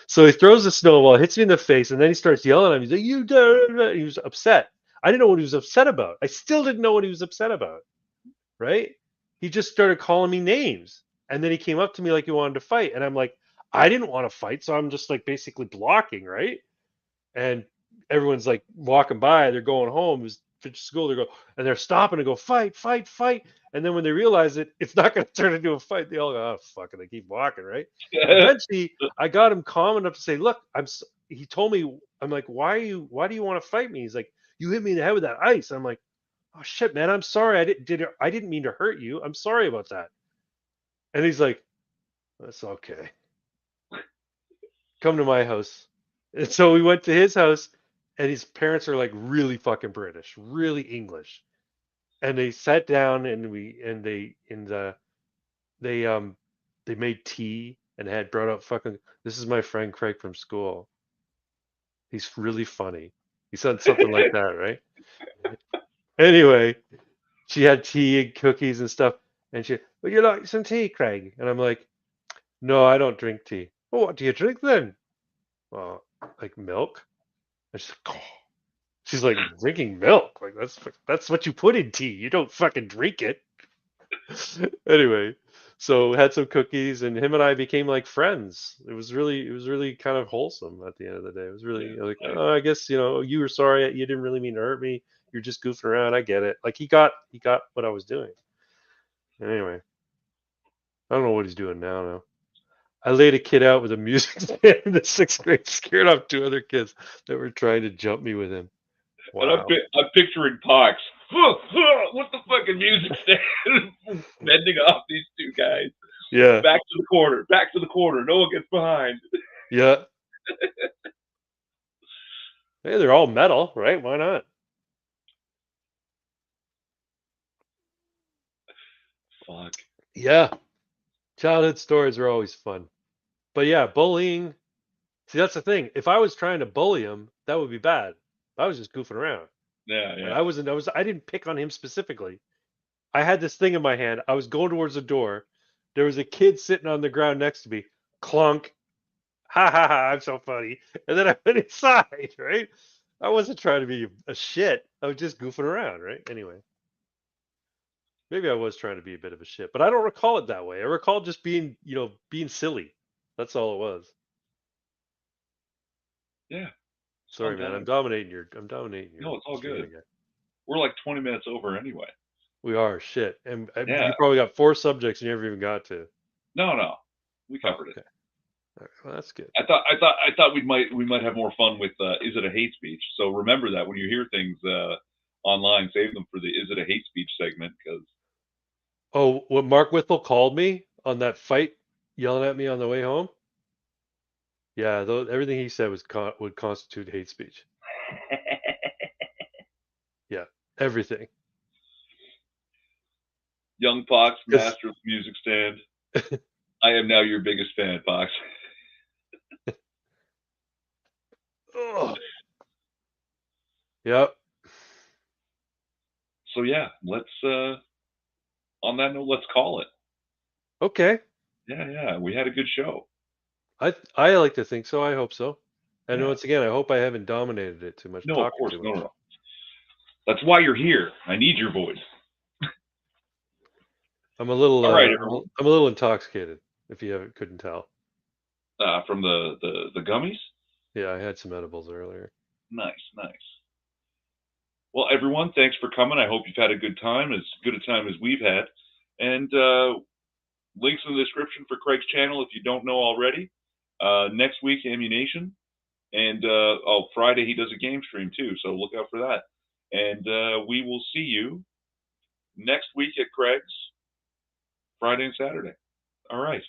So he throws a snowball, hits me in the face, and then he starts yelling at me. He's like, "You dare!" He was upset. I didn't know what he was upset about. I still didn't know what he was upset about. Right? He just started calling me names. And then he came up to me like he wanted to fight. And I'm like, I didn't want to fight. So I'm just like basically blocking, right? And everyone's like walking by, they're going home, who's finished school, and they're stopping and go, fight, fight, fight. And then when they realize it's not going to turn into a fight, they all go, oh, fuck it, they keep walking, right? Eventually, I got him calm enough to say, look, he told me, I'm like, why do you want to fight me? He's like, you hit me in the head with that ice. I'm like, oh shit, man, I'm sorry. I didn't mean to hurt you. I'm sorry about that. And he's like, that's okay. Come to my house. And so we went to his house, and his parents are like really fucking British, really English. And they sat down and they made tea and had brought up this is my friend Craig from school. He's really funny. He said something like that, right? Anyway, she had tea and cookies and stuff, and would you like some tea, Craig? And I'm like, no, I don't drink tea. Well, what do you drink then? Well, like milk. And she's like, drinking milk? Like that's what you put in tea. You don't fucking drink it. Anyway, so had some cookies, and him and I became like friends. It was really kind of wholesome at the end of the day. It was really like, oh, I guess you were sorry. You didn't really mean to hurt me. You're just goofing around. I get it. Like he got what I was doing. Anyway, I don't know what he's doing now. Though. I laid a kid out with a music stand in the 6th grade, scared off 2 other kids that were trying to jump me with him. Wow. And I'm picturing Pox with the fucking music stand, bending off these 2 guys. Yeah. Back to the corner. No one gets behind. Yeah. Hey, they're all metal, right? Why not? Fuck. Yeah. Childhood stories are always fun. But yeah, bullying. See, that's the thing. If I was trying to bully him, that would be bad. I was just goofing around. Yeah. I didn't pick on him specifically. I had this thing in my hand. I was going towards the door. There was a kid sitting on the ground next to me. Clunk. Ha ha ha, I'm so funny. And then I went inside, right? I wasn't trying to be a shit. I was just goofing around, right? Anyway. Maybe I was trying to be a bit of a shit, but I don't recall it that way. I recall just being silly. That's all it was. Yeah. Sorry, man. I'm dominating your. No, it's all good. Again. We're like 20 minutes over anyway. We are shit, and you probably got 4 subjects you never even got to. No, we covered it. All right, well, that's good. I thought we might have more fun with is it a hate speech? So remember that when you hear things online, save them for the is it a hate speech segment because. Oh, what Mark Withall called me on that fight, yelling at me on the way home. Yeah, everything he said would constitute hate speech. Yeah, everything. Young Pox, master of the music stand. I am now your biggest fan, Pox. Oh. Yep. So yeah, let's on that note, let's call it. Okay. Yeah, we had a good show. I like to think so. I hope so. And once again, I hope I haven't dominated it too much. No, of course, no. That's why you're here. I need your voice. I'm a little. All right, I'm a little intoxicated. If you couldn't tell. From the gummies. Yeah, I had some edibles earlier. Nice. Well, everyone, thanks for coming. I hope you've had a good time, as good a time as we've had. And links in the description for Craig's channel if you don't know already. Next week, Ammunition. And Friday he does a game stream too, so look out for that. And we will see you next week at Craig's, Friday and Saturday. All right.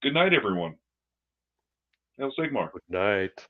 Good night, everyone. Hail Sigmar. Good night.